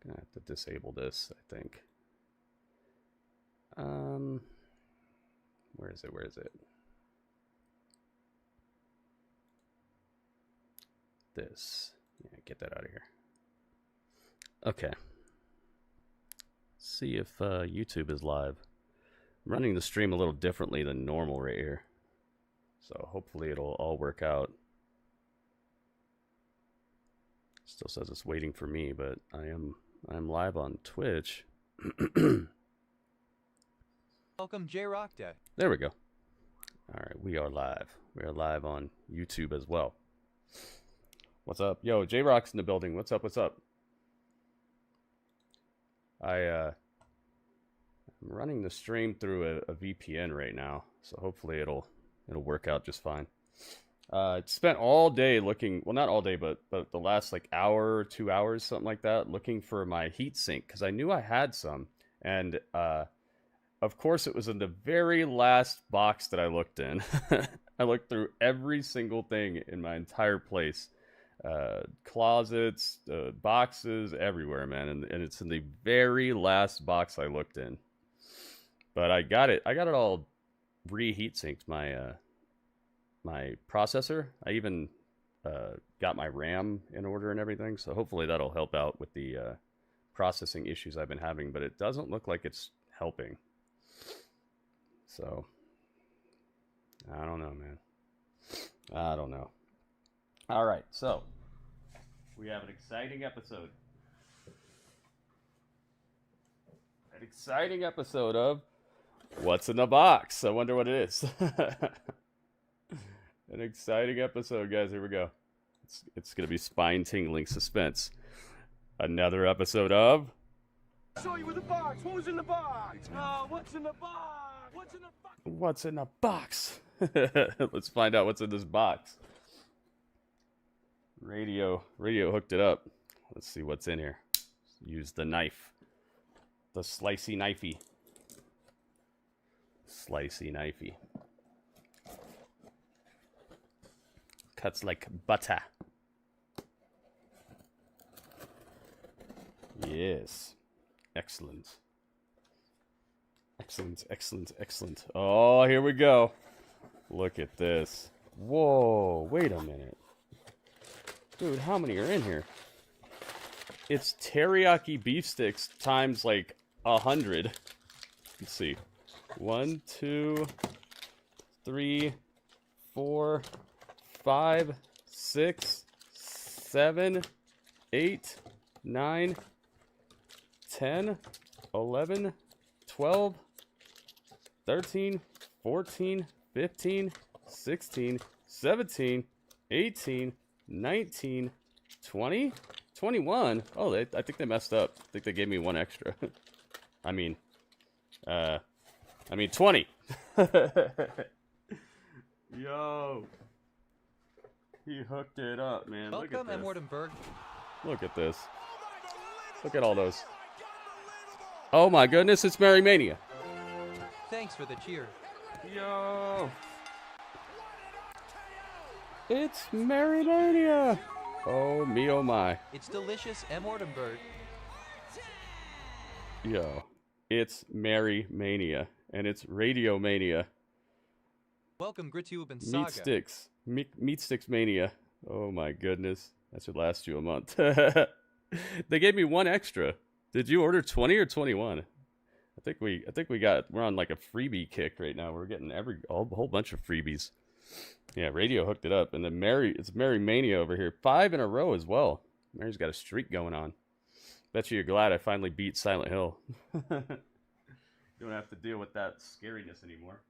Gonna have to disable this, I think. Where is it? Where is it? This. Yeah, get that out of here. Okay. See if YouTube is live. I'm running the stream a little differently than normal right here. So hopefully it'll all work out. Still says it's waiting for me, but I'm live on Twitch. Welcome, J-Rock Day. There we go. All right, we are live. We are live on YouTube as well. What's up? Yo, J-Rock's in the building. What's up? What's up? I'm running the stream through a VPN right now, so hopefully it'll work out just fine. Spent all day looking, well, not all day, but the last like hour, 2 hours, something like that, looking for my heat sink because I knew I had some, and of course it was in the very last box that I looked in. I looked through every single thing in my entire place. Closets, boxes, everywhere, man, and it's in the very last box I looked in. But I got it all reheat synced, my processor. I even got my RAM in order and everything, so hopefully that'll help out with the processing issues I've been having, but it doesn't look like it's helping. So I don't know, man. I don't know. All right, so we have an exciting episode. An exciting episode of What's in the Box? I wonder what it is. An exciting episode, guys. Here we go. It's going to be spine-tingling suspense. Another episode of... Show you with the box. What was in the box? What's in the box? What's in the box? What's in the box? Let's find out what's in this box. Radio hooked it up. Let's see what's in here. Use the knife. The slicey knifey. Slicey knifey. Cuts like butter. Yes. Excellent. Excellent, excellent, excellent. Oh, here we go. Look at this. Whoa, wait a minute. Dude, how many are in here? It's teriyaki beef sticks times like 100. Let's see. 1, 2, 3, 4, 5, 6, 7, 8, 9, 10, 11, 12, 13, 14, 15, 16, 17, 18, 19, 20, 21. Oh, I think they messed up. I think they gave me one extra. I mean 20. Yo. He hooked it up, man. Welcome, Look at this. Mortenberg. Look at this. Look at all those. Oh my goodness, it's Merry Mania. Thanks for the cheer. Yo. It's Merry Mania. Oh me, oh my. It's delicious, Mortenberg. Yo. It's Merry Mania. And it's Radio Mania. Welcome, Gritube and Saga. Meat Sticks. Meat Sticks Mania. Oh my goodness. That should last you a month. They gave me one extra. Did you order 20 or 21? I think we're on like a freebie kick right now. We're getting a whole bunch of freebies. Yeah, Radio hooked it up. And then it's Merry Mania over here. 5 in a row as well. Mary's got a streak going on. Bet you're glad I finally beat Silent Hill. Don't have to deal with that scariness anymore.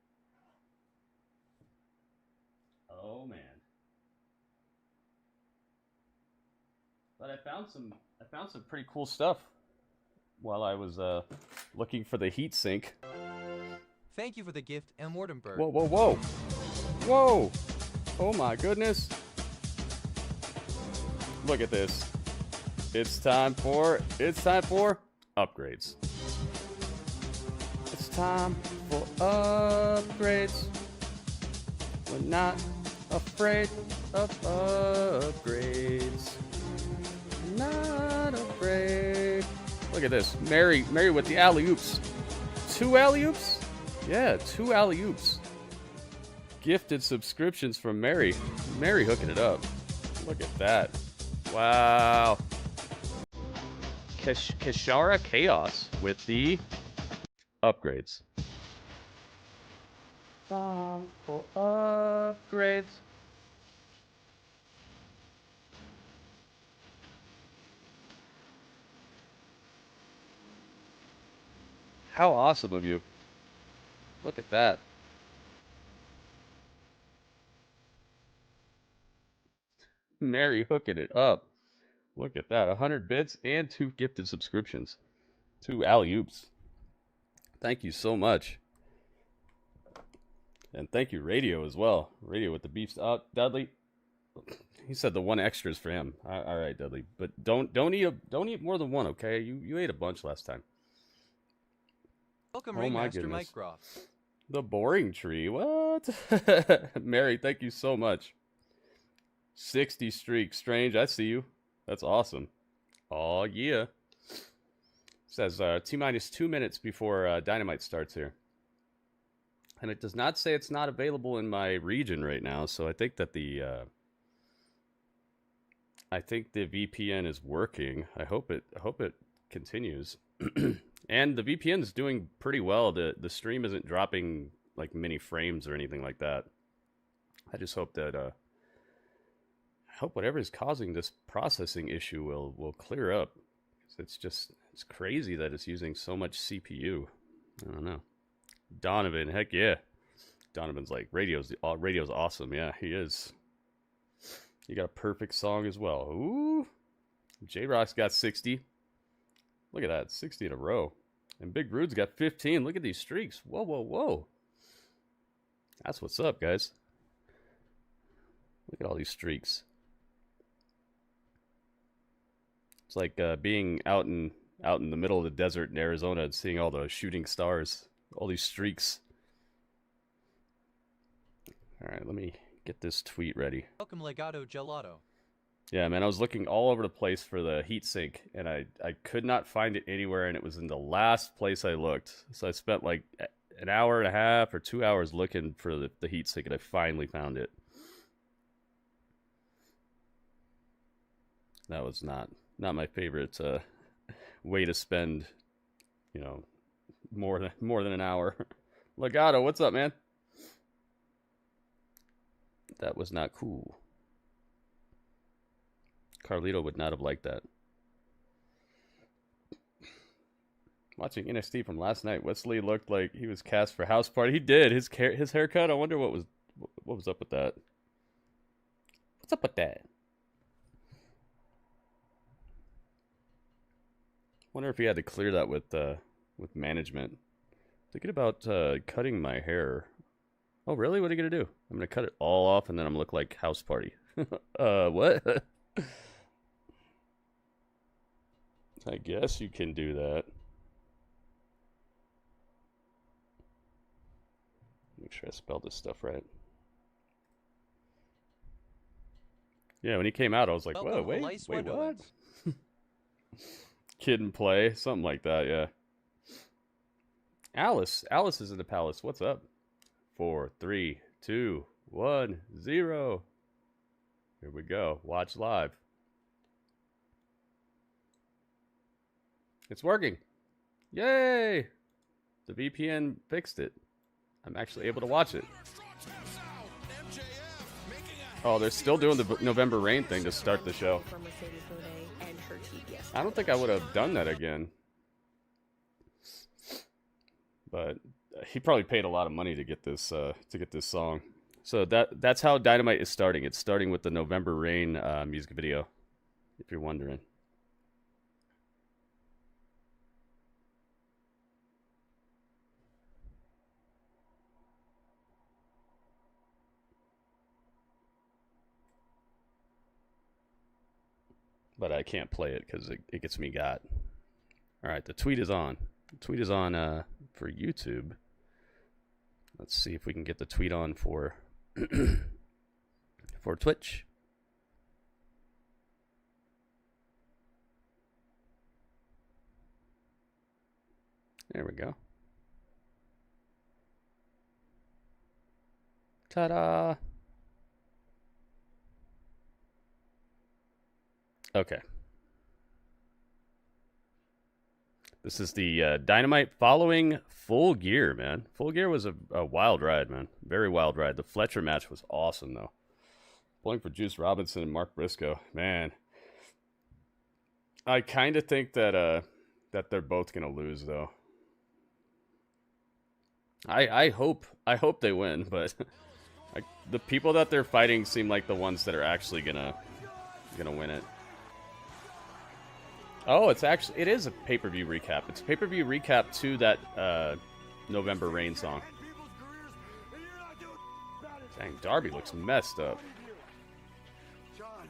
Oh man. But I found some pretty cool stuff while I was looking for the heat sink. Thank you for the gift, Mortenberg. Whoa, whoa, whoa. Whoa. Oh my goodness. Look at this. It's time for upgrades. It's time for upgrades. We're not afraid of upgrades. Not afraid Look at this. Mary with the alley-oops. 2 alley-oops? Yeah, 2 alley-oops. Gifted subscriptions from Mary. Mary hooking it up. Look at that. Wow. Kishara Chaos with the upgrades. For upgrades. How awesome of you. Look at that. Mary hooking it up. Look at that. 100 bits and 2 gifted subscriptions. 2 alley-oops. Thank you so much. And thank you, Radio, as well. Radio with the beefs. Dudley. He said the 1 extra is for him. All right, Dudley. But don't eat more than 1, okay? You ate a bunch last time. Welcome, Oh my Ringmaster goodness. Mike Groff. The boring tree. What? Mary, thank you so much. 60 streak. Strange, I see you. That's awesome. Oh, yeah. Says T-minus 2 minutes before Dynamite starts here. And it does not say it's not available in my region right now, so I think that the VPN is working. I hope it continues. And the VPN is doing pretty well. The stream isn't dropping like many frames or anything like that. I just hope that I hope whatever is causing this processing issue will clear up. It's crazy that it's using so much CPU. I don't know. Donovan, heck yeah. Donovan's like, radio's awesome. Yeah, he is. You got a perfect song as well. Ooh. J-Rock's got 60. Look at that, 60 in a row. And Big Rude's got 15. Look at these streaks. Whoa, whoa, whoa. That's what's up, guys. Look at all these streaks. It's like being out in the middle of the desert in Arizona and seeing all the shooting stars. All these streaks. All right, let me get this tweet ready. Welcome, Legato Gelato. Yeah, man, I was looking all over the place for the heatsink, and I could not find it anywhere, and it was in the last place I looked. So I spent like an hour and a half or 2 hours looking for the heatsink, and I finally found it. That was not my favorite way to spend, more than an hour. Legato, what's up, man? That was not cool. Carlito would not have liked that. Watching NXT from last night, Wesley looked like he was cast for House Party. He did. His haircut, I wonder what was up with that. What's up with that? Wonder if he had to clear that with management. Thinking about cutting my hair. Oh, really? What are you gonna do? I'm gonna cut it all off, and then I'm gonna look like House Party. What? I guess you can do that. Make sure I spelled this stuff right. Yeah, when he came out, I was like, whoa, wait, what? Kid and Play, something like that, yeah. Alice is in the palace. What's up? 4, 3, 2, 1, 0. Here we go. Watch live. It's working. Yay! The VPN fixed it. I'm actually able to watch it. Oh, they're still doing the November Rain thing to start the show. I don't think I would have done that again. But he probably paid a lot of money to get this song. So that's how Dynamite is starting. It's starting with the November Rain music video, if you're wondering. But I can't play it because it gets me got. All right, the tweet is on. The tweet is on for YouTube. Let's see if we can get the tweet on for for Twitch. There we go. Ta-da! Okay. This is the Dynamite following Full Gear, man. Full Gear was a wild ride, man. Very wild ride. The Fletcher match was awesome, though. Pulling for Juice Robinson and Mark Briscoe. Man. I kind of think that that they're both going to lose, though. I hope they win, but like, the people that they're fighting seem like the ones that are actually gonna win it. Oh, it is a pay-per-view recap. It's a pay-per-view recap to that November Rain song. Dang, Darby looks messed up. John,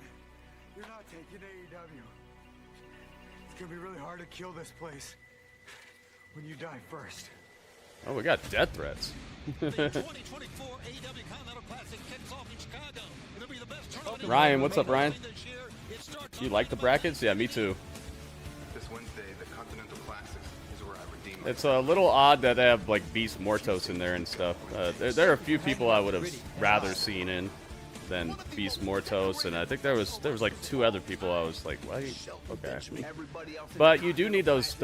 you're not taking AEW. It's gonna be really hard to kill this place when you die first. Oh, we got death threats. Ryan, what's up, Ryan? You like the brackets? Yeah, me too. This Wednesday, the Continental Classics is where I redeem. It's a little odd that they have like Beast Mortos in there and stuff. There are a few people I would have rather seen in than Beast Mortos, and I think there was like 2 other people I was like, why? Okay, but you do need those.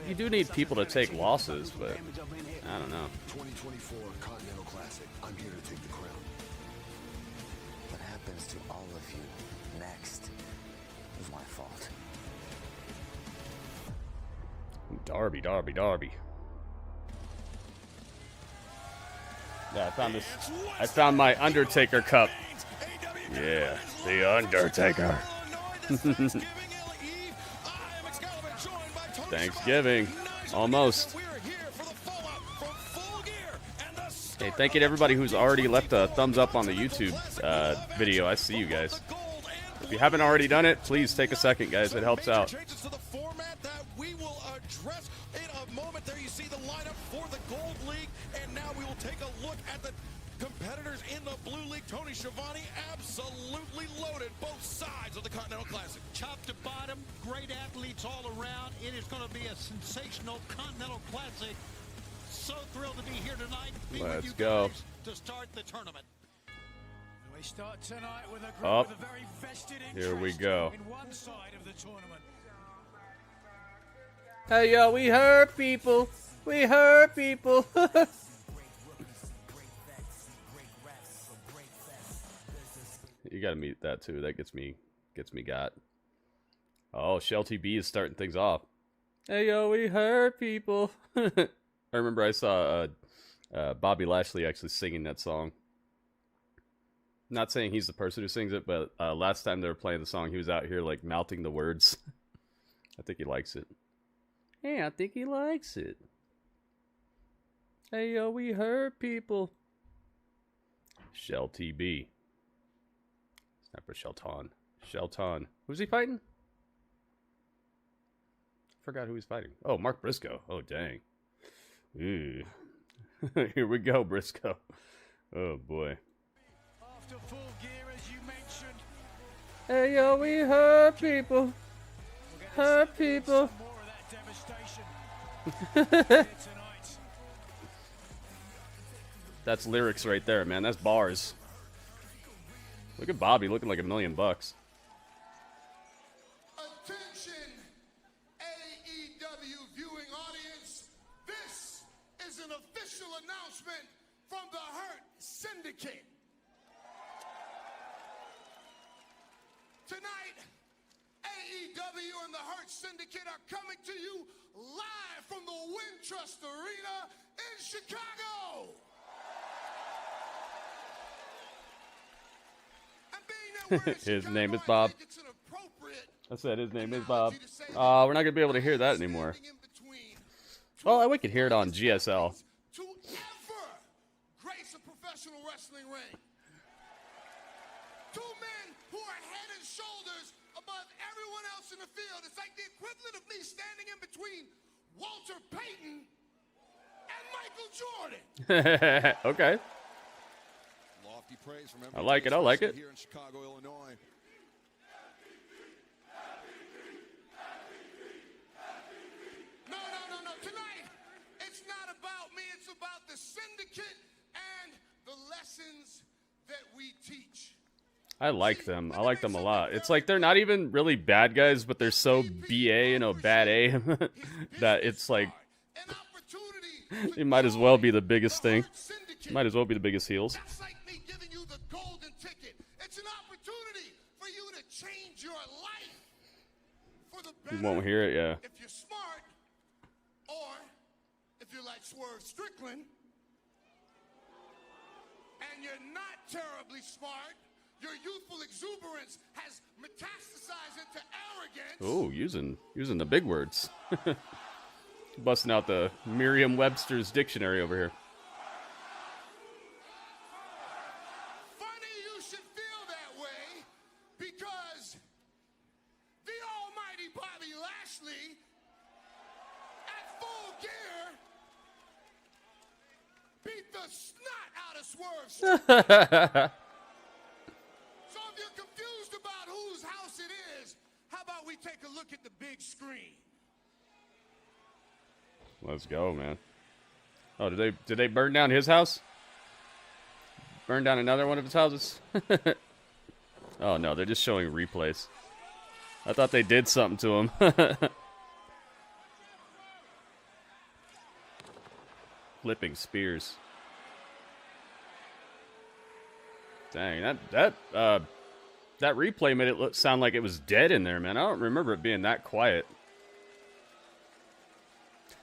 You do need people to take losses, but I don't know. 2024 Continental Classic. I'm here to take the crown. What happens to all of you next is my fault. Darby. Yeah, I found my Undertaker cup. Yeah, the Undertaker. Thanksgiving. Almost. Hey, thank you to everybody who's already left a thumbs up on the YouTube video. I see you guys. If you haven't already done it, please take a second, guys. It helps out. Competitors in the Blue League, Tony Schiavone, absolutely loaded both sides of the Continental Classic. Top to bottom, great athletes all around. It is going to be a sensational Continental Classic. So thrilled to be here tonight. Let's go. To start the tournament. We start tonight with a group Up. with a very vested Here we interest go. in one side of the tournament. Hey, yo, we hurt people. We hurt people. You gotta meet that too. That gets me got. Oh, Shelty B is starting things off. Hey yo, we hurt people. I remember I saw Bobby Lashley actually singing that song. Not saying he's the person who sings it, but last time they were playing the song, he was out here like mouthing the words. I think he likes it. Yeah, I think he likes it. Hey yo, we hurt people. Shelty B. Snapper Shelton. Who's he fighting? Forgot who he's fighting. Oh, Mark Briscoe. Oh, dang. Ooh. Here we go, Briscoe. Oh, boy. After Full Gear, as you mentioned. Hey, yo, we hurt people. Hurt people. More of that devastation. That's lyrics right there, man. That's bars. Look at Bobby looking like $1 million. Attention, AEW viewing audience. This is an official announcement from the Hurt Syndicate. Tonight, AEW and the Hurt Syndicate are coming to you live from the Wintrust Arena in Chicago. His name is Bob. I said his name is Bob. We're not going to be able to hear that anymore. Well, we could hear it on GSL. To ever grace a professional wrestling ring. 2 men who are head and shoulders above everyone else in the field. It's like the equivalent of me standing in between Walter Payton and Michael Jordan. Okay. I like it. I like it. Here in Chicago, Illinois. No, I like them. I like them a lot. It's like they're not even really bad guys, but they're so BA, you know, bad A, that it's like it might as well be the biggest thing. Might as well be the biggest heels. That's like me giving you the golden ticket. It's an opportunity for you to change your life for the better. You won't hear it, yeah. If you're smart, or if you're like Swerve Strickland, and you're not terribly smart, your youthful exuberance has metastasized into arrogance. Oh, using the big words. Busting out the Merriam-Webster's dictionary over here. Funny you should feel that way, because the almighty Bobby Lashley at Full Gear beat the snot out of Swerve Strickland. So if you're confused about whose house it is, how about we take a look at the big screen? Let's go, man. Oh, did they burn down his house? Burn down another one of his houses? Oh no, they're just showing replays. I thought they did something to him. Flipping spears. Dang, that replay made it sound like it was dead in there, man. I don't remember it being that quiet.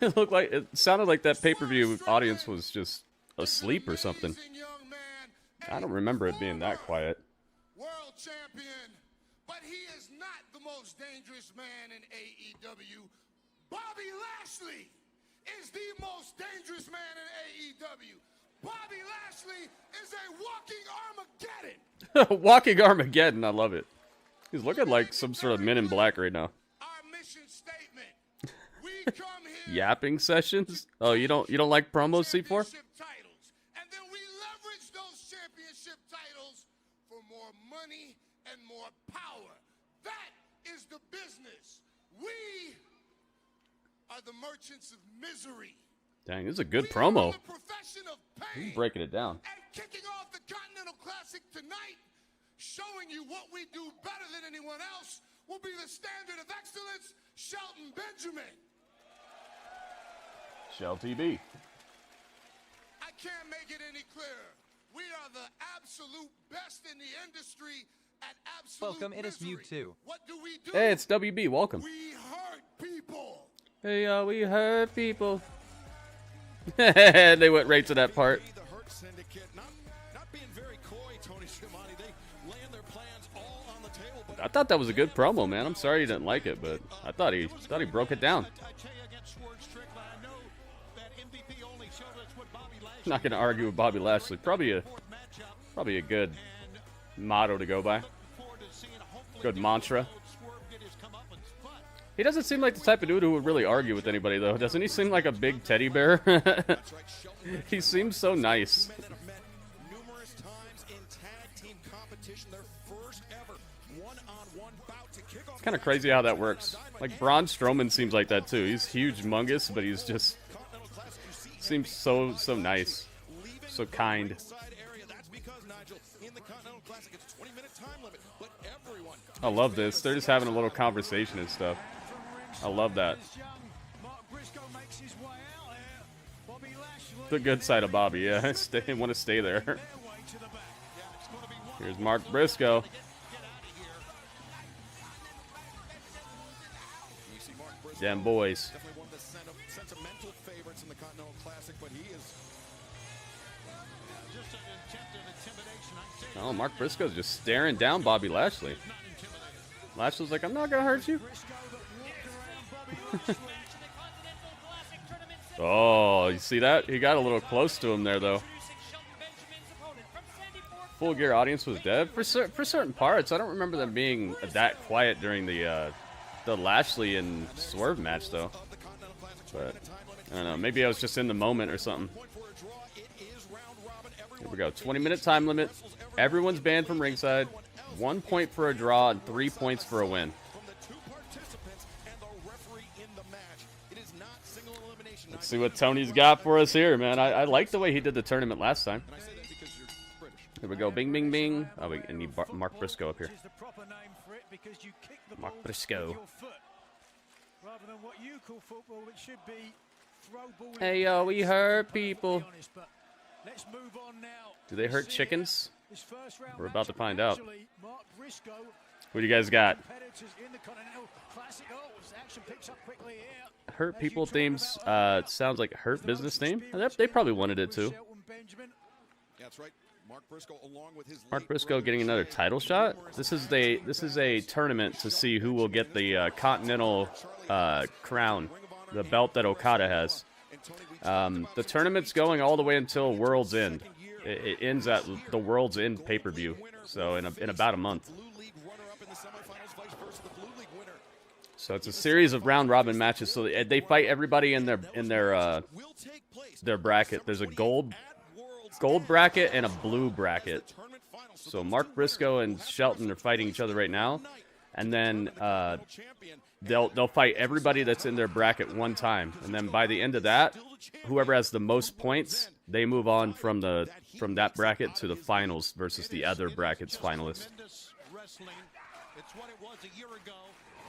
It sounded like that pay-per-view audience was just asleep or something. I don't remember it being that quiet. World champion, but he is not the most dangerous man in AEW. Bobby Lashley is the most dangerous man in AEW. Bobby Lashley is a walking Armageddon. Walking Armageddon, I love it. He's looking like some sort of Men in Black right now. Our mission statement. We come here Yapping sessions? Oh, you don't like promos, C4? championship titles, and then we leverage those championship titles for more money and more power. That is the business. We are the merchants of misery. Dang, this is a good We promo. are the profession of pain. He's breaking it down. And kicking off the Continental Classic tonight, showing you what we do better than anyone else, will be the standard of excellence, Shelton Benjamin. Shell TV. I can't make it any clearer. We are the absolute best in the industry at absolute Welcome, it is misery. Mewtwo. What do we do? Hey, it's WB. Welcome. We hurt people. Hey, we hurt people. They went right to that part. The Hurt Syndicate, not being very coy, Tony Schiavone. They laying their plans all on the table. But I thought that was a good promo, man. I'm sorry you didn't like it, but I thought he broke it down. I tell you, against Swerve Strickland, I know that MVP only showed us what Bobby Lashley Not gonna argue with Bobby Lashley. Probably fourth matchup, a good and motto to go by. looking forward to seeing hopefully Good mantra. Swerve get his comeuppance. But He doesn't seem like the type of dude who would really argue with anybody, though. Doesn't he seem like a big teddy bear? He seems so nice. men have met numerous times in tag team competition. Their first ever one-on-one bout to kick off. Kind of crazy how that works. Like Braun Strowman seems like that too. He's huge, mungus, but he's just seems so nice, so kind. That's because, Nigel, in the Continental Classic, it's a 20-minute time limit, but everyone. I love this. They're just having a little conversation and stuff. I love that. Mark Briscoe makes his way out there. Bobby Lashley The good side of Bobby, yeah. Want to stay there. their way to the back. Yeah, it's gonna be one Here's Mark Briscoe. get out of here. You see Mark Briscoe, Them boys. definitely one of the sentimental favorites in the Continental Classic, but he is Just an attempt at intimidation. I can tell you, Oh, Mark Briscoe's just staring down Bobby Lashley. not intimidated. Lashley's like, I'm not gonna hurt you. Briscoe that walked around Bobby Lashley. Oh, you see that? He got a little close to him there, though. Full Gear audience was dead for certain parts. I don't remember them being that quiet during the Lashley and Swerve match, though. But I don't know. Maybe I was just in the moment or something. Here we go. 20-minute time limit. Everyone's banned from ringside. 1 point for a draw and 3 points for a win. Let's see what Tony's got for us here, man. I like the way he did the tournament last time. Here we go. Bing, bing, bing. Oh, we need Mark Briscoe up here. Mark Briscoe. Rather than what you call football, it should be throw ball. Hey, yo, we hurt people. Let's move on now. Do they hurt chickens? This first round We're about to match, find out. actually, Mark Briscoe, What do you guys got? competitors in the Continental Classic. Oh, action picks up quickly here. Hurt As you people talk themes. about, Sounds like Hurt the Business most theme. experienced They probably here wanted it with too. Shelton Benjamin. That's right. Mark Briscoe, along with his Mark late Briscoe brother getting another Jay, title shot. This is a tournament to see who will get the Continental crown, the belt that Okada has. The tournament's going all the way until World's End. It ends at the World's End pay-per-view, so in about a month. So it's a series of round robin matches. So they fight everybody in their bracket. There's a gold bracket and a blue bracket. So Mark Briscoe and Shelton are fighting each other right now, and then they'll fight everybody that's in their bracket one time, and then by the end of that, whoever has the most points, they move on from that bracket to the finals versus the other bracket's finalists. Wrestling. It's what it was a year ago.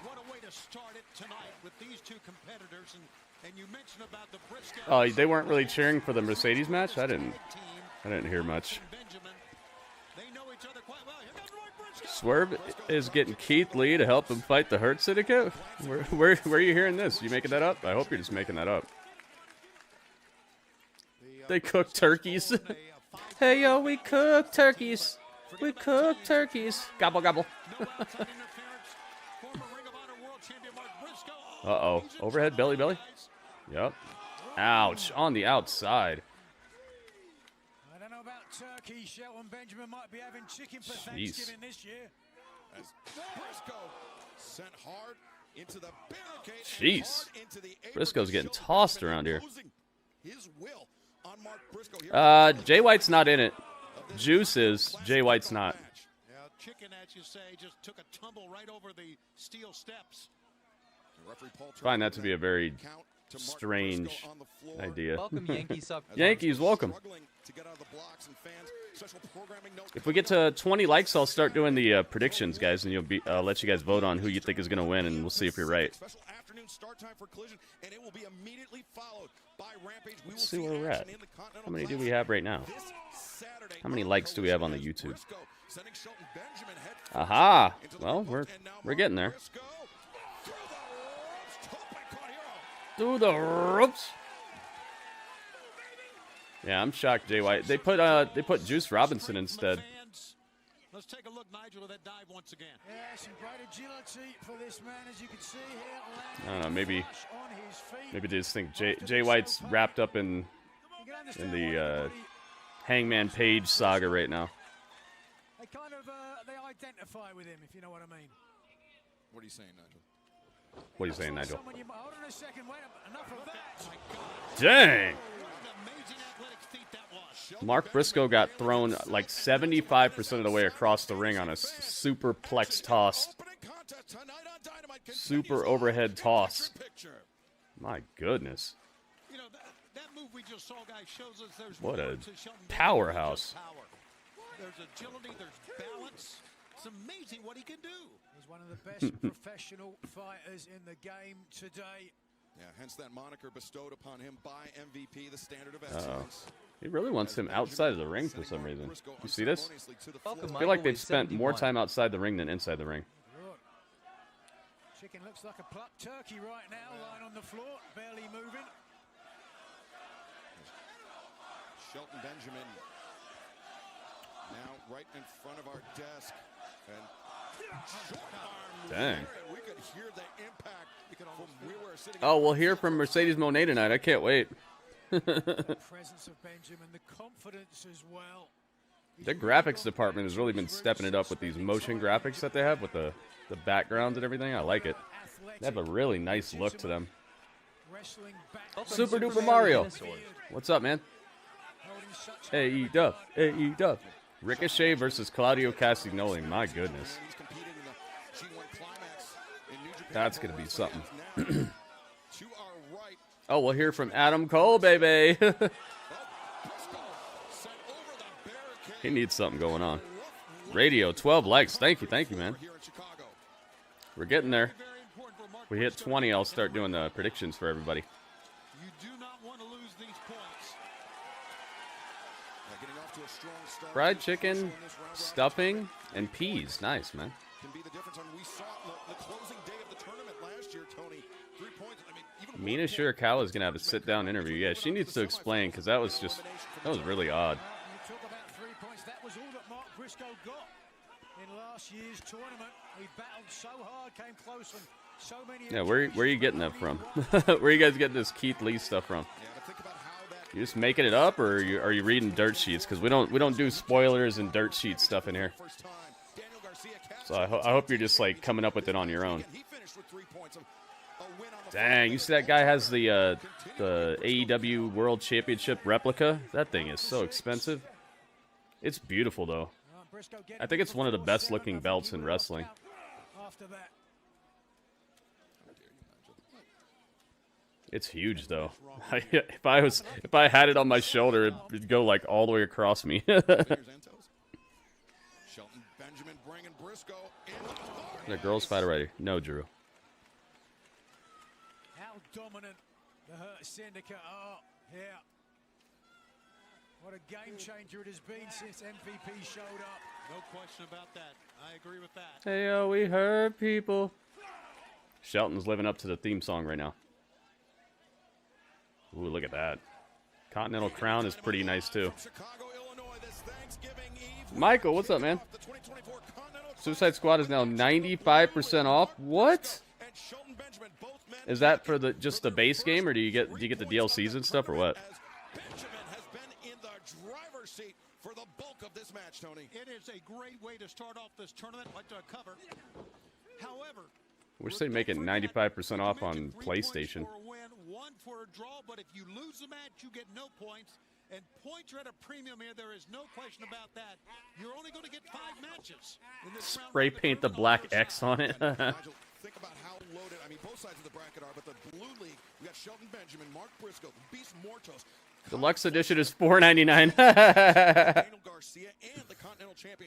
What a way to start it tonight with these two competitors. And you mentioned about the Briscoe. Oh, they weren't really cheering for the Mercedes match? I didn't hear much. They know each other quite well. Here comes Mark Briscoe. Swerve is getting Keith Lee to help him fight the Hurt Syndicate? Where are you hearing this? You making that up? I hope you're just making that up. They cook turkeys. Hey, yo, we cook turkeys. We cook turkeys. Gobble, gobble. Uh-oh. Overhead belly belly? Yep. Ouch. On the outside. I don't know about turkey. Shelton Benjamin might be having chicken for Jeez. Thanksgiving this year. As Briscoe sent hard into the barricade. Jeez. And hard into the apron. Briscoe's getting Shelton tossed Benjamin around here. imposing his will on Mark Briscoe here. Jay White's not in it. Juice is. Jay White's not. Yeah, chicken, as you say, just took a tumble right over the steel steps. Find that to be a very strange idea. Welcome, Yankees up. Yankees, welcome. If we get to 20 likes, I'll start doing the predictions, guys, and I'll let you guys vote on who you think is going to win, and we'll see if you're right. Let's see where we're at. How many do we have right now? How many likes do we have on the YouTube? Aha! Well, we're getting there. Through the ropes. Yeah, I'm shocked, Jay White. They put Juice Robinson instead. Let's take a look, Nigel, at that dive once again. Yeah, some great agility for this man, as you can see here. I don't know, maybe they just think Jay White's wrapped up in the Hangman Page saga right now. They kind of they identify with him, if you know what I mean. What are you saying, Nigel? What are you saying, Nigel? Hold on a second, wait, enough of that. Dang! Mark Briscoe got thrown like 75% of the way across the ring on a superplex toss. Super overhead toss. My goodness. You know, that move we just saw, guys, shows us there's what more a to Shelton Benjamin powerhouse. than just power. There's agility, there's balance. It's amazing what he can do. He's one of the best professional fighters in the game today. Yeah, hence that moniker bestowed upon him by MVP, the standard of excellence. He really wants him outside of the ring for some reason. You see this? Welcome, I feel like they've Michael, spent more 71. time outside the ring than inside the ring. Chicken looks like a plucked turkey right now, lying on the floor, barely moving. Shelton Benjamin now right in front of our desk. And short arm Dang. there, and we could hear the impact from where we're sitting. Oh, we'll hear from Mercedes Monet tonight. I can't wait. The presence of Benjamin, the confidence as well. Their graphics department has really been stepping it up with these motion graphics that they have with the backgrounds and everything. I like it. They have a really nice look to them. Welcome, Super duper Superman Mario. Dinosaur. What's up, man? AEW. AEW. Ricochet versus Claudio Castagnoli. My goodness. That's going to be something. Oh, we'll hear from Adam Cole, baby. He needs something going on. Radio, 12 likes. Thank you, man. We're getting there. We hit 20, I'll start doing the predictions for everybody. You do not want to lose these points. Getting off to a strong start. Fried chicken, stuffing, and peas. Nice, man. Can be the difference. We saw the closing day of the tournament last year, Tony. 3 points. I mean, even Mina Shirakawa is going to have a sit-down interview. Yeah, she needs to explain because that was really odd. You talk about 3 points. That was all that Mark Briscoe got in last year's tournament. He battled so hard, came close, and so many. Yeah, where are you getting that from? Where are you guys getting this Keith Lee stuff from? You just making it up, or are you reading dirt sheets? Because we don't do spoilers and dirt sheet stuff in here. So I hope you're just like coming up with it on your own. Dang, you see that guy has the AEW World Championship replica? That thing is so expensive. It's beautiful though. I think it's one of the best looking belts in wrestling. It's huge though. If I had it on my shoulder, it'd go like all the way across me. Shelton Benjamin bringing Briscoe in. The girls fight already. No, Drew. How dominant the Hurt Syndicate are here. What a game changer it has been since MVP showed up. No question about that. I agree with that. Hey, oh, we hurt people. Shelton's living up to the theme song right now. Ooh, look at that. Continental crown is pretty nice too. Michael, what's up, man? Suicide Squad is now 95% off. What? Is that for just the base game, or do you get the DLCs and stuff, or what? For the bulk of this match, Tony. It is a great way to start off this tournament. Like to cover. However, Wish they'd make it 95% off on PlayStation. For a win, 1 for a draw, but if you lose the match, you get no points. And points are at a premium here. There is no question about that. You're only going to get 5 matches. In this Spray paint the black X on it. Think about how loaded. I mean, both sides of the bracket are, but the blue league, we got Shelton Benjamin, Mark Briscoe, Beast Mortos. Deluxe edition is $4.99.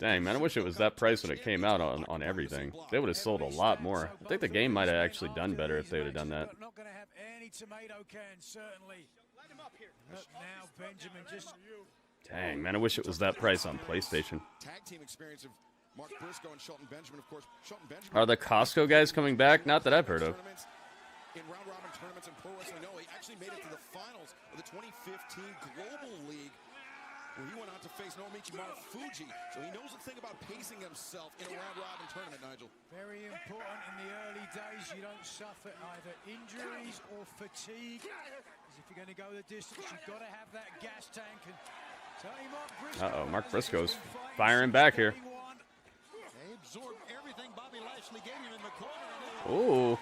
Dang, man, I wish it was that price when it came out on everything. They would have sold a lot more. I think the game might have actually done better if they would have done that. Not going to have any tomato cans, certainly. Look now, Benjamin just. Dang, man, I wish it was that price on PlayStation. Tag team experience of Mark Briscoe and Shelton Benjamin, of course. Shelton Benjamin. Are the Costco guys coming back? Not that I've heard of. In round-robin tournaments in Pro Wrestling, no, he actually made it to the finals of the 2015 Global League, where he went on to face Naomichi Marufuji. So he knows the thing about pacing himself in a round-robin tournament, Nigel. Very important in the early days. You don't suffer either injuries or fatigue. Because if you're going to go the distance, you've got to have that gas tank. And certainly Mark Briscoe. Uh-oh, Mark Briscoe's firing back here. They absorbed everything Bobby Lashley gave him in the corner. Ooh.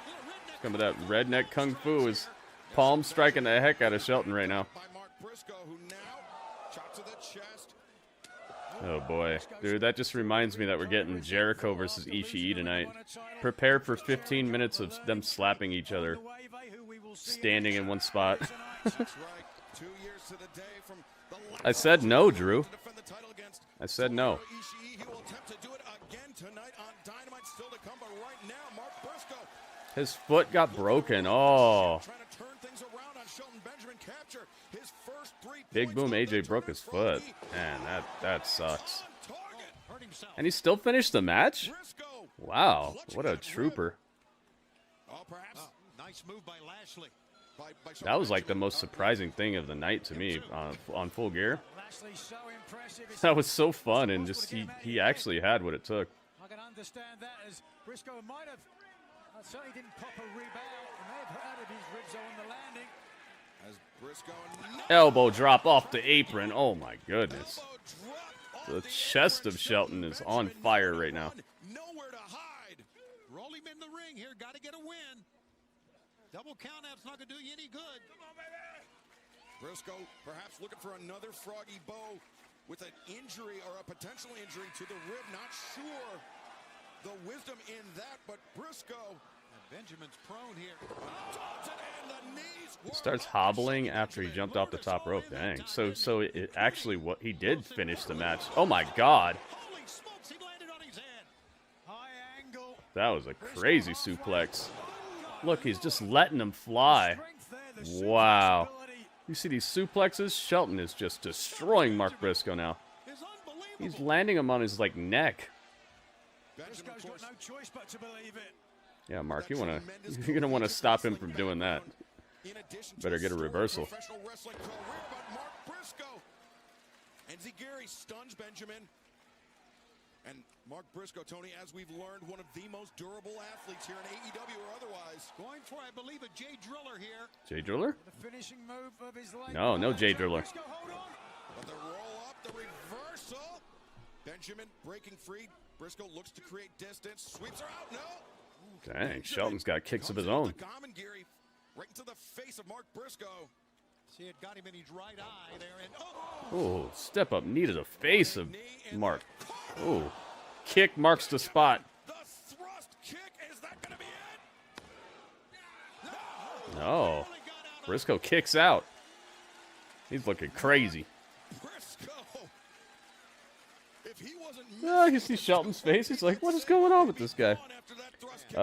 Some of that redneck kung fu is palm striking the heck out of Shelton right now. By Mark Briscoe, who now shot to the chest. Oh boy, dude, that just reminds me that we're getting Jericho versus Ishii tonight. Prepare for 15 minutes of them slapping each other, standing in one spot. I said no, Drew. I said no. His foot got broken. Oh. Big Boom AJ broke his foot. Man, that sucks. And he still finished the match? Wow, what a trooper. Nice move by Lashley. That was like the most surprising thing of the night to me on Full Gear. That was so fun, and just he actually had what it took. I can understand that, as Briscoe might have certainly didn't pop a rebound. He may have hurt his ribs on the landing. As Briscoe Elbow drop off the apron. Oh my goodness. The chest of Shelton is on fire right now. Nowhere to hide. Roll him in the ring here. Got to get a win. Double count out's not going to do you any good. Come on, baby. Briscoe perhaps looking for another froggy bow with an injury or a potential injury to the rib. Not sure the wisdom in that, but Briscoe Benjamin's prone here. He starts hobbling after he jumped off the top rope. Dang. So it actually what he did finish the match. Oh my God. Holy smokes, he landed on his head. High angle. That was a crazy suplex. Look, he's just letting him fly. Wow. You see these suplexes? Shelton is just destroying Mark Briscoe now. He's landing him on his like neck. Briscoe's got no choice but to believe it. Yeah, Mark, you're gonna want to stop him from doing that. Better get a reversal. Professional wrestling career, but Mark Briscoe. And Zigiri stuns Benjamin. And Mark Briscoe, Tony, as we've learned, one of the most durable athletes here in AEW or otherwise. Going for, I believe, a Jay Driller here. Jay Driller? The finishing move of his leg. No Jay Driller. Briscoe, hold on. But the roll up, the reversal. Benjamin breaking free. Briscoe looks to create distance. Sweeps her out. No. Dang, Shelton's got kicks of his own. Right into the face of Mark Briscoe. See, it got him in his right eye there. And Oh, step up knee to the face of Mark. Oh, kick marks the spot. The thrust kick, is that going to be it? No. Briscoe kicks out. He's looking crazy. Briscoe. If he wasn't Oh, you see Shelton's face? He's like, what is going on with this guy?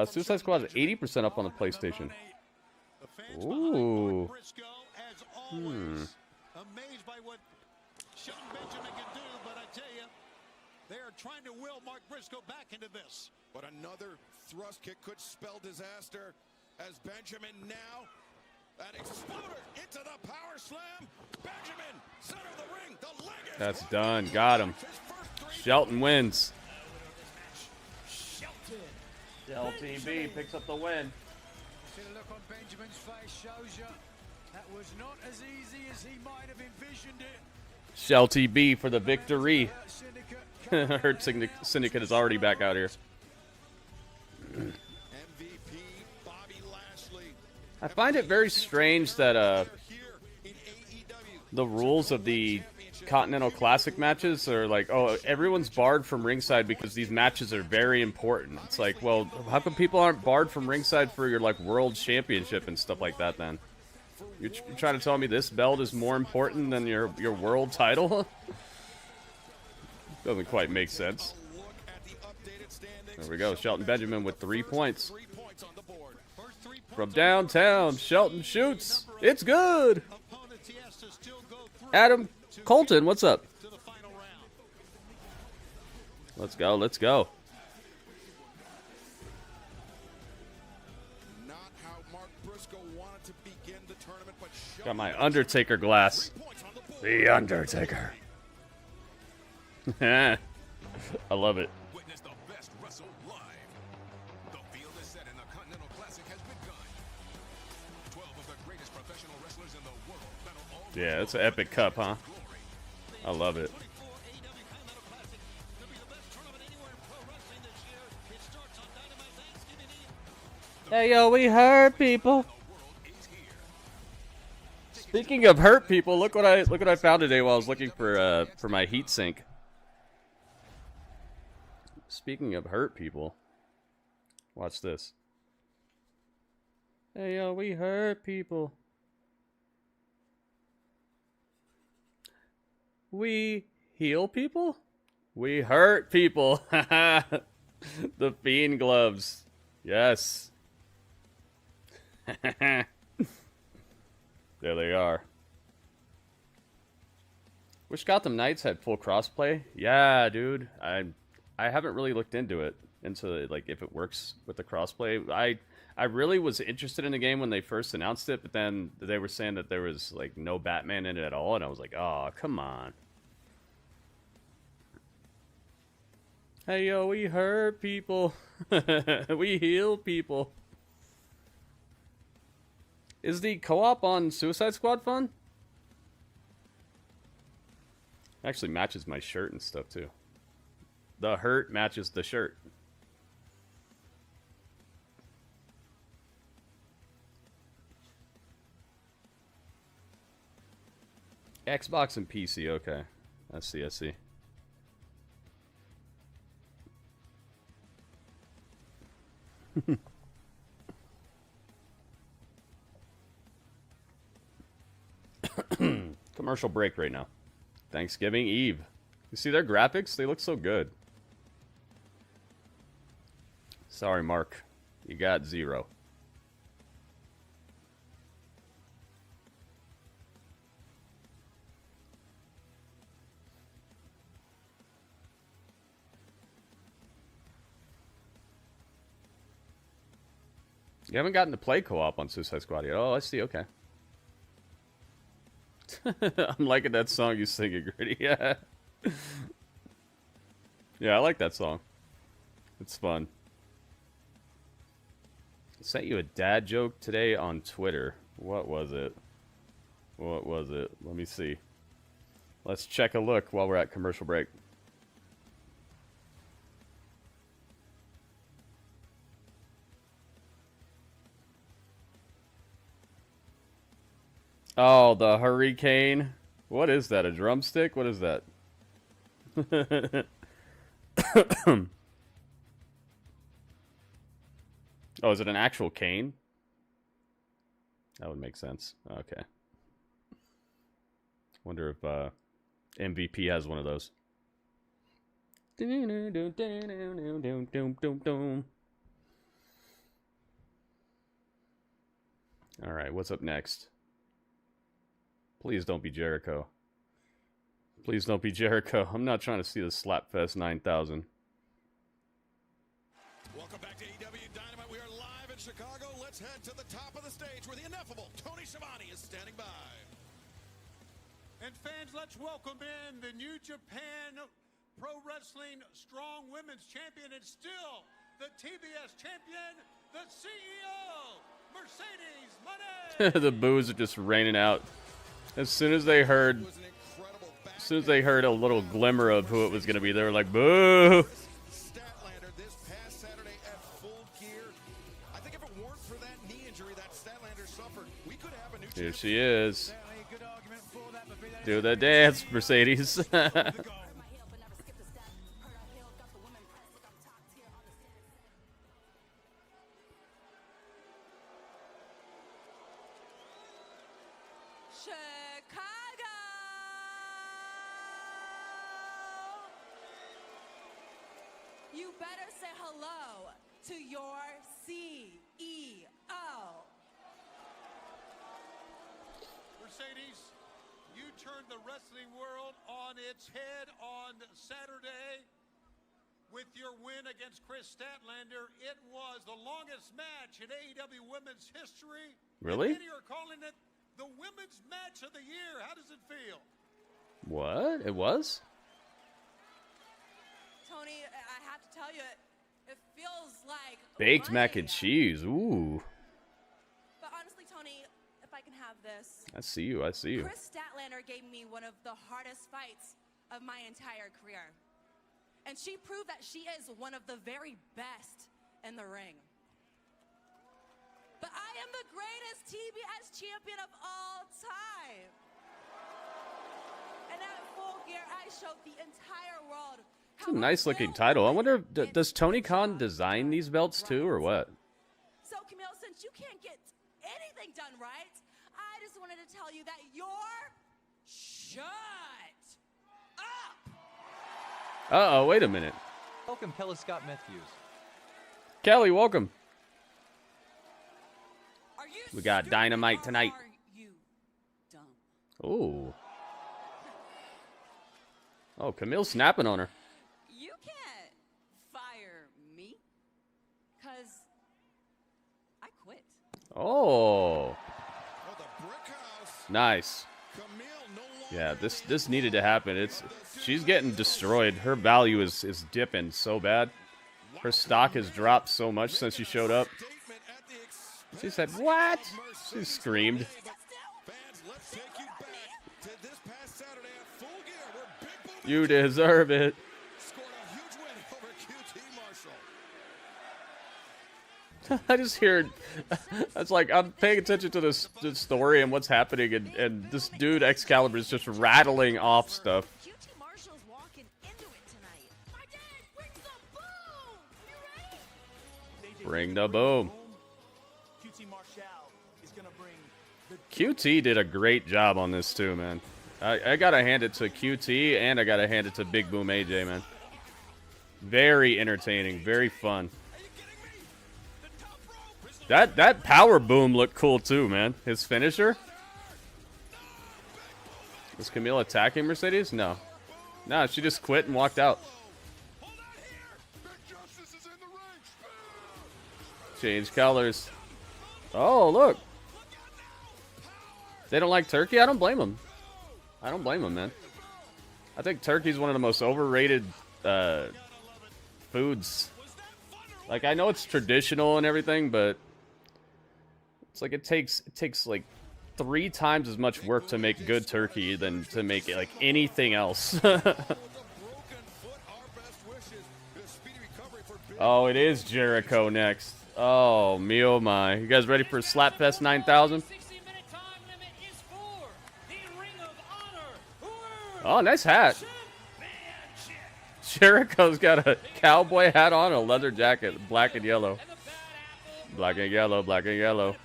Suicide Squad is 80% up on the PlayStation. the fans Ooh. behind Mark Briscoe, as always, amazed by what Shelton Benjamin can do. But I tell you, they are trying to will Mark Briscoe back into this. But another thrust kick could spell disaster as Benjamin now, that exploder into the power slam. Benjamin, center of the ring, the leg is That's done. Got him. Shelton wins. LTB picks up the win. See the look on Benjamin's face shows you that was not as easy as he might have envisioned it. Shelty B for the victory. Syndicate Hurt Syndicate is already back out here. MVP Bobby Lashley. I find it very strange that Here in AEW. the rules of the Continental Classic matches are like, oh, everyone's barred from ringside because these matches are very important. It's like, well, how come people aren't barred from ringside for your like world championship and stuff like that then? You're trying to tell me this belt is more important than your world title? Doesn't quite make sense. A look at the updated standings. There we go. Shelton Benjamin with 3 points. 3 points on the board. First 3 points From downtown, Shelton shoots. It's good. opponents he has to still go through Adam Colton, what's up? to the final round. Let's go. Let's go. Not how Mark Briscoe wanted to begin the tournament, but Got my Undertaker glass. 3 points on the board. The Undertaker. I love it. Witness the best wrestle live. The field is set and the Continental Classic has begun. 12 of the greatest professional wrestlers in the world battle all for Yeah, it's an epic cup, huh? glory. I love it. 24 AEW Continental Classic could be the best tournament anywhere in pro wrestling this year. It starts on Dynamite Thanksgiving Eve. Hey, yo, we hurt people. Speaking of hurt people, look what I found today while I was looking for my heat sink. Speaking of hurt people, watch this. Hey, yo, we hurt people. We heal people? We hurt people. The Fiend gloves. Yes. There they are. Wish Gotham Knights had full crossplay. Yeah, dude. I haven't really looked into it, into like if it works with the crossplay. I really was interested in the game when they first announced it, but then they were saying that there was like no Batman in it at all, and I was like, oh, come on. Hey, yo, we hurt people. We heal people. Is the co-op on Suicide Squad fun? Actually matches my shirt and stuff too. The hurt matches the shirt. Xbox and PC, okay. I see, I see. Commercial break right now. Thanksgiving Eve. You see their graphics? They look so good. Sorry, Mark. You got 0. You haven't gotten to play co-op on Suicide Squad yet. Oh, I see. Okay. I'm liking that song you singing, Gritty. Yeah. Yeah, I like that song. It's fun. I sent you a dad joke today on Twitter. What was it? What was it? Let me see. Let's check a look while we're at commercial break. Oh, the hurricane. What is that? A drumstick? What is that? Oh, is it an actual cane? That would make sense. Okay. Wonder if MVP has one of those. All right, what's up next? Please don't be Jericho. Please don't be Jericho. I'm not trying to see the Slapfest 9000. Welcome back to AEW Dynamite. We are live in Chicago. Let's head to the top of the stage where the ineffable Tony Schiavone is standing by. And fans, let's welcome in the New Japan Pro Wrestling Strong Women's Champion and still the TBS Champion, the CEO, Mercedes Moné. The boos are just raining out. As soon as they heard a little glimmer of who it was going to be, they were like, boo! Statlander this past Saturday at Full Gear. I think if it weren't for that knee injury that Statlander suffered, we could have a new Here champion. she is. Do the dance, Mercedes. You better say hello to your CEO. Mercedes, you turned the wrestling world on its head on Saturday with your win against Chris Statlander. It was the longest match in AEW Women's history. Really? And many are calling it the Women's Match of the Year. How does it feel? What? It was? Tony, I have to tell you, it feels like Baked money. mac and cheese. Ooh. But honestly, Tony, if I can have this. I see you. I see you. Chris Statlander gave me one of the hardest fights of my entire career. And she proved that she is one of the very best in the ring. But I am the greatest TBS champion of all time. And at Full Gear, I showed the entire world. It's a nice looking title. I wonder, does Tony Khan design these belts too, or what? So, Camille, since you can't get anything done right, I just wanted to tell you that you're shut up. Uh-oh, wait a minute. Welcome, Kelly Scott Matthews. Kelly, welcome. Are you We got stupid Dynamite or tonight. Are you dumb? Ooh. Oh, Camille's snapping on her. You can't fire me, because I quit. Oh. Oh, the brick house. Nice. Camille no longer Yeah, this needed to happen. She's getting destroyed. Her value is dipping so bad. Her stock has dropped so much since she showed up. statement at the expense She said, "What?" of She Mercedes screamed. Moné. Fans, let's take you back to this past Saturday at Full Gear where Big Boom You deserve it. scored a huge win over QT Marshall. I just heard. It's like I'm paying attention to the story and what's happening, and this dude Excalibur is just rattling off stuff. QT Marshall's walking into it tonight. My dad brings the boom. You ready? Bring the boom. QT Marshall is gonna bring the QT did a great job on this too, man. I gotta hand it to QT, and I gotta hand it to Big Boom AJ, man. Very entertaining, very fun. That power boom looked cool too, man. His finisher. Was Camille attacking Mercedes? No. No, she just quit and walked out. Change colors. Oh, look. They don't like turkey? I don't blame them. I don't blame them, man. I think turkey's one of the most overrated foods. Like, I know it's traditional and everything, but it's like it takes like 3 times as much work to make good turkey than to make it like anything else. Oh, it is Jericho next. Oh, me oh my. You guys ready for Slapfest 9000? Oh, nice hat. Jericho's got a cowboy hat on, a leather jacket, black and yellow. Black and yellow, black and yellow.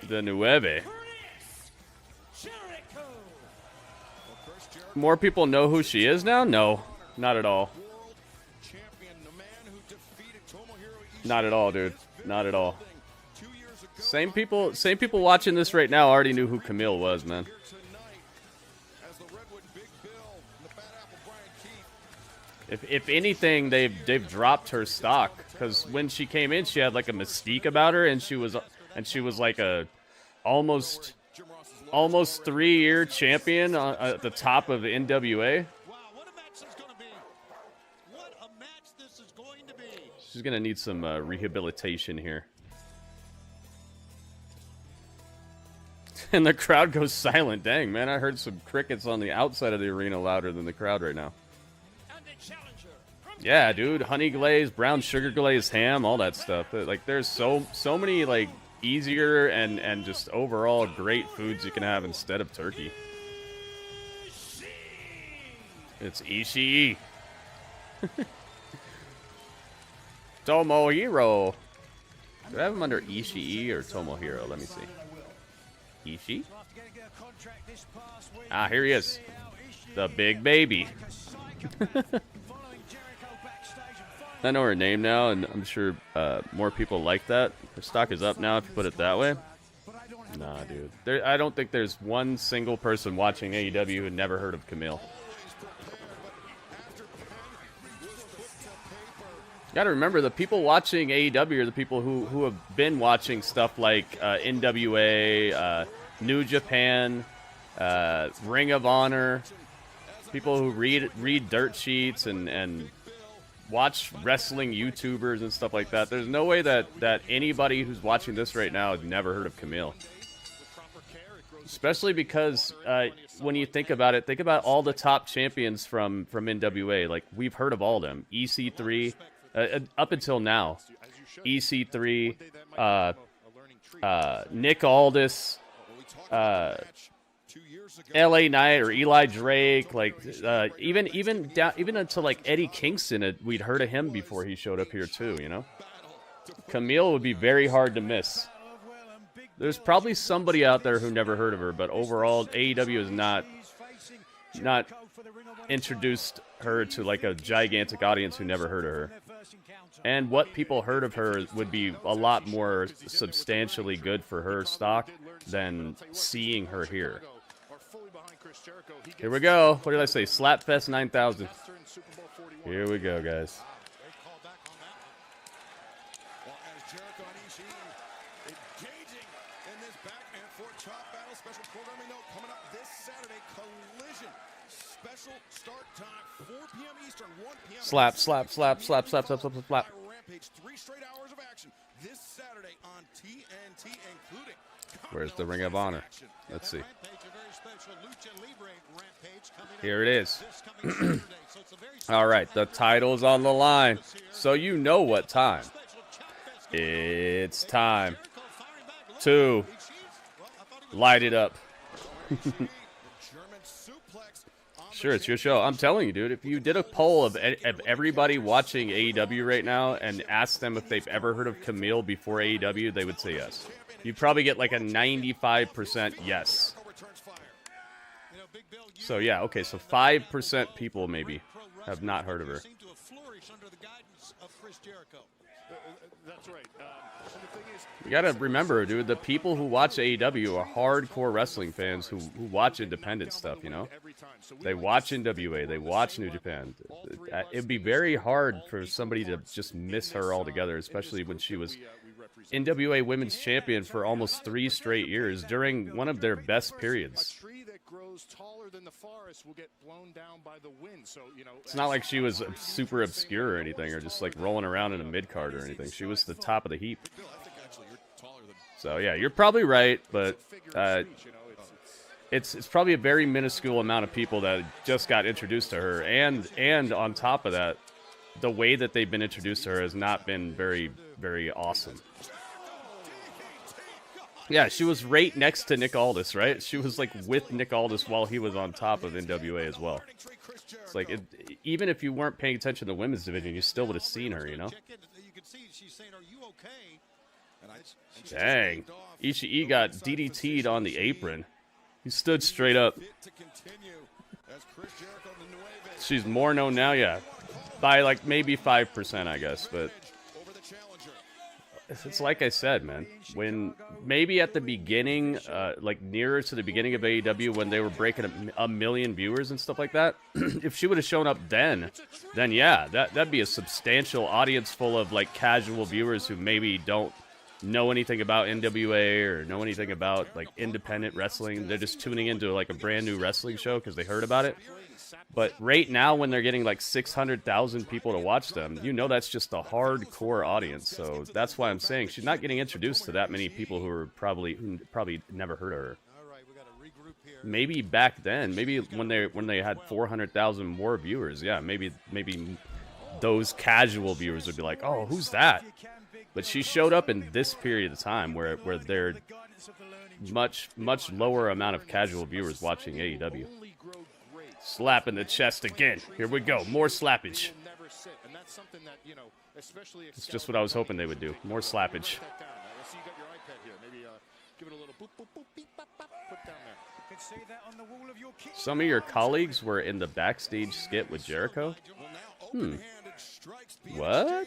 The Nueve. More people know who she is now? No, not at all. Not at all, dude. Not at all. Same people watching this right now already knew who Camille was, man. If anything, they've dropped her stock, because when she came in, she had like a mystique about her, and she was like a almost 3-year champion at the top of the NWA. She's gonna need some rehabilitation here. And the crowd goes silent. Dang, man, I heard some crickets on the outside of the arena louder than the crowd right now. Yeah, dude, honey glazed, brown sugar glazed ham, all that stuff. Like, there's so many like easier and just overall great foods you can have instead of turkey. It's Ishii. Tomohiro. Do I have him under Ishii or Tomohiro? Let me see. Ishii? Ah, here he is. The big baby. I know her name now, and I'm sure more people like that. Her stock is up now, if you put it that way. Nah, dude. I don't think there's one single person watching AEW who never heard of Camille. You gotta remember, the people watching AEW are the people who have been watching stuff like NWA, New Japan, Ring of Honor, people who read dirt sheets and watch wrestling YouTubers and stuff like that. There's no way that anybody who's watching this right now has never heard of Camille. Especially because when you think about all the top champions from NWA. Like, we've heard of all of them. EC3, up until now. EC3, Nick Aldis, LA Knight or Eli Drake, like even until like Eddie Kingston, we'd heard of him before he showed up here too, you know. Camille would be very hard to miss. There's probably somebody out there who never heard of her, but overall AEW has not introduced her to like a gigantic audience who never heard of her. And what people heard of her would be a lot more substantially good for her stock than seeing her here. Here we go. What did I say? Slapfest 9000. Here we go, guys. Slap, slap, slap, slap, slap, slap, slap, slap. Where's the Ring of Honor? Let's see. Here it is. All right, the title's on the line, so you know what time. It's time to light it up. Sure, it's your show. I'm telling you, dude, if you did a poll of everybody watching AEW right now and asked them if they've ever heard of Camille before AEW, they would say yes. You'd probably get like a 95% yes. So yeah, okay, so 5% people maybe have not heard of her. That's right. And the thing is, You gotta remember, dude, the people who watch AEW are hardcore wrestling fans who watch independent stuff, you know? They watch NWA, they watch New Japan. It'd be very hard for somebody to just miss her altogether, especially when she was NWA Women's Champion for almost 3 straight years during one of their best periods. It's not like she was super obscure or anything, or just like rolling around in a mid-card or anything. She was the top of the heap. So yeah, you're probably right, but it's probably a very minuscule amount of people that just got introduced to her, and on top of that, the way that they've been introduced to her has not been very, very awesome. Yeah, she was right next to Nick Aldis, right? She was like with Nick Aldis while he was on top of NWA as well. It's like, even if you weren't paying attention to the women's division, you still would have seen her, you know? Dang. Ishii got DDT'd on the apron. He stood straight up. She's more known now, yeah. By like maybe 5%, I guess, but it's like I said, man. When maybe at the beginning, like nearer to the beginning of AEW, when they were breaking a million viewers and stuff like that, if she would have shown up then yeah, that'd be a substantial audience full of like casual viewers who maybe don't know anything about NWA or know anything about like independent wrestling. They're just tuning into like a brand new wrestling show because they heard about it. But right now, when they're getting like 600,000 people to watch them, you know that's just a hardcore audience. So that's why I'm saying she's not getting introduced to that many people who probably never heard of her. Maybe back then, maybe when they had 400,000 more viewers, yeah, maybe those casual viewers would be like, oh, who's that? But she showed up in this period of time where they're much lower amount of casual viewers watching AEW. Slap in the chest again. Here we go. More slappage. It's just what I was hoping they would do. More slappage. Some of your colleagues were in the backstage skit with Jericho? What?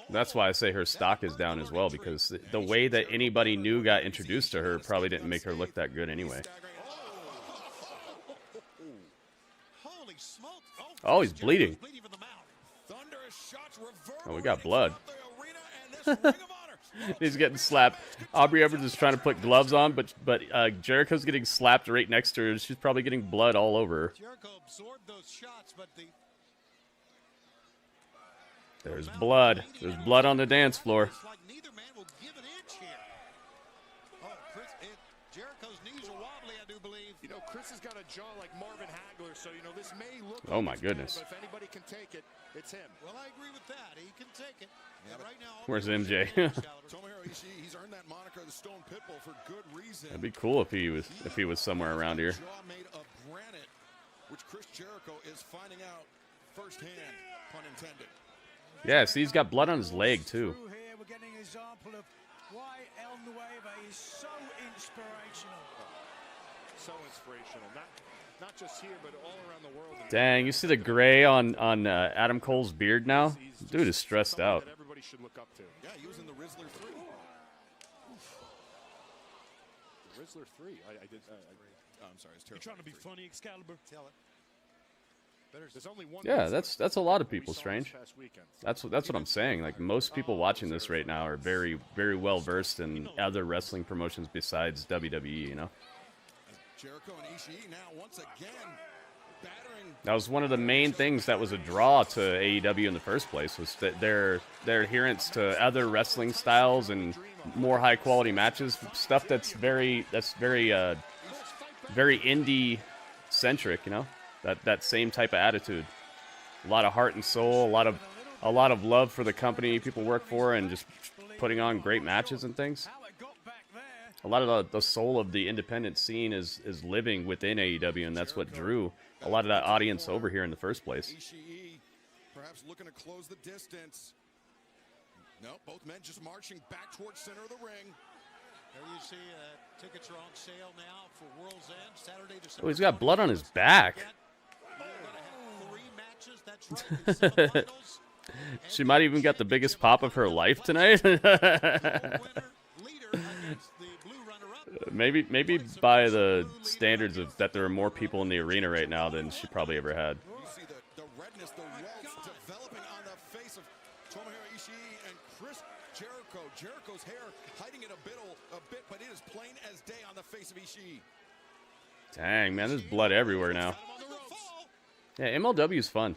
That's why I say her stock is down as well, because the way that anybody new got introduced to her probably didn't make her look that good anyway. Oh, he's bleeding. Oh, we got blood. He's getting slapped. Aubrey Edwards is trying to put gloves on, but Jericho's getting slapped right next to her. She's probably getting blood all over her. Jericho absorbed those shots, but There's blood. There's blood on the dance floor. like neither man will give an inch here. Oh, Jericho's knees are wobbly, I do believe. You know, Chris has got a jaw like Marvin Hagler, so you know this may look. Oh my goodness. But if anybody can take it, it's him. Well, I agree with that. He can take it. Yeah, right now, where's MJ? He's earned that moniker the Stone Pitbull for good reason. That'd be cool if he was somewhere around here. Jaw made of granite, which Chris Jericho is finding out firsthand, pun intended. Yeah, see, he's got blood on his leg too. We're getting an example of why El Nueve is so inspirational. So inspirational, not just here, but all around the world. Dang, you see the gray on Adam Cole's beard now? Dude is stressed out. That everybody should look up to. Yeah, he was in the Rizzler 3. The Rizzler 3. I did. I'm sorry, it's terrible. You're trying to be funny, Excalibur. Tell it. There's only one. Yeah, that's a lot of people, Strange. That's what I'm saying. Like, most people watching this right now are very, very well versed in other wrestling promotions besides WWE, you know? Jericho and Ishii now once again battering. That was one of the main things that was a draw to AEW in the first place, was that their adherence to other wrestling styles and more high quality matches, stuff that's very indie centric, you know? That same type of attitude. A lot of heart and soul, a lot of a lot of love for the company people work for and just putting on great matches and things. A lot of the soul of the independent scene is living within AEW, and that's what drew a lot of that audience over here in the first place. Ishii perhaps looking to close the distance. No, both men just marching back towards center of the ring. There you see tickets are on sale now for World's End Saturday, December. Oh, he's got blood on his back. She might even got the biggest pop of her life tonight. maybe by the standards of that there are more people in the arena right now than she probably ever had. You see the redness, the welts developing on the face of Tomohiro Ishii and Chris Jericho. Jericho's hair hiding it a bit, but it is plain as day on the face of Ishii. Dang, man, there's blood everywhere now. Yeah, MLW's fun.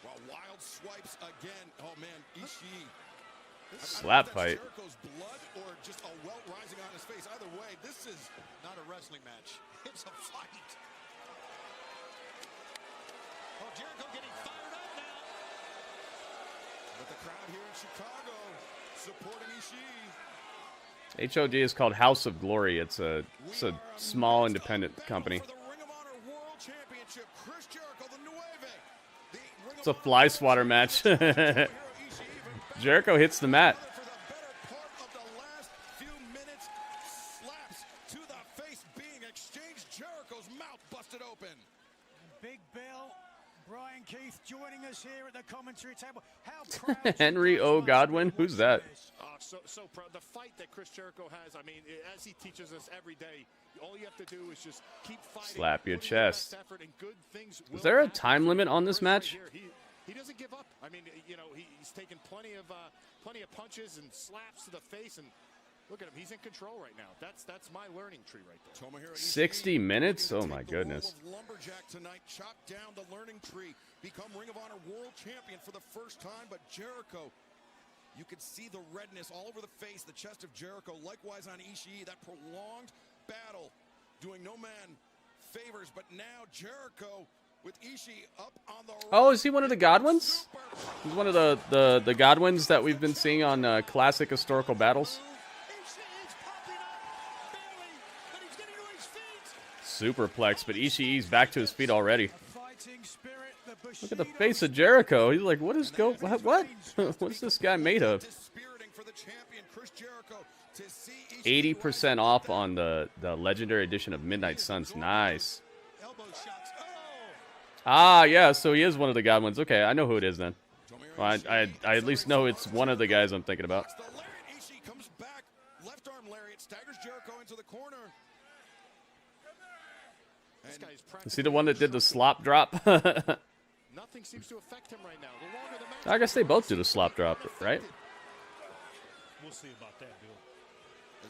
Well, wild swipes again. Oh man, Ishii. Slap fight. Jericho's blood or just a welt rising on his face. Either way, this is not a wrestling match. It's a fight. Oh, Jericho getting fired up now. But the crowd here in Chicago supporting Ishii. HOG is called House of Glory. It's a small independent company. It's a fly swatter match. Jericho hits the mat. Big Bill, Brian Keith joining us here at the commentary table. How proud Henry O. Godwin? Who's that? So proud. The fight that Chris Jericho has, I mean, as he teaches us every day, all you have to do is just keep fighting. Slap your chest. Is there a time limit on this match? He doesn't give up. I mean, you know, he's taken plenty of punches and slaps to the face, and look at him. He's in control right now. That's my learning tree right there. 60 minutes? Oh my goodness. Lumberjack tonight chopped down the learning tree, become Ring of Honor World Champion for the first time, but Jericho, you could see the redness all over the face, the chest of Jericho. Likewise on Ishii, that prolonged battle doing no man favors, but now Jericho with Ishii up on the Oh, is he one of the Godwins? He's one of the Godwins that we've been seeing on classic historical battles. Superplex, but Ishii's back to his feet already. Look at the face of Jericho. He's like, what is what? What's this guy made of? 80% off on the legendary edition of Midnight Suns. Nice. Ah, yeah, so he is one of the Godwins. Okay, I know who it is then. Well, I at least know it's one of the guys I'm thinking about. Ishii comes back, left arm lariat, staggers Jericho into the corner. Is he the one that did the slop drop? Nothing seems to affect him right now. The longer the match, I guess they both do the slop drop, right? We'll see about that, Bill.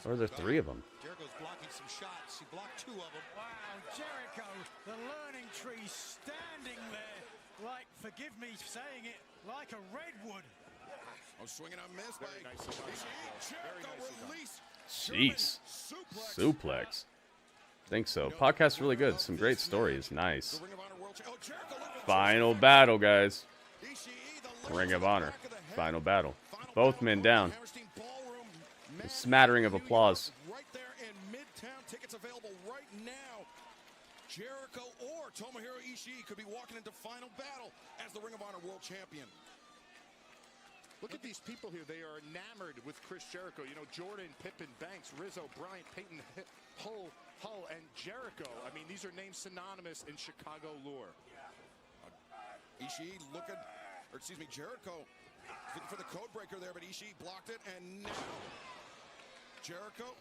Or are there three of them? Jericho's blocking some shots. He blocked two of them. Wow, Jericho, the learning tree standing there like, forgive me saying it, like a redwood. Oh, swinging on miss by Ishii. Jericho release. Jeez. Suplex. Think so. Podcast's really good. Some great stories. Nice. Final battle, guys. Ring of Honor. Final battle. Both men down. A smattering of applause. Right there in Midtown. Tickets available right now. Jericho or Tomohiro Ishii could be walking into final battle as the Ring of Honor World Champion. Look at these people here. They are enamored with Chris Jericho. You know, Jordan, Pippen, Banks, Rizzo, Bryant, Peyton, Hull, and Jericho. I mean, these are names synonymous in Chicago lore. Ishii looking, or excuse me, Jericho looking for the code breaker there, but Ishii blocked it, and now Jericho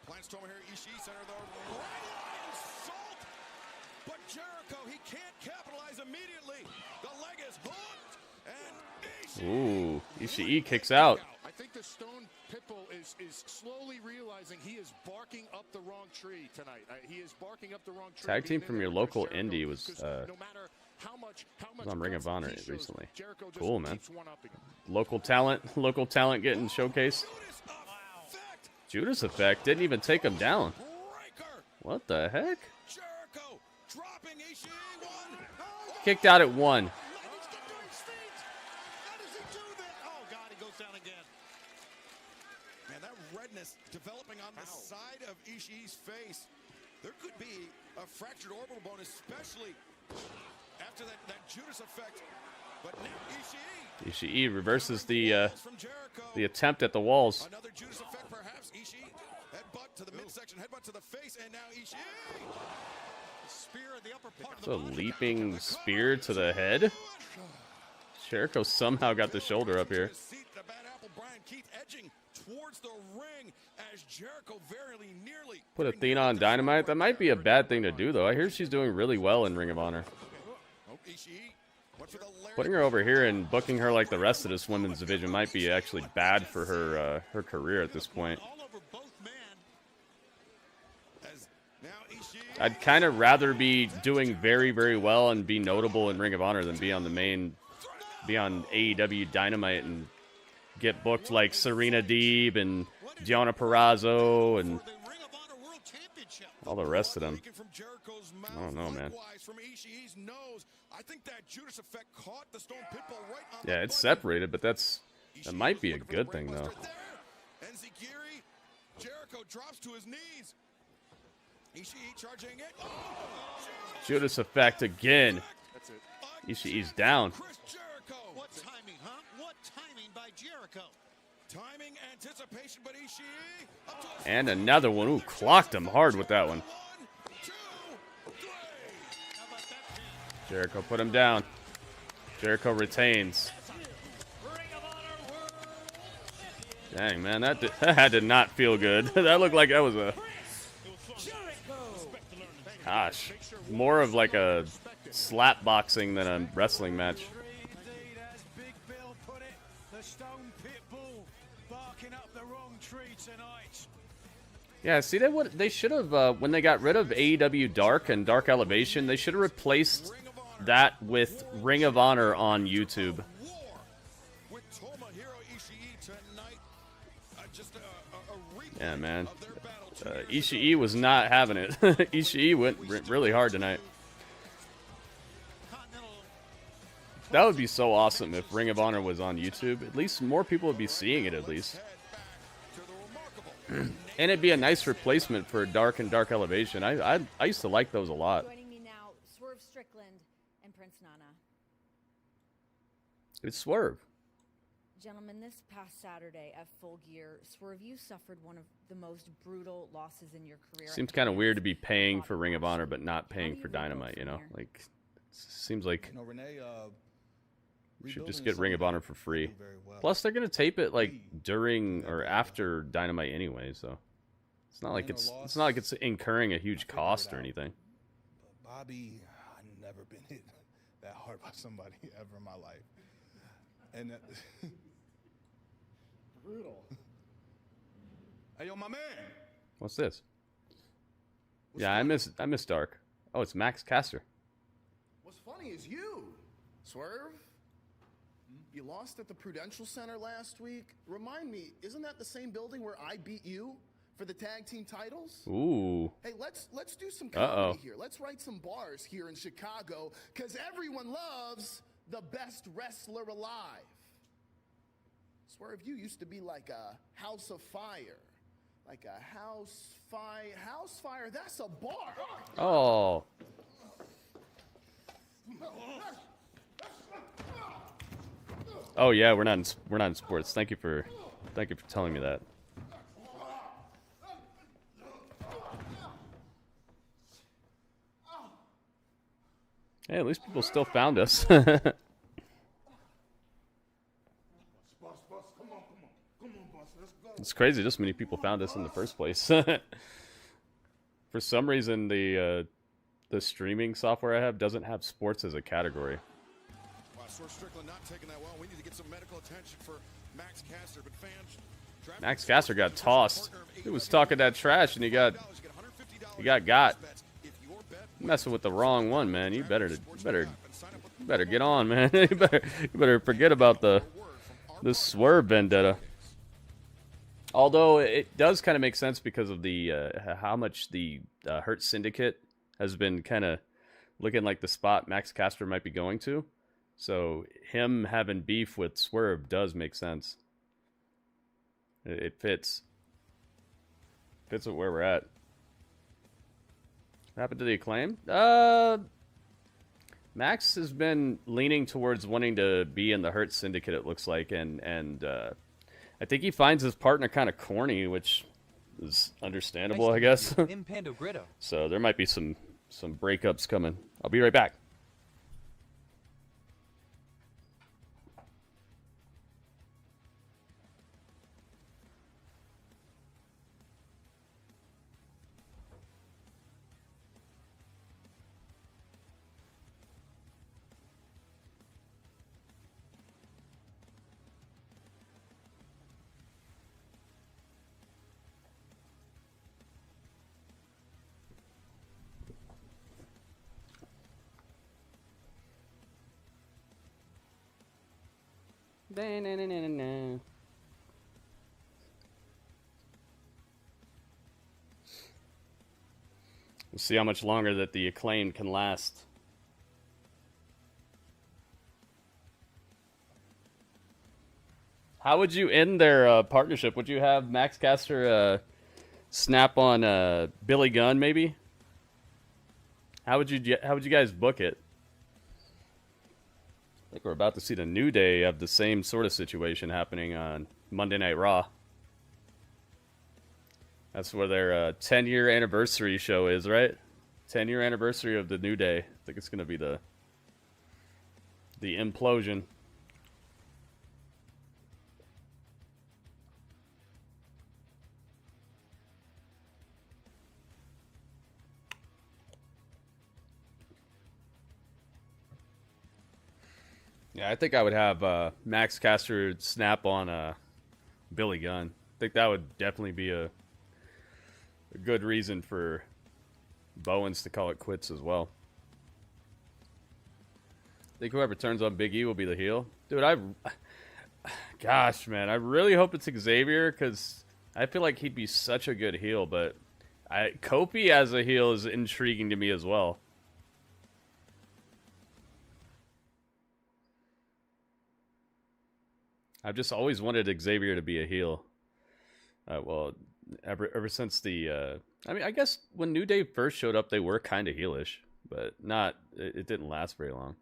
plants Tomohiro Ishii, center of the right line, salt, but Jericho, he can't capitalize immediately. The leg is hooked, and Ooh, Ishii kicks out. I think the Stone Pitbull is slowly realizing he is barking up the wrong tree tonight. He is barking up the wrong tree. Tag team from your local indie was on Ring of Honor recently. Cool, man. Local talent getting showcased. Judas Effect didn't even take him down. What the heck? Jericho dropping Ishii one. Kicked out at 1. Oh, God, he goes down again. Man, that redness developing on the side of Ishii's face. There could be a fractured orbital bone, especially after that Judas effect. But now Ishii reverses the attempt at the walls. Another Judas effect, perhaps. Ishii headbutt to the midsection, headbutt to the face, and now Ishii. Spear in the upper part It's a leaping spear to the head. Jericho somehow got the shoulder up here. The bad apple Brian Keith edging towards the ring as Jericho very nearly Put Athena on Dynamite. That might be a bad thing to do, though. I hear she's doing really well in Ring of Honor. Putting her over here and booking her like the rest of this women's division might be actually bad for her her career at this point. I'd kind of rather be doing very, very well and be notable in Ring of Honor than be on AEW Dynamite and get booked like Serena Deeb and Deonna Purrazzo and all the rest of them. I don't know, man. Yeah, it's separated, but that might be a good thing, though. Jericho drops to his knees. Ishii charging it. Judas effect again. Ishii's down. What timing, huh? What timing by Jericho? Timing, anticipation, but Ishii. And another one. Ooh, clocked him hard with that one. Jericho put him down. Jericho retains. Dang, man, that did not feel good. That looked like that was a... Gosh, more of like a slap boxing than a wrestling match. Yeah, see, they should have, when they got rid of AEW Dark and Dark Elevation, they should have replaced that with Ring of Honor on YouTube. Yeah, man. Ishii was not having it. Ishii went really hard tonight. That would be so awesome if Ring of Honor was on YouTube. At least more people would be seeing it, at least. And it'd be a nice replacement for Dark and Dark Elevation. I used to like those a lot. Joining me now, Swerve Strickland and Prince Nana. It's Swerve. Gentlemen, this past Saturday at Full Gear, Swerve, you suffered one of the most brutal losses in your career. Seems kind of weird to be paying for Ring of Honor but not paying for Dynamite, you know? Like, seems like we should just get Ring of Honor for free. Plus, they're going to tape it, like, during or after Dynamite anyway, so... It's not like it's incurring a huge cost or anything. But Bobby, I've never been hit that hard by somebody ever in my life. And brutal. Hey, yo, my man. What's this? Yeah, I miss Dark. Oh, it's Max Caster. What's funny is you, Swerve. You lost at the Prudential Center last week. Remind me, isn't that the same building where I beat you for the tag team titles? Ooh. Hey, let's do some comedy here. Let's write some bars here in Chicago, because everyone loves the best wrestler alive. Swerve, you used to be like a house of fire. Like a house fire, that's a bar. Oh. Oh yeah, we're not in sports. Thank you for telling me that. Hey, at least people still found us. It's crazy this many people found us in the first place. For some reason, the streaming software I have doesn't have sports as a category. Wow, Swerve Strickland not taking that well. We need to get some medical attention for Max Caster, but fans... Max Caster got tossed. He was talking that trash and he got. Messing with the wrong one, man. You better get on, man. you better forget about the Swerve vendetta. Although it does kind of make sense because of the how much the Hurt Syndicate has been kind of looking like the spot Max Caster might be going to. So him having beef with Swerve does make sense. It fits. Fits with where we're at. What happened to the Acclaim? Max has been leaning towards wanting to be in the Hurt Syndicate, it looks like, and I think he finds his partner kind of corny, which is understandable, I guess. So there might be some breakups coming. I'll be right back. We'll see how much longer that the Acclaim can last. How would you end their partnership? Would you have Max Caster snap on Billy Gunn, maybe? How would you guys book it? I think we're about to see the New Day have the same sort of situation happening on Monday Night Raw. That's where their 10-year anniversary show is, right? 10-year anniversary of the New Day. I think it's going to be the implosion. Yeah, I think I would have Max Caster snap on Billy Gunn. I think that would definitely be a good reason for Bowens to call it quits as well. I think whoever turns on Big E will be the heel. Dude, gosh, man, I really hope it's Xavier, because I feel like he'd be such a good heel, but Kofi as a heel is intriguing to me as well. I've just always wanted Xavier to be a heel. Well, ever since the... I mean, I guess when New Day first showed up, they were kind of heelish, but not... It didn't last very long.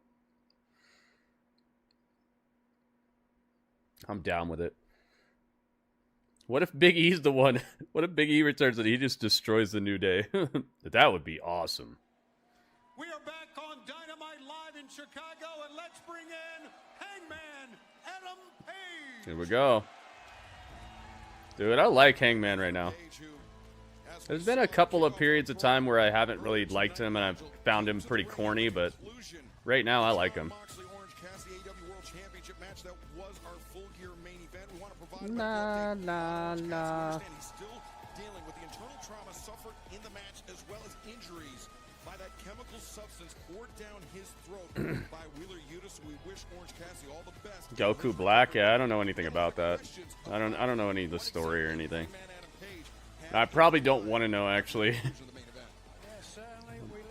I'm down with it. What if Big E's the one? What if Big E returns and he just destroys the New Day? That would be awesome. We are back on Dynamite Live in Chicago, and let's bring in Hangman Adam Page. Here we go. Dude, I like Hangman right now. There's been a couple of periods of time where I haven't really liked him, and I've found him pretty corny, but right now I like him. Nah, nah, nah. He's still dealing with the internal trauma suffered in the match, as well as injuries by that chemical substance poured down his throat by Wheeler Yuta. We wish Orange Cassidy all the best. Goku Black? Yeah, I don't know anything about that. I don't know any of the story or anything. I probably don't want to know, actually.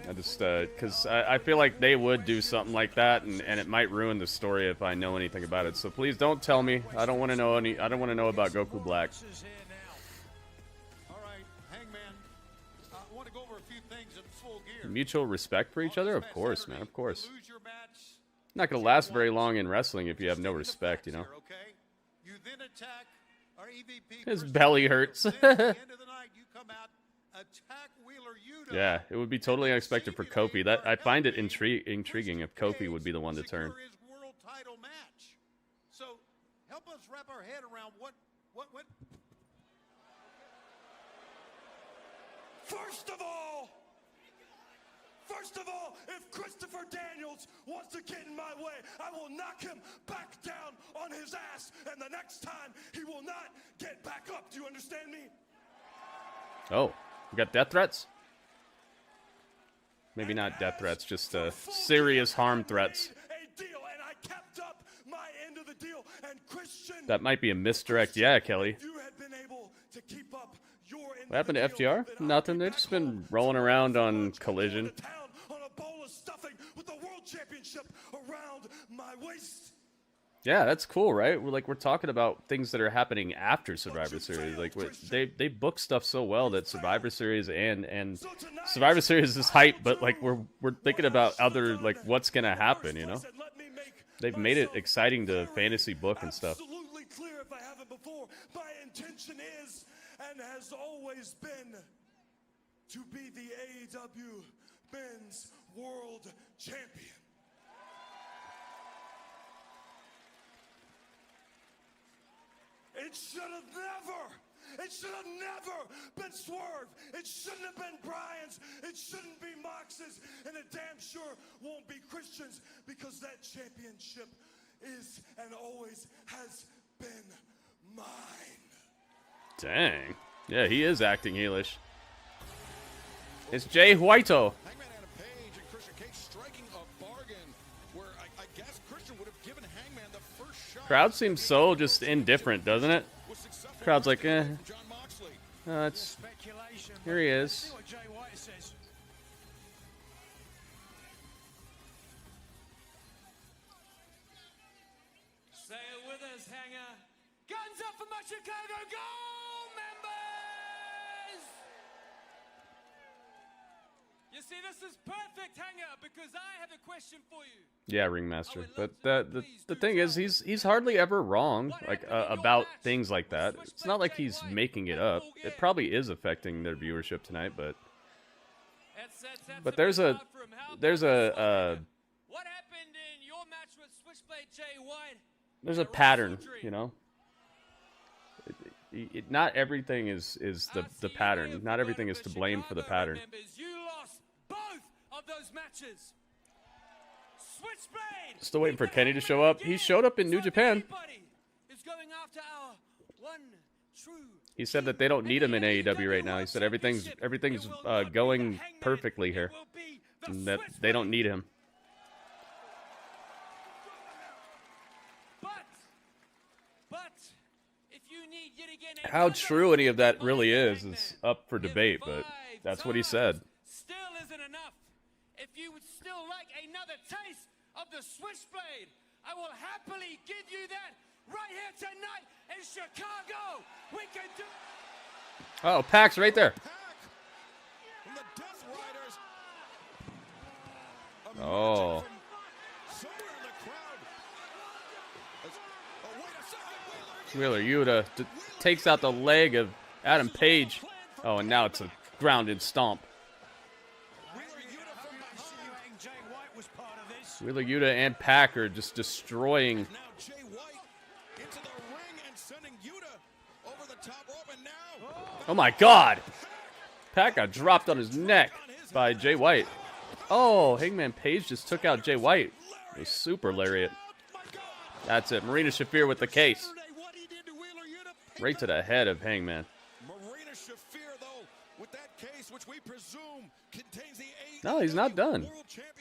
I just because I feel like they would do something like that, and it might ruin the story if I know anything about it. So please don't tell me. I don't want to know any. I don't want to know about Goku Black. All right, Hangman. I want to go over a few things in Full Gear. Mutual respect for each other, of course, man, of course. Not gonna last very long in wrestling if you have no respect, you know. You then attack our EVP. His belly hurts. Yeah, it would be totally unexpected for Kofi. That I find it intriguing if Kofi would be the one to turn. World title match. So help us wrap our head around what. First of all, if Christopher Daniels wants to get in my way, I will knock him back down on his ass, and the next time he will not get back up. Do you understand me? Oh, we got death threats? Maybe not death threats, just serious harm threats. That might be a misdirect. Yeah, Kelly. What happened to FTR? Nothing. They've just been rolling around on Collision. championship around my waist. Yeah, that's cool, right? We're talking about things that are happening after Survivor Series. Like they book stuff so well that Survivor Series and Survivor Series is hype, but like we're thinking about other like what's gonna happen, you know? They've made it exciting to fantasy book and stuff. Absolutely clear if I haven't before. My intention is and has always been to be the AEW Men's World Champion. It should have never been Swerve. It shouldn't have been Brian's. It shouldn't be Mox's. And it damn sure won't be Christian's, because that championship is and always has been mine. Dang. Yeah, he is acting heelish. It's Jay Whiteo. Hangman Adam Page and Christian Cage striking a bargain where I guess Christian would have given Hangman the first shot. Crowd seems so just indifferent, doesn't it? Crowd's like, eh. It's here he is. See what Jay White says. Say it with us, Hanger. Guns up for my Chicago Gold members! You see, this is perfect, Hanger, because I have a question for you. Yeah, Ringmaster. But the thing is, he's hardly ever wrong like about things like that. It's not like he's making it up. It probably is affecting their viewership tonight, but there's a What happened in your match with Switchblade Jay White? there's a pattern, you know. Not everything is the pattern. Not everything is to blame for the pattern. You lost both of those matches. Switchblade. Still waiting for Kenny to show up. He showed up in New Japan. Is going after our one true. He said that they don't need him in AEW right now. He said everything's going perfectly here, and that they don't need him. But if you need yet again How true any of that really is up for debate, but that's what he said. still isn't enough. If you would still like another taste of the Switchblade, I will happily give you that right here tonight in Chicago. We can do. Oh, Pac's right there. From the Death Riders. Oh. Somewhere in the crowd. Oh, wait a second. Wheeler Yuta takes out the leg of Adam Page. Oh, and now it's a grounded stomp. Wheeler Yuta and Pac are just destroying. Now Jay White into the ring and sending Yuta over the top rope, and now. Oh my God! Pac got dropped on his neck by Jay White. Oh, Hangman Page just took out Jay White. It was super lariat. That's it. Marina Shafir with the case. Right to the head of Hangman. Marina Shafir, though, with that case, which we presume contains the No, he's not done.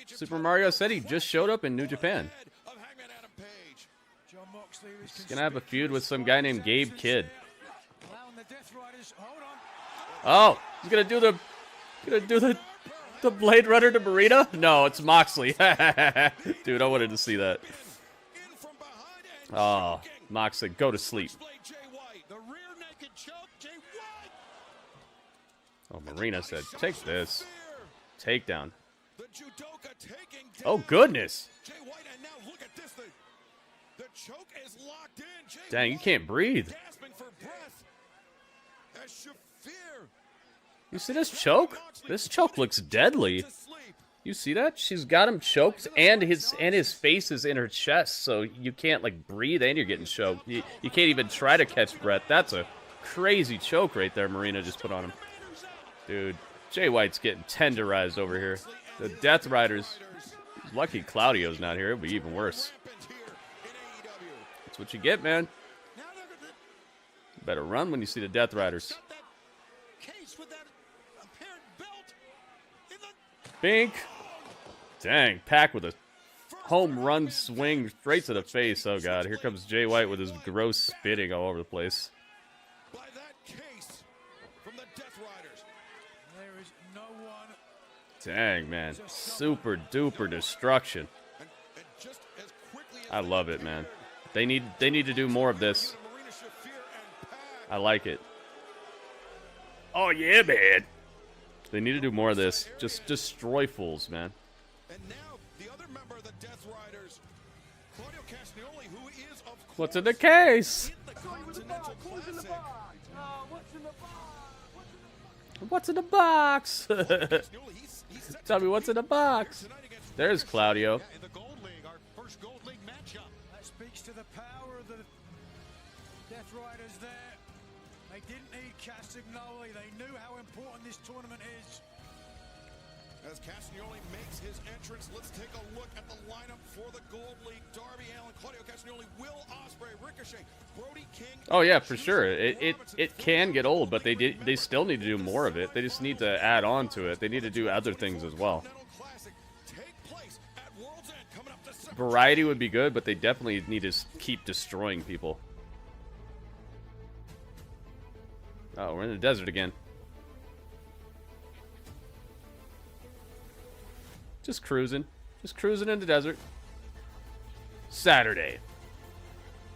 Super Mario said he just showed up in New Japan. John Moxley was He's gonna have a feud with some guy named Gabe Kidd. allowing the Death Riders. Hold on. Oh, he's gonna do the Blade Runner to Marina? No, it's Moxley. Dude, I wanted to see that. Oh, Moxley, go to sleep. Oh, Marina said, take this. Takedown. Oh, goodness. Jay White, and now look at this thing. The choke is locked in. Jay Dang, you can't breathe. gasping for breath. As Shafir. You see this choke? This choke looks deadly. You see that? She's got him choked, and his face is in her chest, so you can't like breathe, and you're getting choked. You can't even try to catch breath. That's a crazy choke right there. Marina just put on him, dude. Jay White's getting tenderized over here. The Death Riders. Lucky Claudio's not here. It'll be even worse. That's what you get, man. You better run when you see the Death Riders. Bink. Dang, Pac with a home run swing straight to the face. Oh, God. Here comes Jay White with his gross spitting all over the place. By that case from the Death Riders. There is no one. Dang, man. Super duper destruction. And I love it, man. They need to do more of this. I like it. Oh yeah, man. They need to do more of this. Just destroy fools, man. And now the other member of the Death Riders, Claudio Castagnoli, who is of course What's in the case? in the Continental Classic. What's in the box? Tell me what's in the box. There's Claudio. In the Gold League, our first Gold League matchup. That speaks to the power of the Death Riders there. They didn't need Castagnoli. They knew how important this tournament is. As Castagnoli makes his entrance, let's take a look at the lineup for the Gold League. Darby Allin, Claudio Castagnoli, Will Ospreay, Ricochet, Brody King. Oh yeah, for sure. It can get old, but they still need to do more of it. They just need to add on to it. They need to do other things as well. Variety would be good, but they definitely need to keep destroying people. Oh, we're in the desert again. Just cruising. Just cruising in the desert. Saturday,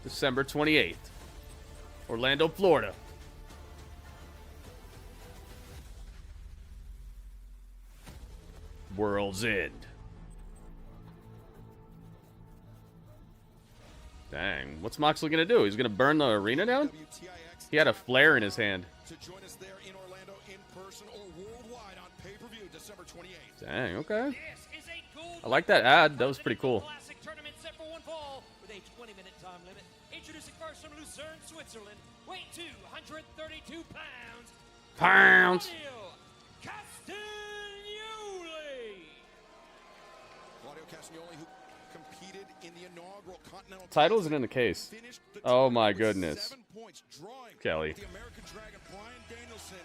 December 28th. Orlando, Florida. World's End. Dang, what's Moxley gonna do? He's gonna burn the arena down? He had a flare in his hand. To join us there in Orlando in person or worldwide on pay-per-view December 28th. Dang, okay. I like that ad. That was pretty cool. Classic tournament set for one fall with a 20-minute time limit. Introducing first from Lucerne, Switzerland, weight 232 pounds. Pounds. Castagnoli. Claudio Castagnoli, who competed in the inaugural Continental Title isn't in the case. Oh my goodness. 7 points, drawing Kelly. the American Dragon Bryan Danielson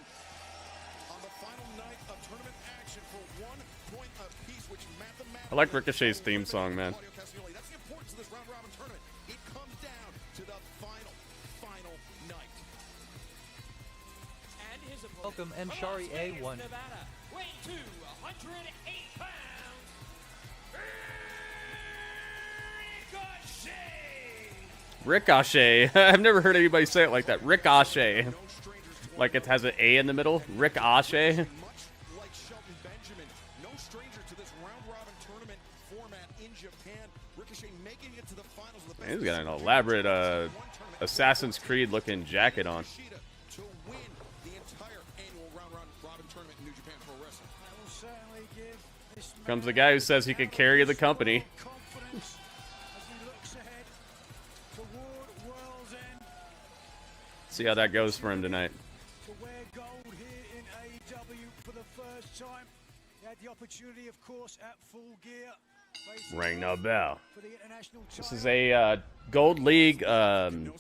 on the final night of tournament action for 1 point apiece, which mathematically I like Ricochet's theme song, man. Claudio Castagnoli. That's the importance of this round robin tournament. It comes down to the final night. And his opponent, Welcome, and from Shari Las Vegas, A1. Nevada, weight 208 pounds. Ricochet. I've never heard anybody say it like that. Ricochet. Like it has an A in the middle. Ricochet. Much like Shelton Benjamin, no stranger to this round robin tournament format in Japan. Ricochet making it to the finals of the He's got an elaborate Assassin's Creed looking jacket on. to win the entire annual round robin tournament in New Japan Pro Wrestling. That will certainly give this Comes the guy who says he could carry the company. confidence as he looks ahead toward World's End. See how that goes for him tonight. To wear gold here in AEW for the first time. He had the opportunity, of course, at Full Gear. facing Ring the bell. for the international This is a Gold League Welcome,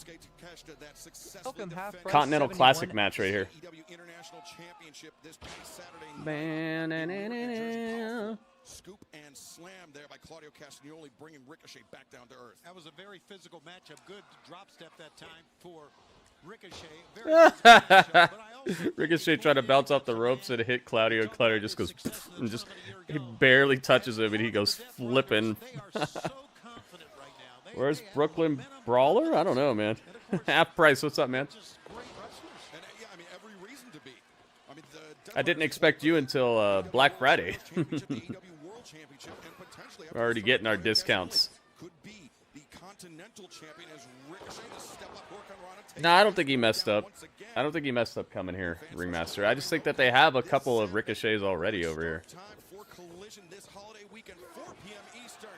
half price Continental 71. Classic match right here. AEW International Championship this past Saturday night. Ba-na-na-na-na. Scoop and slam there by Claudio Castagnoli, bringing Ricochet back down to earth. That was a very physical matchup. Good drop step that time for Ricochet. Very physical matchup, but I also Ricochet tried to bounce off the ropes and hit Claudio. Claudio just goes and just he barely touches him and he goes flipping. Where's Brooklyn Brawler? I don't know, man. Half price. What's up, man? And yeah, I mean, every reason to be. I mean, the I didn't expect you until Black Friday. Championship, the AEW World Championship, and potentially We're already getting our discounts. could be the Continental Champion as Ricochet to step up, work on Ron, and take No, I don't think he messed up. I don't think he messed up coming here, Ringmaster. I just think that they have a couple of Ricochets already over here. time for Collision this holiday weekend, 4 p.m. Eastern,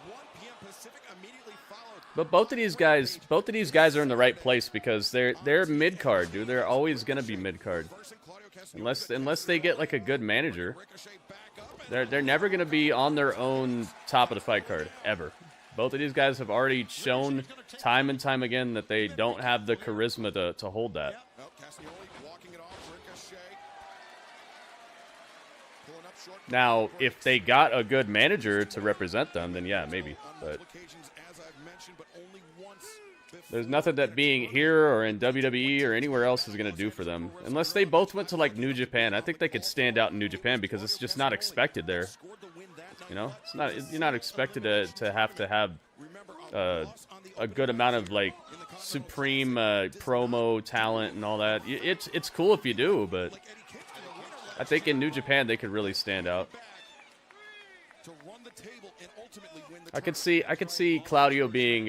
1 p.m. Pacific, immediately followed. But both of these guys are in the right place because they're mid card, dude. They're always gonna be mid card, unless they get like a good manager. They're never gonna be on their own top of the fight card ever. Both of these guys have already shown time and time again that they don't have the charisma to hold that. Well, Castagnoli walking it off, Ricochet. Pulling up short. Now, if they got a good manager to represent them, then yeah, maybe. But Occasions, as I've mentioned, but only once before. there's nothing that being here or in WWE or anywhere else is going to do for them. Unless they both went to, like, New Japan. I think they could stand out in New Japan because it's just not expected there. You know? It's not. You're not expected to have a good amount of like supreme promo talent and all that. It's cool if you do, but I think in New Japan they could really stand out. I could see Claudio being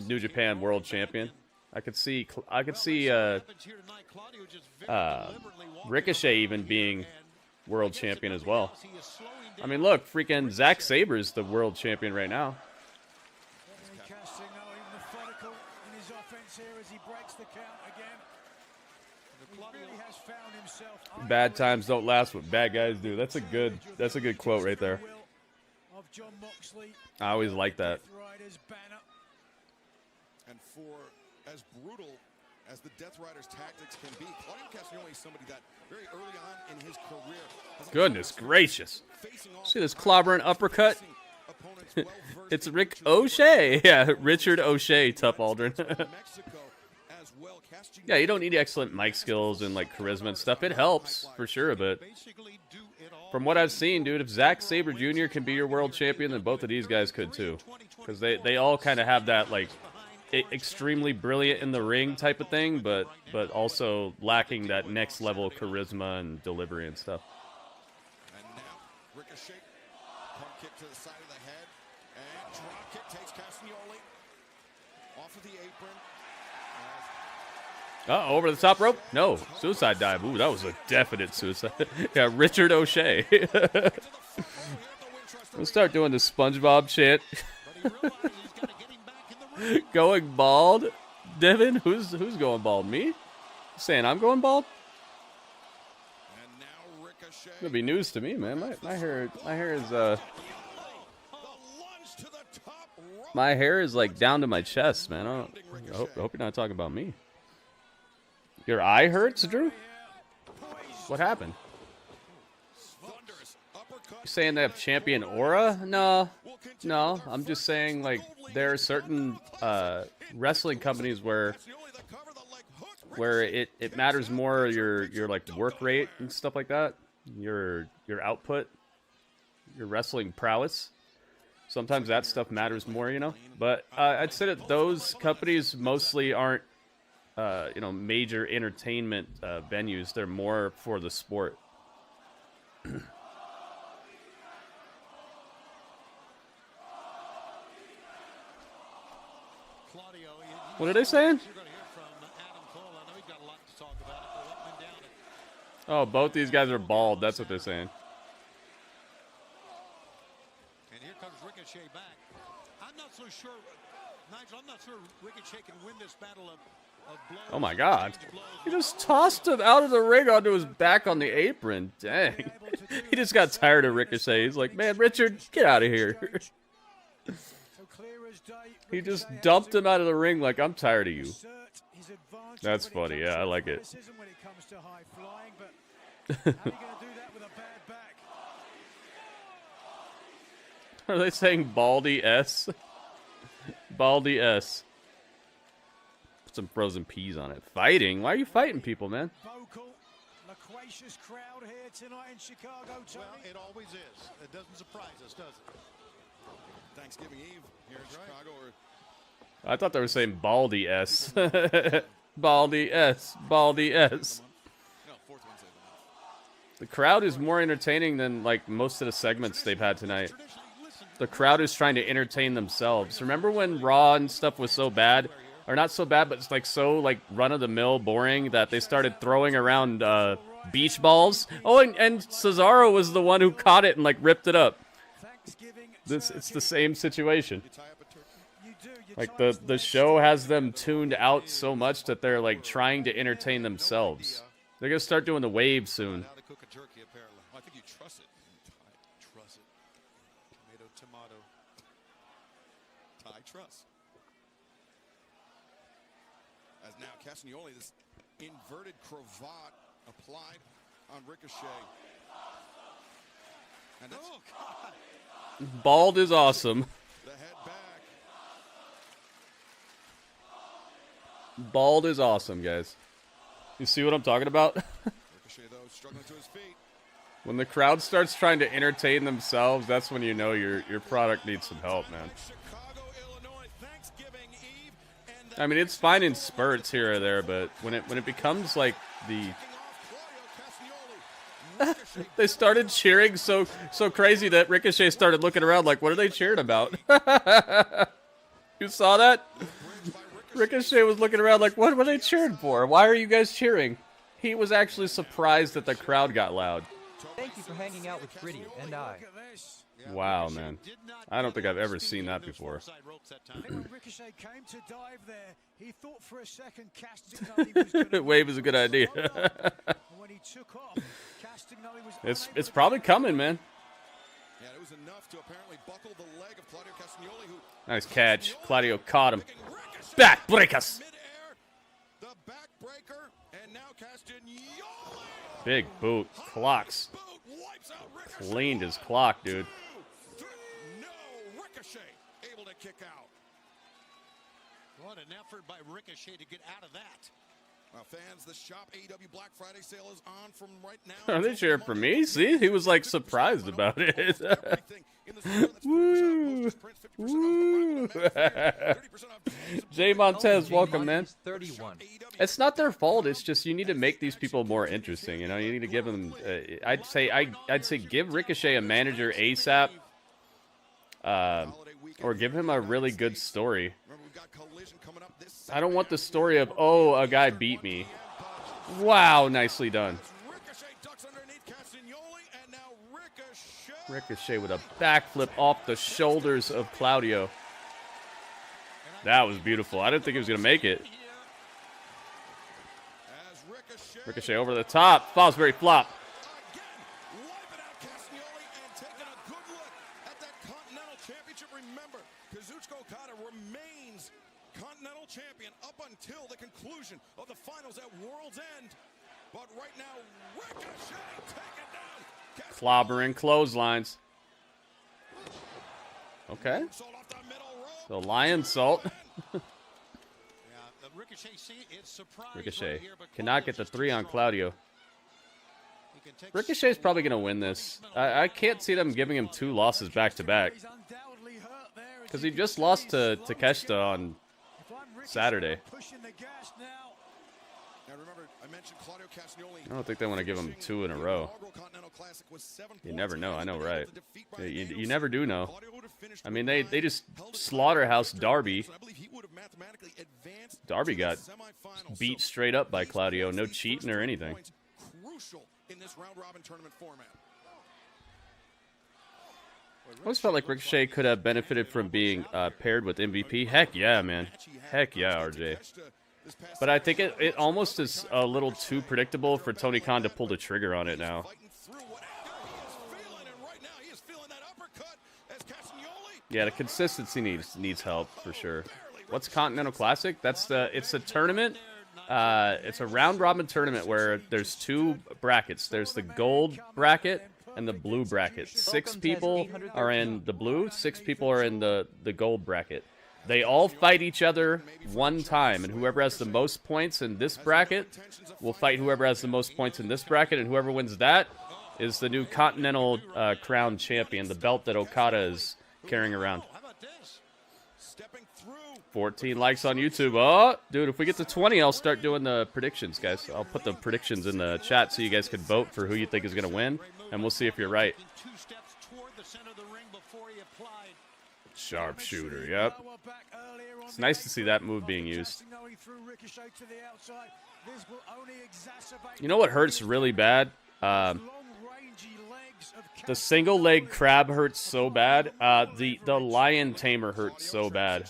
New Japan World Champion. I could see Ricochet even being World Champion as well. I mean, look, freaking Zack Saber's the World Champion right now. Castagnoli methodical in his offense here as he breaks the count again. He really has found himself. Bad times don't last what bad guys do. That's a good quote right there. Of John Moxley. I always like that. And for as brutal as the Death Riders' tactics can be, Claudio Castagnoli is somebody that very early on in his career has Goodness gracious. See this clobbering uppercut? It's Rick O'Shea. Yeah, Richard O'Shea, Tup Aldrin. Yeah, you don't need excellent mic skills and like charisma and stuff. It helps for sure, but from what I've seen, dude, if Zack Sabre Jr. can be your world champion, then both of these guys could too. Because they all kind of have that like extremely brilliant in the ring type of thing, but also lacking that next level charisma and delivery and stuff. And now Ricochet, pump kick to the side of the head, and drop kick takes Castagnoli off of the apron. Over the top rope? No, suicide dive. Ooh, that was a definite suicide. Yeah, Richard O'Shea. We'll start doing the SpongeBob chant. Going bald? Devin, who's going bald? Me? Saying I'm going bald? It'll be news to me, man. My hair is like down to my chest, man. I hope you're not talking about me. Your eye hurts, Drew? What happened? You saying they have champion aura? No. I'm just saying, like, there are certain wrestling companies where it matters more your like work rate and stuff like that, your output, your wrestling prowess. Sometimes that stuff matters more, you know. But I'd say that those companies mostly aren't major entertainment venues. They're more for the sport. What are they saying? Oh, both these guys are bald. That's what they're saying. And here comes Ricochet back. I'm not so sure, Nigel, I'm not sure Ricochet can win this battle of blows. Oh my God. He just tossed him out of the ring onto his back on the apron. Dang. He just got tired of Ricochet. He's like, man, Richard, get out of here. He just dumped him out of the ring like, I'm tired of you. That's funny. Yeah, I like it. Are they saying Baldy S? Baldy S. Put some frozen peas on it. Fighting? Why are you fighting people, man? Loquacious crowd here tonight in Chicago, Tony. Well, it always is. It doesn't surprise us, does it? Thanksgiving Eve here in Chicago. I thought they were saying Baldy S. Baldy S. Baldy S. The crowd is more entertaining than like most of the segments they've had tonight. The crowd is trying to entertain themselves. Remember when Raw and stuff was so bad? Or not so bad, but it's like so like run-of-the-mill boring that they started throwing around beach balls? Oh, and Cesaro was the one who caught it and like ripped it up. It's the same situation. Like the show has them tuned out so much that they're like trying to entertain themselves. They're gonna start doing the wave soon. I think you truss it. Truss it. Tomato. Thai truss. As now Castagnoli, this inverted cravat applied on Ricochet. And that's, Bald is awesome. The head back. Bald is awesome, guys. You see what I'm talking about? Ricochet, though, struggling to his feet. When the crowd starts trying to entertain themselves, that's when you know your product needs some help, man. Chicago, Illinois. Thank I mean, it's fine in spurts here or there, but when it becomes like the they started cheering so crazy that Ricochet started looking around like, what are they cheering about? You saw that? Ricochet was looking around like, what were they cheering for? Why are you guys cheering? He was actually surprised that the crowd got loud. Thank you for hanging out with Gritty and I. Wow, man. I don't think I've ever seen that before. When Ricochet came to dive there, he thought for a second Castagnoli was going to Wave is a good idea. when he took off, Castagnoli was It's probably coming, man. Yeah, it was enough to apparently buckle the leg of Claudio Castagnoli, who Nice catch. Claudio caught him. Back breakers. the backbreaker, and now Castagnoli. Big boot. Clocks. Cleaned his clock, dude. No, Ricochet able to kick out. What an effort by Ricochet to get out of that. Well, fans, the Shop AEW Black Friday sale is on from right now. Are they cheering for me? See, he was like surprised about it. Woo! Woo! Jay Montez, welcome, man. 31. It's not their fault. It's just you need to make these people more interesting. You know, you need to give them. I'd say give Ricochet a manager ASAP, or give him a really good story. I don't want the story of, oh, a guy beat me. Wow, nicely done. Ricochet with a backflip off the shoulders of Claudio. That was beautiful. I didn't think he was going to make it. Ricochet over the top. Fosbury flop. Continental champion up until the conclusion of the finals at World's End. But right now, Ricochet taken down. Clobbering clotheslines. Okay. The lion salt. Ricochet cannot get the 3 on Claudio. Ricochet's probably going to win this. I can't see them giving him 2 losses back to back. Because he just lost to Takeshita on Saturday. I don't think they want to give him 2 in a row. You never know. I know, right? You never do know. I mean, they just slaughterhouse Darby. Darby got beat straight up by Claudio. No cheating or anything. Crucial in this round-robin tournament format. I always felt like Ricochet could have benefited from being paired with MVP. Heck yeah, man. Heck yeah, RJ. But I think it almost is a little too predictable for Tony Khan to pull the trigger on it now. Yeah, the consistency needs help for sure. What's Continental Classic? It's a tournament. It's a round robin tournament where there's 2 brackets. There's the gold bracket and the blue bracket. 6 people are in the blue, 6 people are in the gold bracket. They all fight each other one time, and whoever has the most points in this bracket will fight whoever has the most points in this bracket, and whoever wins that is the new Continental Crown champion, the belt that Okada is carrying around. 14 likes on YouTube. Oh, dude, if we get to 20, I'll start doing the predictions, guys. I'll put the predictions in the chat so you guys can vote for who you think is going to win, and we'll see if you're right. Sharpshooter, yep. It's nice to see that move being used. You know what hurts really bad? The single leg crab hurts so bad. The lion tamer hurts so bad.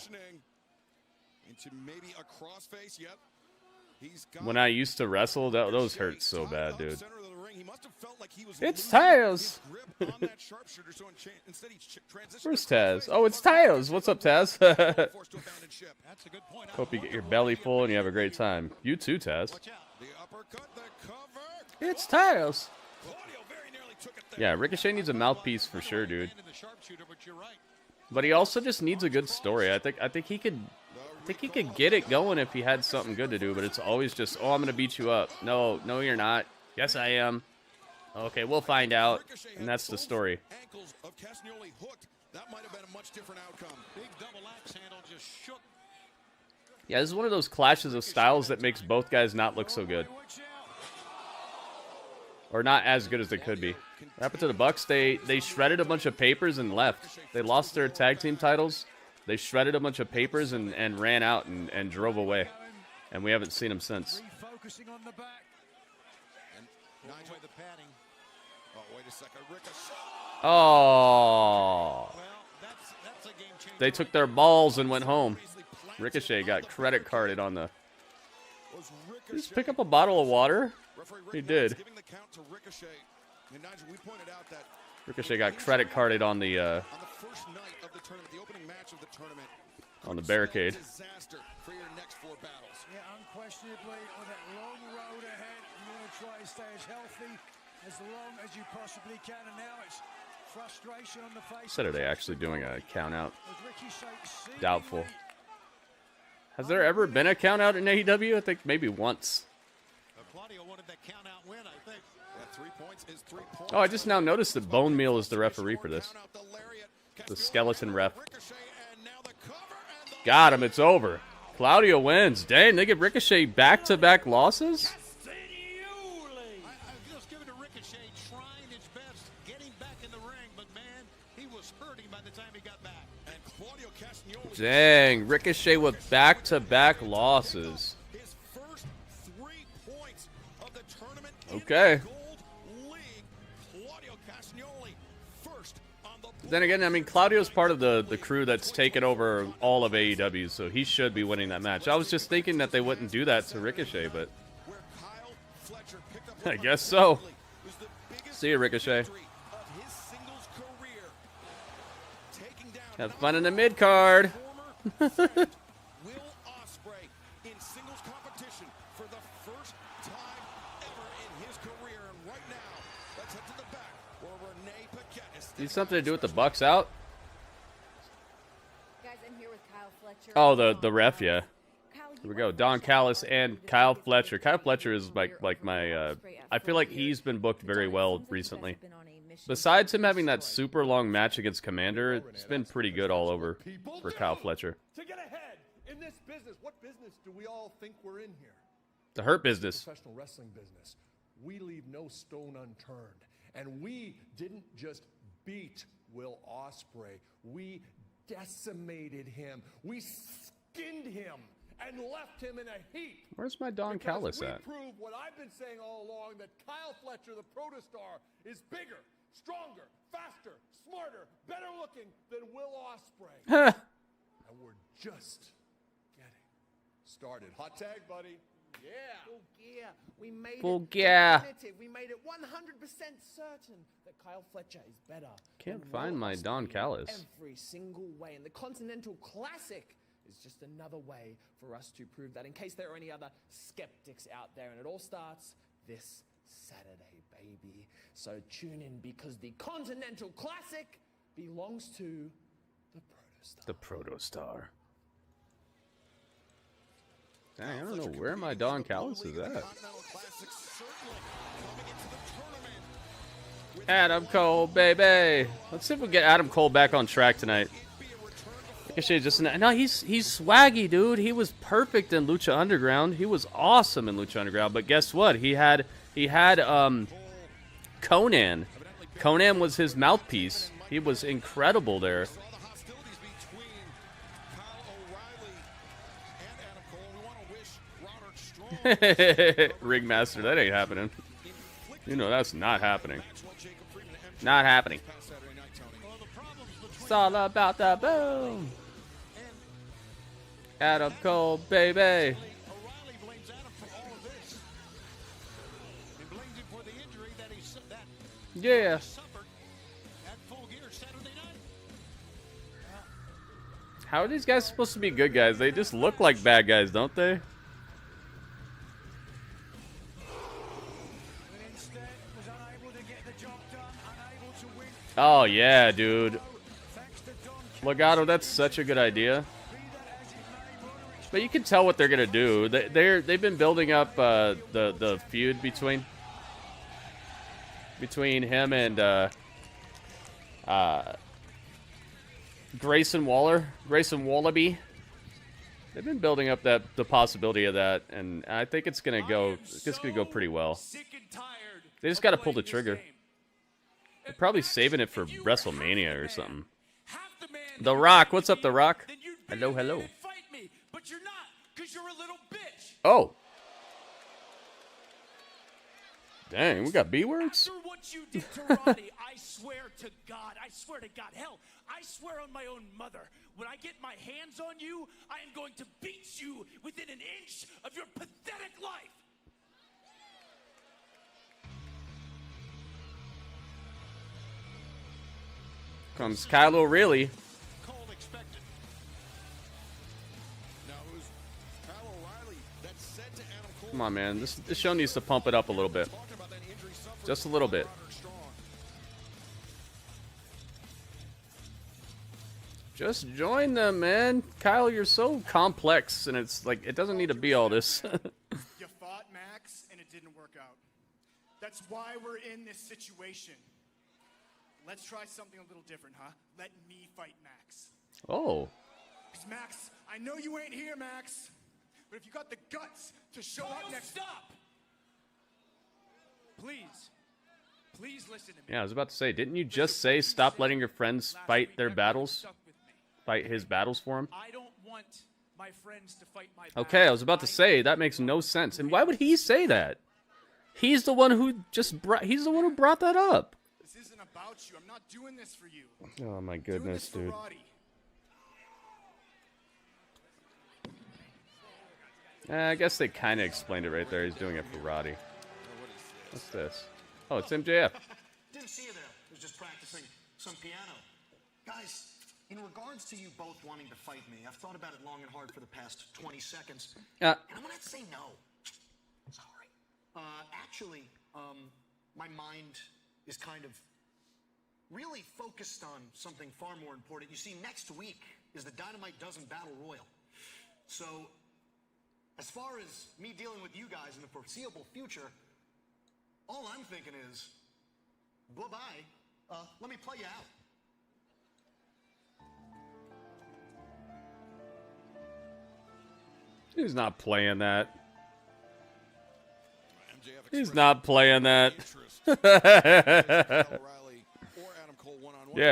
When I used to wrestle, those hurt so bad, dude. It's Taz. Where's Taz? Oh, it's Taz. What's up, Taz? Hope you get your belly full and you have a great time. You too, Taz. It's Taz. Yeah, Ricochet needs a mouthpiece for sure, dude. But he also just needs a good story. I think he could get it going if he had something good to do, but it's always just, oh, I'm gonna beat you up. No, you're not. Yes, I am. Okay, we'll find out. And that's the story. Yeah, this is one of those clashes of styles that makes both guys not look so good. Or not as good as they could be. What happened to the Bucks? They shredded a bunch of papers and left. They lost their tag team titles. They shredded a bunch of papers and ran out and drove away. And we haven't seen them since. Refocusing on the back. And Nigel the padding. Oh, wait a second. Ricochet. Oh. They took their balls and went home. Ricochet got credit carded on the... Did he just pick up a bottle of water? He did. Ricochet got credit carded on the first night of the tournament, the opening match of the tournament. On the barricade. Disaster for your next 4 battles. Yeah, unquestionably, on that long road ahead, you want to try and stay as healthy as long as you possibly can, and now it's frustration on the face. Said, are they actually doing a count out? Doubtful. Has there ever been a count out in AEW? I think maybe once. Claudio wanted that count out win, I think. Yeah, 3 points is 3 points. Oh, I just now noticed that Bone Meal is the referee for this. The skeleton ref. Got him, it's over. Claudio wins. Dang, they give Ricochet back-to-back losses? I just give it to Ricochet, trying his best, getting back in the ring, but man, he was hurting by the time he got back. And Claudio Castagnoli. Dang, Ricochet with back-to-back losses. His first 3 points of the tournament. Okay. Gold League. Claudio Castagnoli first on the. Then again, I mean, Claudio's part of the crew that's taken over all of AEW, so he should be winning that match. I was just thinking that they wouldn't do that to Ricochet, but I guess so. See you, Ricochet. Have fun in the mid-card. Will Ospreay in singles competition for the first time ever in his career. And right now, let's head to the back where Renee Paquette is. Need something to do with the Bucks out? Guys, I'm here with Kyle Fletcher. Oh, the ref, yeah. Here we go. Don Callis and Kyle Fletcher. Kyle Fletcher is like my. I feel like he's been booked very well recently. Besides him having that super long match against Commander, it's been pretty good all over for Kyle Fletcher. To get ahead in this business, what business do we all think we're in here? The Hurt Business. Professional wrestling business. We leave no stone unturned, and we didn't just beat Will Ospreay. We decimated him. We skinned him and left him in a heap. Where's my Don Callis at? We proved what I've been saying all along, that Kyle Fletcher, the protostar, is bigger, stronger, faster, smarter, better looking than Will Ospreay. And we're just getting started. Hot tag, buddy. Yeah. Full gear. We made Full it gear. definitive. We made it 100% certain that Kyle Fletcher is better. Can't than find Will my Don Ospreay Callis. Every single way. And the Continental Classic is just another way for us to prove that, in case there are any other skeptics out there. And it all starts this Saturday, baby. So tune in, because the Continental Classic belongs to the Protostar. The Protostar. Dang, I don't know where my Don Callis is at. Adam Cole, baby. Let's see if we get Adam Cole back on track tonight. Ricochet just no, he's swaggy, dude. He was perfect in Lucha Underground. He was awesome in Lucha Underground. But guess what? He had Conan. Conan was his mouthpiece. He was incredible there. Ringmaster, that ain't happening. You know that's not happening. Not happening. It's all about the boom. Adam Cole, baby. O'Reilly blames Adam for all of this. He blames him for the injury that he suffered at Full Gear Saturday night. How are these guys supposed to be good guys? They just look like bad guys, don't they? Oh yeah, dude. Legado, that's such a good idea. But you can tell what they're gonna do. They've been building up the feud between him and Grayson Wallaby. They've been building up the possibility of that, and I think it's gonna go pretty well. They just got to pull the trigger. They're probably saving it for WrestleMania or something. The Rock, what's up, The Rock? Hello, hello. But you're not, because you're a little bitch. Oh. Dang, we got B words? After what you did to Roddy, I swear to God, hell, I swear on my own mother, when I get my hands on you, I am going to beat you within an inch of your pathetic life. Comes Kyle O'Reilly. Come on, man. This show needs to pump it up a little bit. Just a little bit. Just join them, man. Kyle, you're so complex, and it's like, it doesn't need to be all this. You fought Max, and it didn't work out. That's why we're in this situation. Let's try something a little different, huh? Let me fight Max. Oh. Because Max, I know you ain't here, Max, but if you got the guts to show up next... Stop! Please listen to me. Yeah, I was about to say, didn't you just say stop letting your friends fight their battles? Fight his battles for him? I don't want my friends to fight my battles. Okay, I was about to say, that makes no sense. And why would he say that? He's the one who he's the one who brought that up. This isn't about you. I'm not doing this for you. Oh my goodness, dude. I guess they kind of explained it right there. He's doing it for Roddy. What's this? Oh, it's MJF. Didn't see you there. I was just practicing some piano. Guys, in regards to you both wanting to fight me, I've thought about it long and hard for the past 20 seconds. And I'm going to have to say no. Sorry. Actually, my mind is kind of really focused on something far more important. You see, next week is the Dynamite Dozen Battle Royal. So, as far as me dealing with you guys in the foreseeable future, all I'm thinking is, bye-bye, let me play you out. He's not playing that. He's not playing that. Yeah,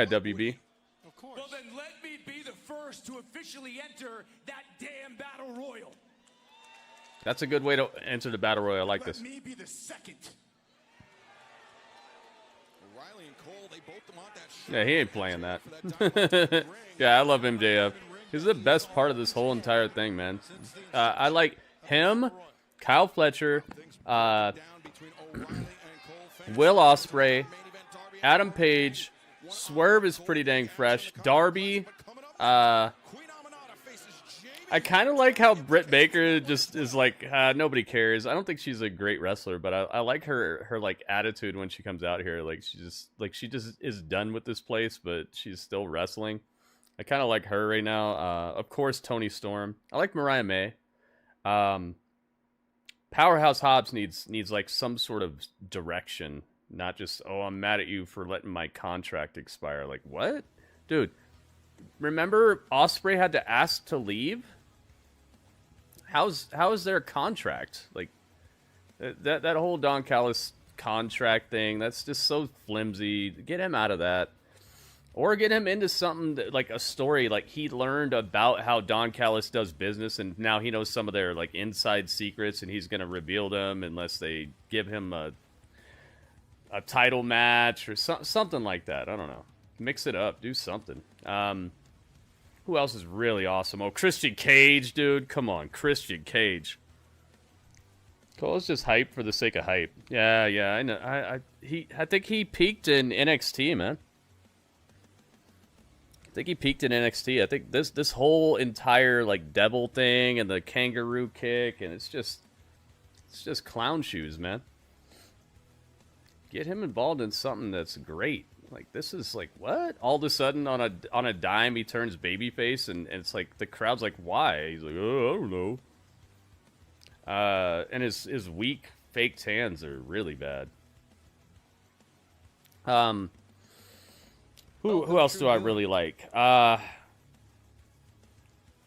WB. Well, then let me be the first to officially enter that damn battle royal. That's a good way to enter the battle royal. I like this. Let me be the second. Yeah, he ain't playing that. Yeah, I love MJF. He's the best part of this whole entire thing, man. I like him, Kyle Fletcher, Will Ospreay, Adam Page, Swerve is pretty dang fresh. Darby, I kind of like how Britt Baker just is like, nobody cares. I don't think she's a great wrestler, but I like her like attitude when she comes out here. Like she just is done with this place, but she's still wrestling. I kind of like her right now. Of course, Toni Storm. I like Mariah May. Powerhouse Hobbs needs like some sort of direction, not just, oh, I'm mad at you for letting my contract expire. Like, what? Dude, remember Ospreay had to ask to leave? How is their contract? Like, that whole Don Callis contract thing, that's just so flimsy. Get him out of that. Or get him into something that, like a story, like he learned about how Don Callis does business, and now he knows some of their like inside secrets, and he's going to reveal them unless they give him a title match or something like that. I don't know. Mix it up. Do something. Who else is really awesome? Oh, Christian Cage, dude. Come on, Christian Cage. Cole's just hype for the sake of hype. Yeah, I know. I think he peaked in NXT, man. I think he peaked in NXT. I think this whole entire like devil thing and the kangaroo kick, and it's just clown shoes, man. Get him involved in something that's great. Like, this is like, what? All of a sudden on a dime he turns babyface, and it's like the crowd's like, why? He's like, oh, I don't know. And his weak faked hands are really bad. Who else do I really like?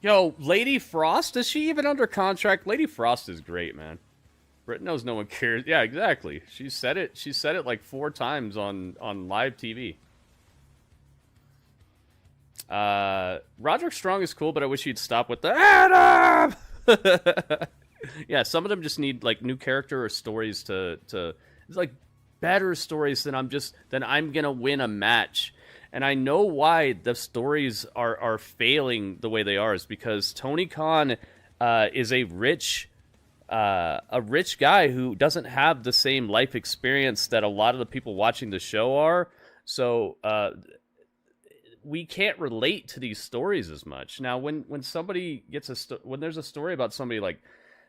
Yo, Lady Frost, is she even under contract? Lady Frost is great, man. Britt knows no one cares. Yeah, exactly. She said it. She said it like 4 times on live TV. Roderick Strong is cool, but I wish he'd stop with the Adam. Yeah, some of them just need like new character or stories to it's like better stories than I'm gonna win a match. And I know why the stories are failing the way they are is because Tony Khan is a rich guy who doesn't have the same life experience that a lot of the people watching the show are. So we can't relate to these stories as much. Now, when somebody gets when there's a story about somebody like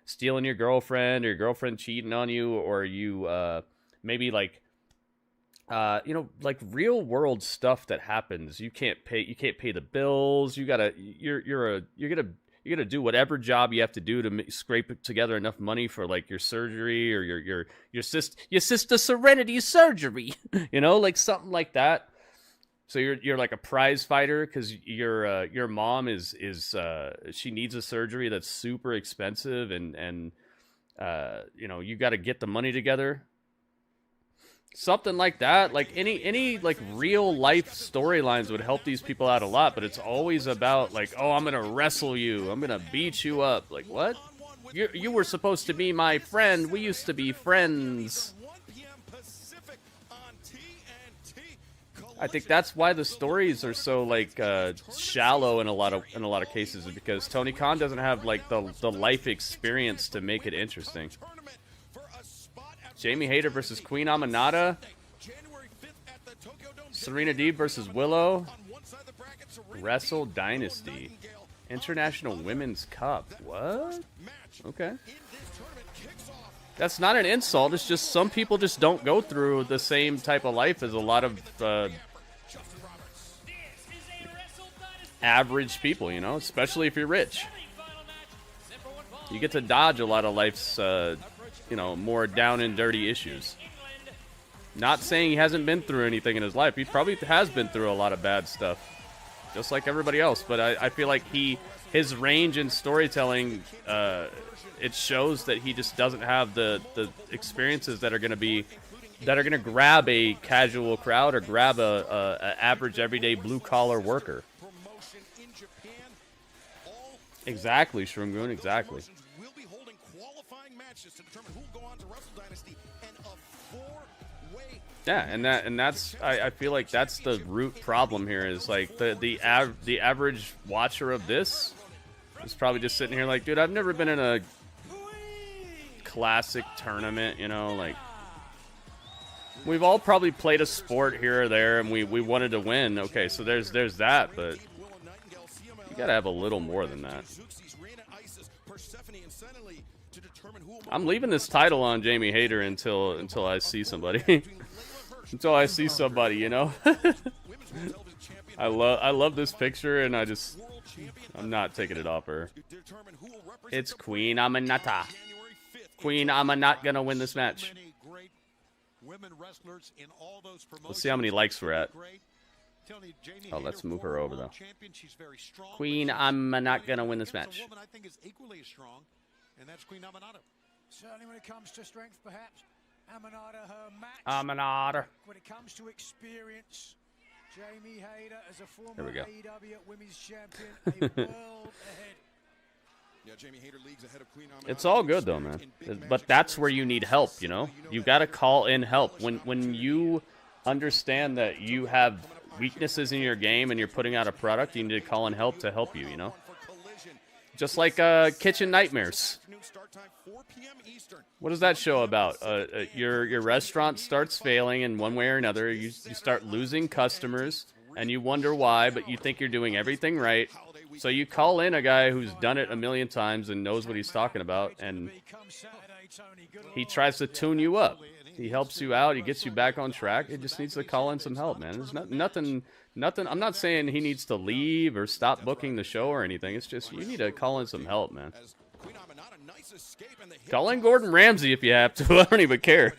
stealing your girlfriend or your girlfriend cheating on you, or you maybe like like real world stuff that happens, you can't pay the bills. You're gonna do whatever job you have to do to scrape together enough money for like your surgery or your sister Serenity's surgery, like something like that. So you're like a prize fighter because your mom is she needs a surgery that's super expensive and you got to get the money together. Something like that, like any like real life storylines would help these people out a lot, but it's always about like, oh, I'm gonna wrestle you, I'm gonna beat you up. Like, what? You were supposed to be my friend. We used to be friends. I think that's why the stories are so like shallow in a lot of cases, is because Tony Khan doesn't have like the life experience to make it interesting. Jamie Hayter versus Queen Aminata. Serena Deeb versus Willow. Wrestle Dynasty. International Women's Cup. What? Okay. That's not an insult. It's just some people just don't go through the same type of life as a lot of average people, especially if you're rich. You get to dodge a lot of life's more down and dirty issues. Not saying he hasn't been through anything in his life. He probably has been through a lot of bad stuff, just like everybody else. But I feel like his range in storytelling, it shows that he just doesn't have the experiences that are going to grab a casual crowd or grab a average everyday blue collar worker. Exactly, Shroomgoon, exactly. Yeah, and that's I feel like that's the root problem here, is like the average watcher of this is probably just sitting here like, dude, I've never been in a classic tournament, like we've all probably played a sport here or there and we wanted to win. Okay, so there's that, but you gotta have a little more than that. I'm leaving this title on Jamie Hayter until I see somebody. Until I see somebody, I love this picture, and I'm not taking it off her. It's Queen Aminata. Queen Aminata gonna win this match. Let's see how many likes we're at. Oh, let's move her over though. Queen Aminata gonna win this match. Certainly when it comes to strength, perhaps Aminata her match. Aminata. When it comes to experience, Jamie Hayter as a former There we go. AEW Women's Champion, a world ahead. Yeah, Jamie Hayter leagues ahead of Queen Aminata. It's all good though, man. But that's where you need help, You got to call in help when you understand that you have weaknesses in your game and you're putting out a product. You need to call in help to help you, Just like Kitchen Nightmares. What is that show about? Your restaurant starts failing in one way or another. You start losing customers, and you wonder why, but you think you're doing everything right. So you call in a guy who's done it a million times and knows what he's talking about, and he tries to tune you up. He helps you out. He gets you back on track. It just needs to call in some help, man. There's nothing. I'm not saying he needs to leave or stop booking the show or anything. It's just you need to call in some help, man. Call in Gordon Ramsay if you have to. I don't even care.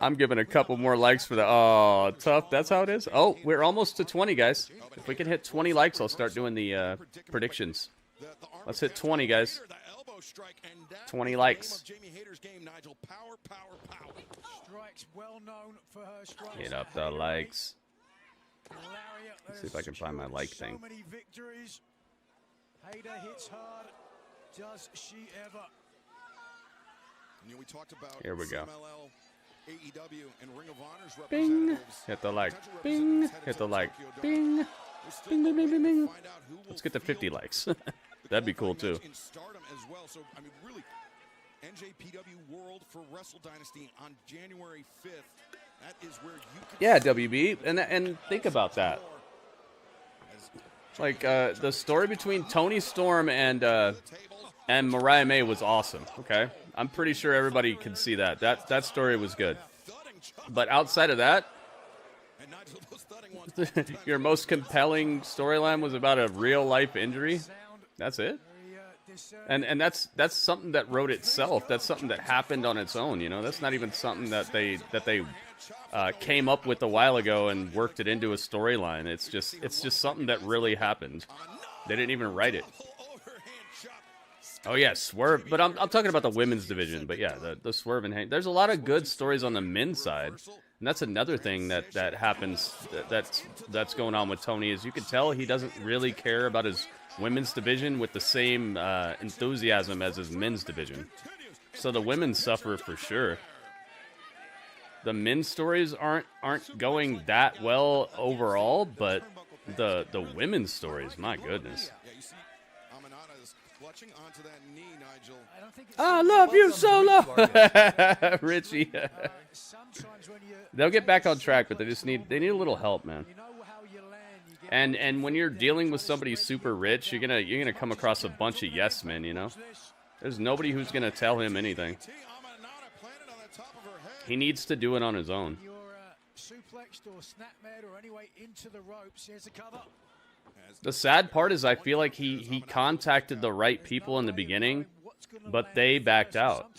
I'm giving a couple more likes for the... Oh, tough. That's how it is? Oh, we're almost to 20, guys. If we can hit 20 likes, I'll start doing the predictions. Let's hit 20, guys. 20 likes. Hit up the likes. Let's see if I can find my like thing. Hader hits hard. Does she ever? We talked about Here we go. AEW and Ring of Honor's Bing. Hit the like. Bing. Hit the like. Bing. Bing, bing, bing, bing, bing. Let's get to 50 likes. That'd be cool, too. In Stardom as well. So, I mean, really, NJPW World for Wrestle Dynasty on January 5th. That is where you can... Yeah, WB. And think about that. Like, the story between Toni Storm and Mariah May was awesome, okay? I'm pretty sure everybody can see that. That story was good. But outside of that, your most compelling storyline was about a real-life injury? That's it? And that's something that wrote itself. That's something that happened on its own, you know? That's not even something that they came up with a while ago and worked it into a storyline. It's just something that really happened. They didn't even write it. Oh yeah, Swerve. But I'm talking about the women's division. But yeah, the Swerve and Hank. There's a lot of good stories on the men's side, and that's another thing that happens. That's going on with Tony is you can tell he doesn't really care about his women's division with the same enthusiasm as his men's division. So the women suffer for sure. The men's stories aren't going that well overall, but the women's stories, my goodness. I love you, Solo. Richie. They'll get back on track, but they need a little help, man. And when you're dealing with somebody super rich, you're gonna come across a bunch of yes men, you know? There's nobody who's gonna tell him anything. He needs to do it on his own. The sad part is I feel like he contacted the right people in the beginning, but they backed out.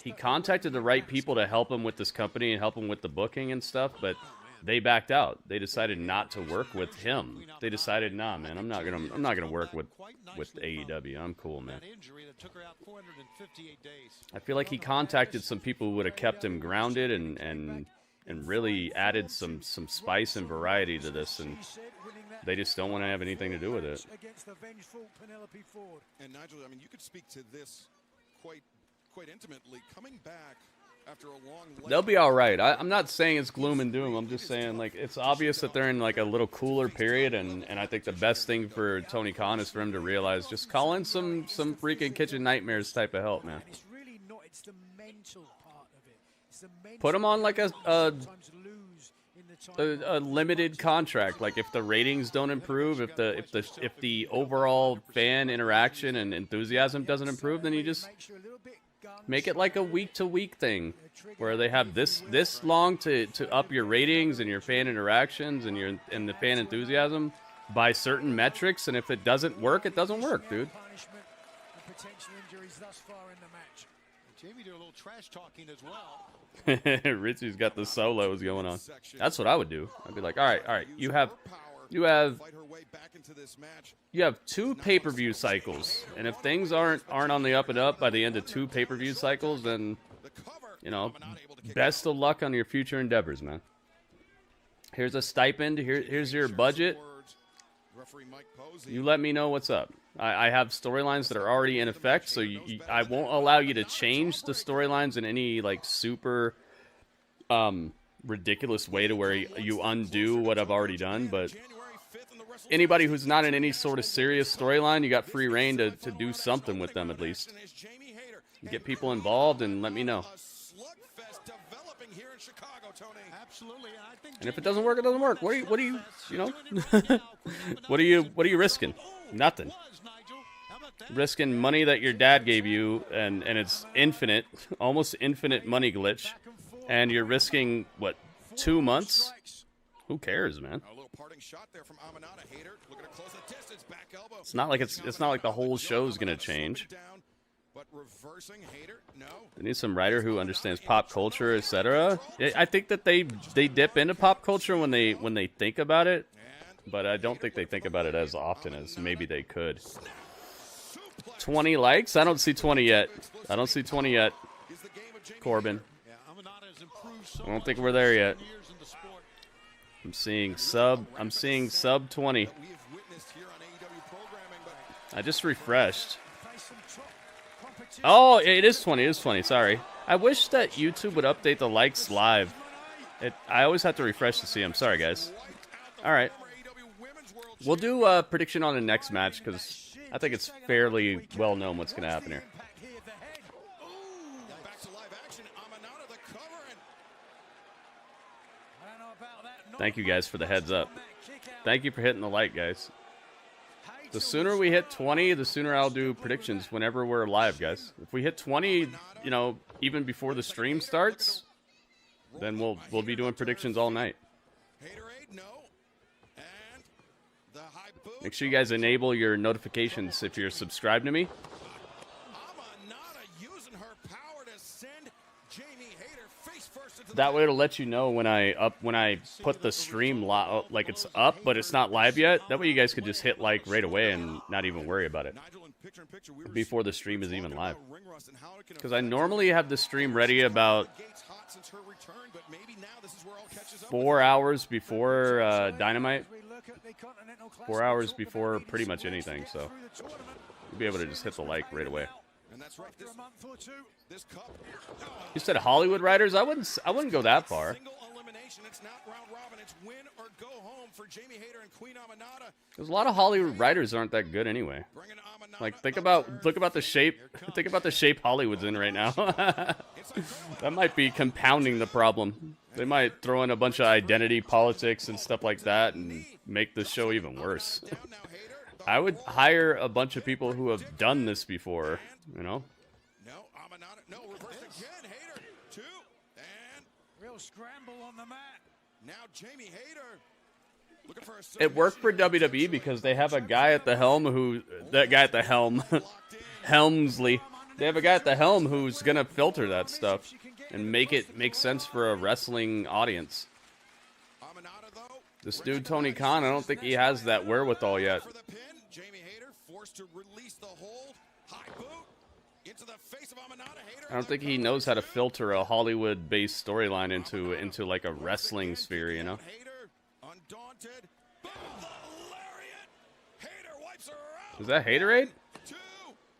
He contacted the right people to help him with this company and help him with the booking and stuff, but they backed out. They decided not to work with him. They decided, nah, man, I'm not gonna work with AEW. I'm cool, man. I feel like he contacted some people who would have kept him grounded and really added some spice and variety to this, and they just don't want to have anything to do with it. And Nigel, I mean, you could speak to this quite intimately. Coming back after a long... They'll be all right. I'm not saying it's gloom and doom. I'm just saying, like, it's obvious that they're in, like, a little cooler period, and I think the best thing for Tony Khan is for him to realize, just call in some freaking Kitchen Nightmares type of help, man. Put him on, like, a limited contract. Like, if the ratings don't improve, if the overall fan interaction and enthusiasm doesn't improve, then you just make it like a week-to-week thing, where they have this long to up your ratings and your fan interactions and the fan enthusiasm by certain metrics, and if it doesn't work, it doesn't work, dude. Jamie did a little trash talking as well. Richie's got the solos going on. That's what I would do. I'd be like, all right, you have 2 pay-per-view cycles, and if things aren't on the up and up by the end of 2 pay-per-view cycles, then, you know, best of luck on your future endeavors, man. Here's a stipend. Here's your budget. You let me know what's up. I have storylines that are already in effect, so I won't allow you to change the storylines in any, like, super ridiculous way to where you undo what I've already done, but anybody who's not in any sort of serious storyline, you got free reign to do something with them at least. Get people involved and let me know. And if it doesn't work, it doesn't work. What are you know? what are you risking? Nothing. Risking money that your dad gave you, and it's infinite, almost infinite money glitch, and you're risking what, 2 months? Who cares, man? It's not like the whole show's gonna change. But reversing Hayter, no. They need some writer who understands pop culture, etc. I think that they dip into pop culture when they think about it, but I don't think they think about it as often as maybe they could. 20 likes? I don't see 20 yet. I don't see 20 yet. Corbin. I don't think we're there yet. I'm seeing sub 20. I just refreshed. Oh, it is 20. It is 20. Sorry. I wish that YouTube would update the likes live. I always have to refresh to see them. Sorry, guys. All right. We'll do a prediction on the next match because I think it's fairly well known what's going to happen here. Thank you guys for the heads up. Thank you for hitting the like, guys. The sooner we hit 20, the sooner I'll do predictions whenever we're live, guys. If we hit 20, you know, even before the stream starts, then we'll be doing predictions all night. Make sure you guys enable your notifications if you're subscribed to me. That way it'll let you know when I put the stream like it's up, but it's not live yet. That way you guys could just hit like right away and not even worry about it before the stream is even live. Because I normally have the stream ready about 4 hours before Dynamite. 4 hours before pretty much anything, so you'll be able to just hit the like right away. You said Hollywood writers? I wouldn't go that far. Because a lot of Hollywood writers aren't that good anyway. Like look about the shape Hollywood's in right now. That might be compounding the problem. They might throw in a bunch of identity politics and stuff like that and make the show even worse. I would hire a bunch of people who have done this before, you know? No, reverse again, Hayter, 2, and real scramble on the mat. Now Jamie Hayter looking for a it worked for WWE because they have a guy at the helm Helmsley. They have a guy at the helm who's gonna filter that stuff and make it make sense for a wrestling audience. This dude Tony Khan, I don't think he has that wherewithal yet. Jamie Hayter forced to release the hold. High boot into the face of Amanada. Hayter. I don't think he knows how to filter a Hollywood-based storyline into like a wrestling sphere, you know? Undaunted. Boom, the lariat. Hayter wipes her out. Is that Haterade?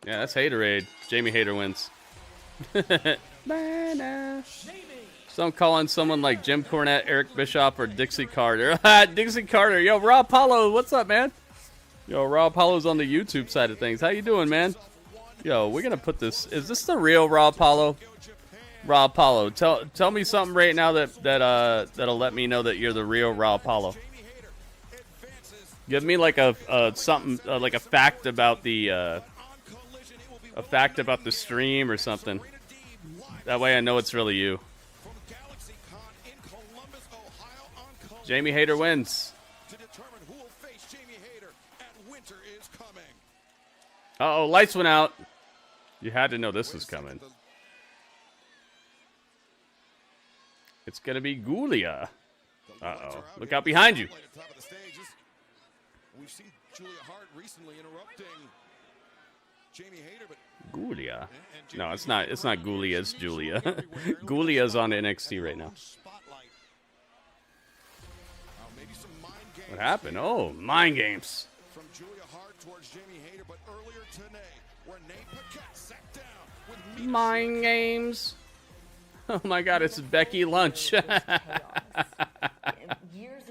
Yeah, that's Haterade. Jamie Hayter wins. So I'm calling someone like Jim Cornette, Eric Bischoff, or Dixie Carter. Dixie Carter. Yo, Raw Apollo, what's up, man? Yo, Raw Apollo's on the YouTube side of things. How you doing, man? Yo, we're gonna put this. Is this the real Raw Apollo? Raw Apollo, tell me something right now that'll let me know that you're the real Raw Apollo. Give me like a fact about the stream or something. That way I know it's really you. Jamie Hayter wins. Uh-oh, lights went out. You had to know this was coming. It's going to be Gulia. Uh-oh. Look out behind you. We've seen Julia Hart recently interrupting Jamie Hayter, but Gulia. No, it's not Gulia, it's Julia. Gulia's on NXT right now. What happened? Oh, mind games. From Julia Hart towards Jamie Hayter, but earlier today, Renee Paquette sat down with mind games. Oh my God, it's Becky Lunch. Years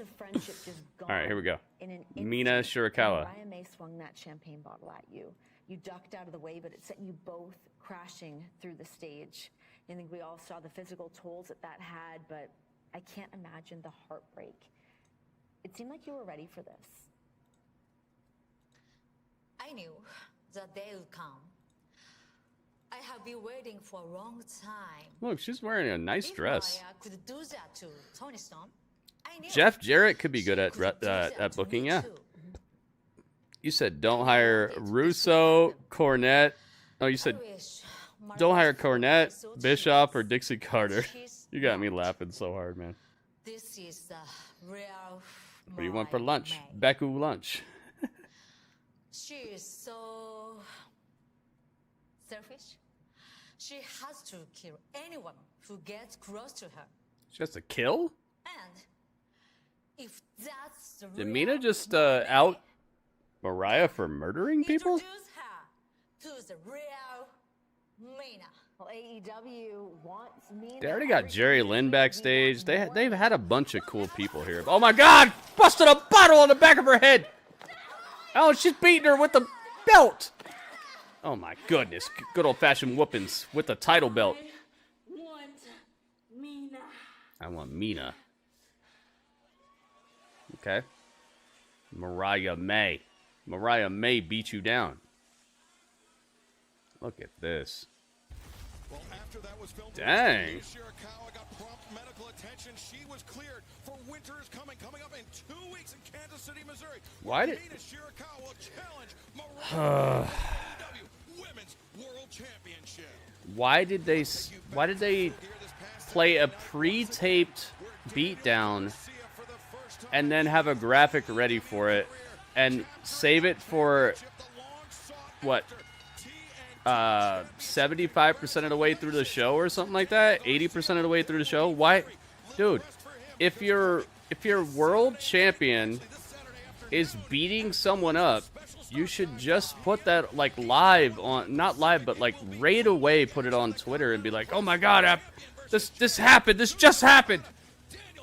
of friendship just gone. All right, here we go. In an Mina Shirakawa. Ryan May swung that champagne bottle at you. You ducked out of the way, but it sent you both crashing through the stage. I think we all saw the physical tolls that had, but I can't imagine the heartbreak. It seemed like you were ready for this. I knew the day would come. I have been waiting for a long time. Look, she's wearing a nice dress. If I could do that to Tony Storm, I knew Jeff Jarrett could be good at booking, yeah. You said don't hire Russo, Cornette. Oh, you said don't hire Cornette, Bischoff, or Dixie Carter. You got me laughing so hard, man. This is the real. What do you want for lunch? Beku lunch. She is so selfish. She has to kill anyone who gets close to her. She has to kill? And if that's the Did real Mina just out Mariah for murdering people? introduce her to the real Mina. Well, AEW wants Mina. They already got Jerry Lynn backstage. They've had a bunch of cool people here. Oh my God! Busted a bottle on the back of her head. Oh, she's beating her with the belt. Oh my goodness! Good old-fashioned whoopings with the title belt. I want Mina. Okay. Mariah May. Mariah May beat you down. Look at this. Well, after that was filmed, Dang. Shirakawa got prompt medical attention. She was cleared for Winter is Coming up in 2 weeks in Kansas City, Missouri. Why did Mina Shirakawa will challenge Mariah AEW Women's World Championship. Why did they play a pre-taped beatdown and then have a graphic ready for it and save it for what 75% of the way through the show or something like that? 80% of the way through the show? Why, dude? If your world champion is beating someone up, you should just put that like live on, not live, but like right away put it on Twitter and be like, oh my God, this happened, this just happened.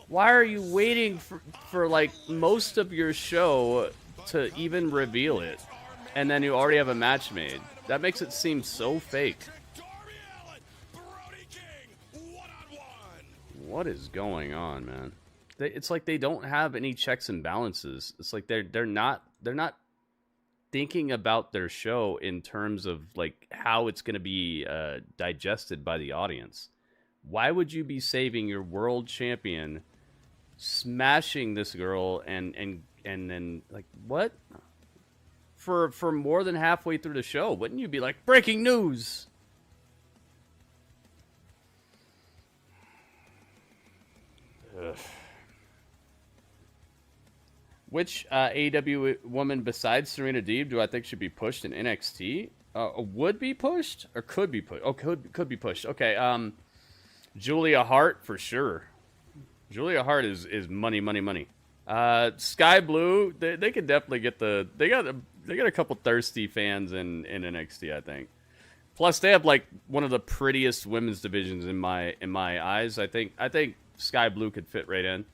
Why are you waiting for like most of your show to even reveal it, and then you already have a match made? That makes it seem so fake. What is going on, man? It's like they don't have any checks and balances. It's like they're not thinking about their show in terms of like how it's going to be digested by the audience. Why would you be saving your world champion, smashing this girl, and then like what? For more than halfway through the show, wouldn't you be like, breaking news? Ugh. Which AEW woman besides Serena Deeb do I think should be pushed in NXT? Would be pushed or could be pushed? Oh, could be pushed. Okay. Julia Hart for sure. Julia Hart is money. Sky Blue, they could definitely get they got a couple thirsty fans in NXT, I think. Plus, they have like one of the prettiest women's divisions in my eyes. I think Sky Blue could fit right in.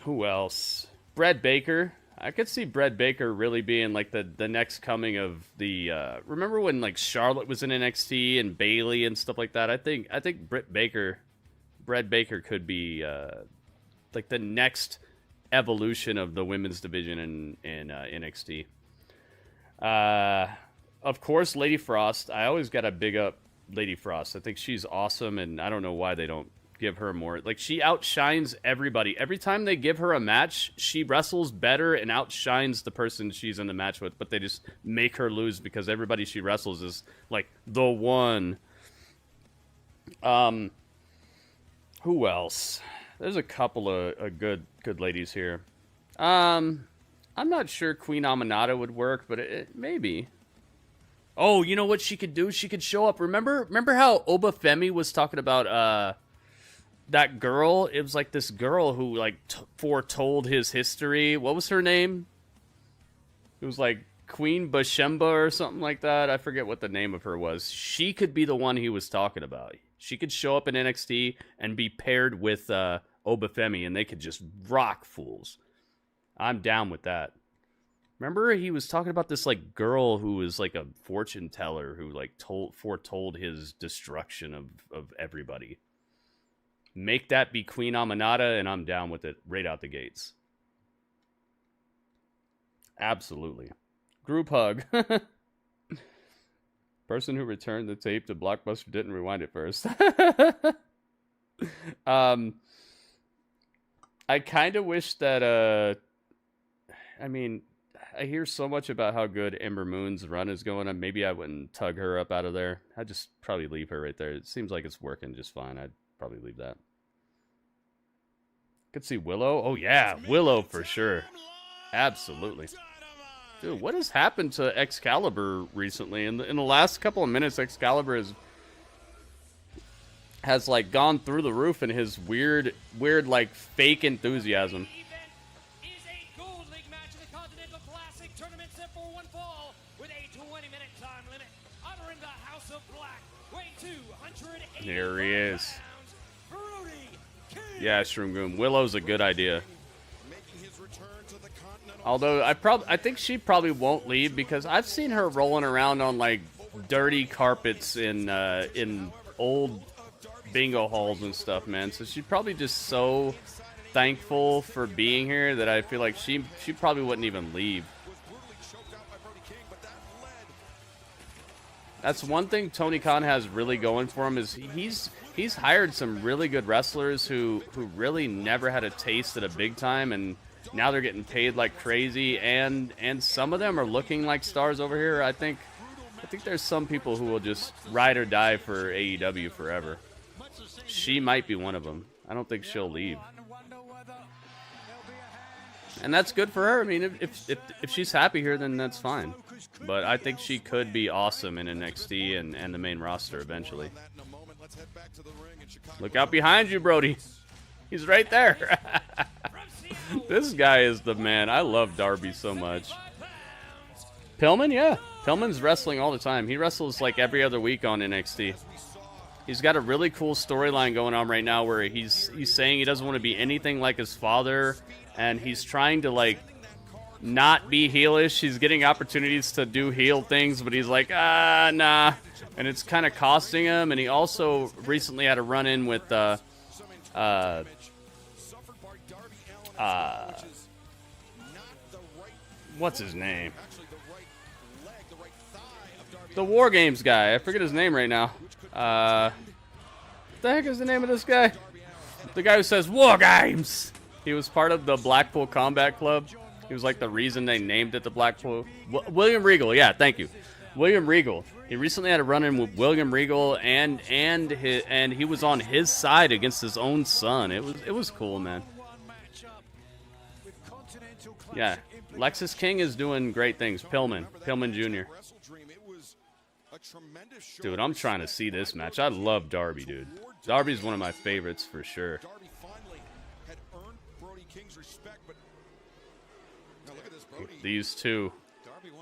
Who else? Brett Baker. I could see Brett Baker really being like the next coming of the. Remember when like Charlotte was in NXT and Bayley and stuff like that? I think Brett Baker could be like the next evolution of the women's division in NXT. Of course, Lady Frost. I always got to big up Lady Frost. I think she's awesome, and I don't know why they don't give her more. Like, she outshines everybody. Every time they give her a match, she wrestles better and outshines the person she's in the match with, but they just make her lose because everybody she wrestles is like the one. Who else? There's a couple of good ladies here. I'm not sure Queen Aminata would work, but it maybe. Oh, you know what she could do? She could show up. Remember how Obafemi was talking about that girl? It was like this girl who like foretold his history. What was her name? It was like Queen Bashemba or something like that. I forget what the name of her was. She could be the one he was talking about. She could show up in NXT and be paired with Obafemi, and they could just rock fools. I'm down with that. Remember he was talking about this like girl who was like a fortune teller who like foretold his destruction of everybody. Make that be Queen Aminata, and I'm down with it right out the gates. Absolutely. Group hug. Person who returned the tape to Blockbuster didn't rewind it first. I kind of wish that, I mean, I hear so much about how good Ember Moon's run is going, and maybe I wouldn't tug her up out of there. I'd just probably leave her right there. It seems like it's working just fine. I'd probably leave that. Could see Willow. Oh yeah, Willow for sure. Absolutely. Dude, what has happened to Excalibur recently? In the last couple of minutes, Excalibur has like gone through the roof in his weird like fake enthusiasm. Is a Gold League match in the Continental Classic tournament set for one fall with a 20-minute time limit. Uttering the House of Black, weighing 280 There he is. pounds, Brody King. Yeah, Shroom Willow's a good idea. Although I think she probably won't leave because I've seen her rolling around on like dirty carpets in old bingo halls and stuff, man. So she's probably just so thankful for being here that I feel like she probably wouldn't even leave. That's one thing Tony Khan has really going for him is he's hired some really good wrestlers who really never had a taste at a big time, and now they're getting paid like crazy, and some of them are looking like stars over here. I think there's some people who will just ride or die for AEW forever. She might be one of them. I don't think she'll leave. And that's good for her. I mean, if she's happy here, then that's fine. But I think she could be awesome in NXT and the main roster eventually. Look out behind you, Brody. He's right there. This guy is the man. I love Darby so much. Pillman, yeah. Pillman's wrestling all the time. He wrestles like every other week on NXT. He's got a really cool storyline going on right now where he's saying he doesn't want to be anything like his father, and he's trying to like not be heelish. He's getting opportunities to do heel things, but he's like, nah. And it's kind of costing him. And he also recently had a run-in with what's his name? The War Games guy. I forget his name right now. What the heck is the name of this guy? The guy who says War Games. He was part of the Blackpool Combat Club. He was like the reason they named it the Blackpool. William Regal. Yeah, thank you. William Regal. He recently had a run-in with William Regal, and he was on his side against his own son. It was cool, man. Yeah, Lexus King is doing great things. Pillman Jr. Dude, I'm trying to see this match. I love Darby, dude. Darby's one of my favorites for sure. These two.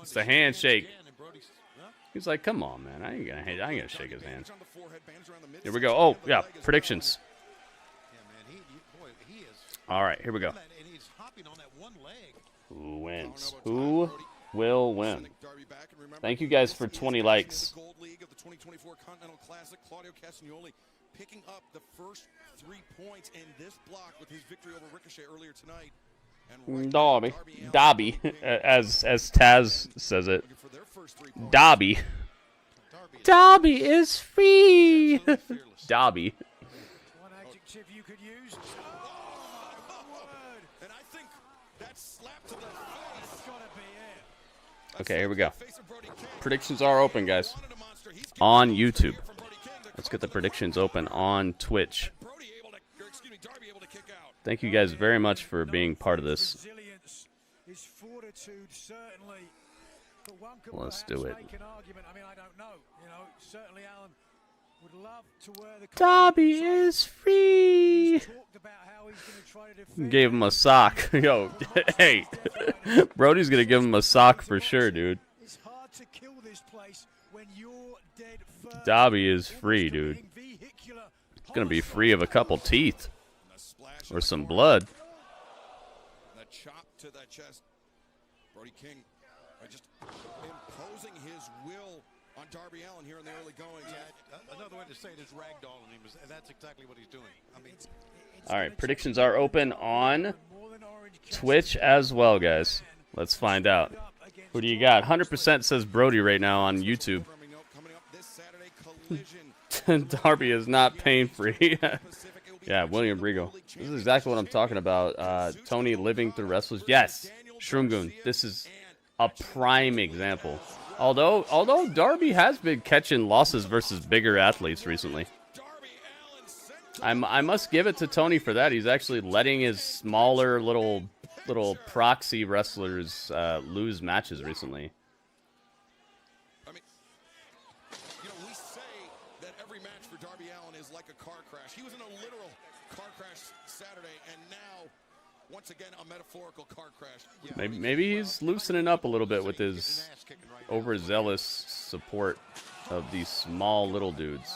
It's the handshake. He's like, come on, man. I ain't gonna shake his hand. Here we go. Oh, yeah. Predictions. All right, here we go. Who wins? Who will win? Thank you guys for 20 likes. Claudio Castagnoli picking up the first 3 points in this block with his victory over Ricochet earlier tonight. Darby, as Taz says it. Darby is free. Darby. One adjective you could use. And I think that slap to the face gotta be it. Okay, here we go. Predictions are open, guys. On YouTube. Let's get the predictions open on Twitch. Thank you guys very much for being part of this. Let's do it. Darby is free. Gave him a sock. Yo, hey. Brody's going to give him a sock for sure, dude. Darby is free, dude. He's going to be free of a couple teeth. Or some blood. The chop to the chest. Brody King just imposing his will on Darby Allin here in the early goings. Yeah, another way to say it is ragdolling him, and that's exactly what he's doing. I mean, all right, predictions are open on Twitch as well, guys. Let's find out. Who do you got? 100% says Brody right now on YouTube. Darby is not pain-free. Yeah, William Regal. This is exactly what I'm talking about. Tony living through wrestlers. Yes, Shroomgoon. This is a prime example. Although Darby has been catching losses versus bigger athletes recently. I must give it to Tony for that. He's actually letting his smaller little proxy wrestlers lose matches recently. I mean, you know, we say that every match for Darby Allin is like a car crash. He was in a literal car crash Saturday, and now, once again, a metaphorical car crash. Maybe he's loosening up a little bit with his overzealous support of these small little dudes.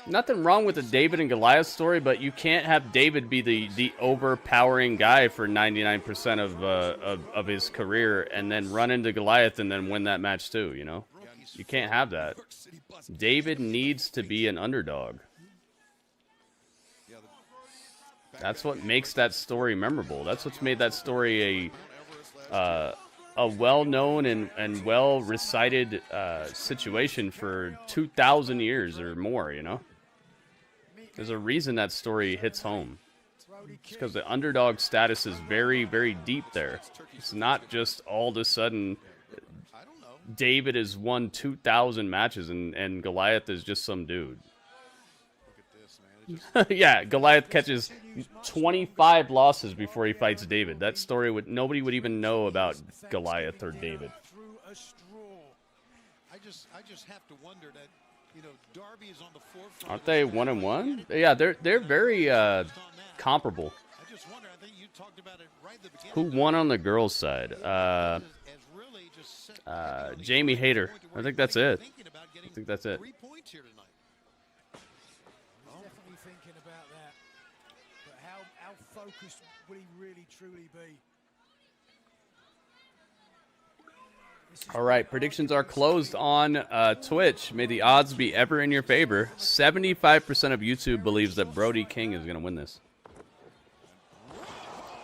Nothing wrong with the David and Goliath story, but you can't have David be the overpowering guy for 99% of his career and then run into Goliath and then win that match too, you know? You can't have that. David needs to be an underdog. That's what makes that story memorable. That's what's made that story a well-known and well-recited situation for 2,000 years or more, you know? There's a reason that story hits home. It's because the underdog status is very, very deep there. It's not just all of a sudden David has won 2,000 matches and Goliath is just some dude. Yeah, Goliath catches 25 losses before he fights David. That story nobody would even know about Goliath or David. I just have to wonder that, you know, Darby is on the forefront. Aren't they 1-1? Yeah, they're very comparable. I just wonder, I think you talked about it right at the beginning. Who won on the girls' side? Jamie Hayter. I think that's it. I think that's it. 3 points here tonight. Definitely thinking about that. But how focused will he really truly be? All right, predictions are closed on Twitch. May the odds be ever in your favor. 75% of YouTube believes that Brody King is going to win this.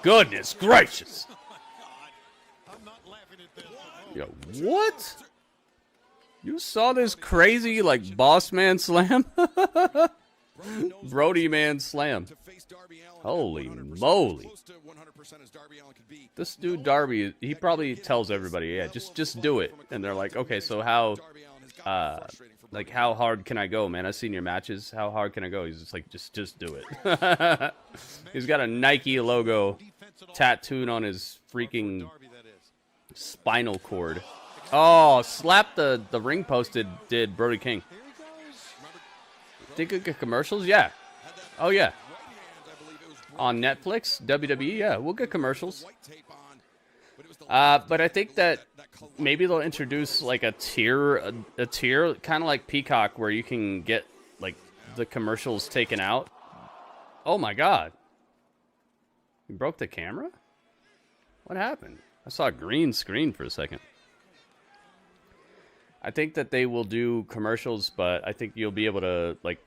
Goodness gracious. Yo, what? You saw this crazy, like, boss man slam? Brody man slam. Holy moly. This dude Darby, he probably tells everybody, yeah, just do it. And they're like, okay, so how hard can I go, man? I've seen your matches. How hard can I go? He's just like, just do it. He's got a Nike logo tattooed on his freaking spinal cord. Oh, slap the ring post did Brody King. Think of get commercials? Yeah. Oh, yeah. On Netflix, WWE, yeah, we'll get commercials. But I think that maybe they'll introduce like a tier, kind of like Peacock, where you can get like the commercials taken out. Oh my God! You broke the camera? What happened? I saw a green screen for a second. I think that they will do commercials, but I think you'll be able to like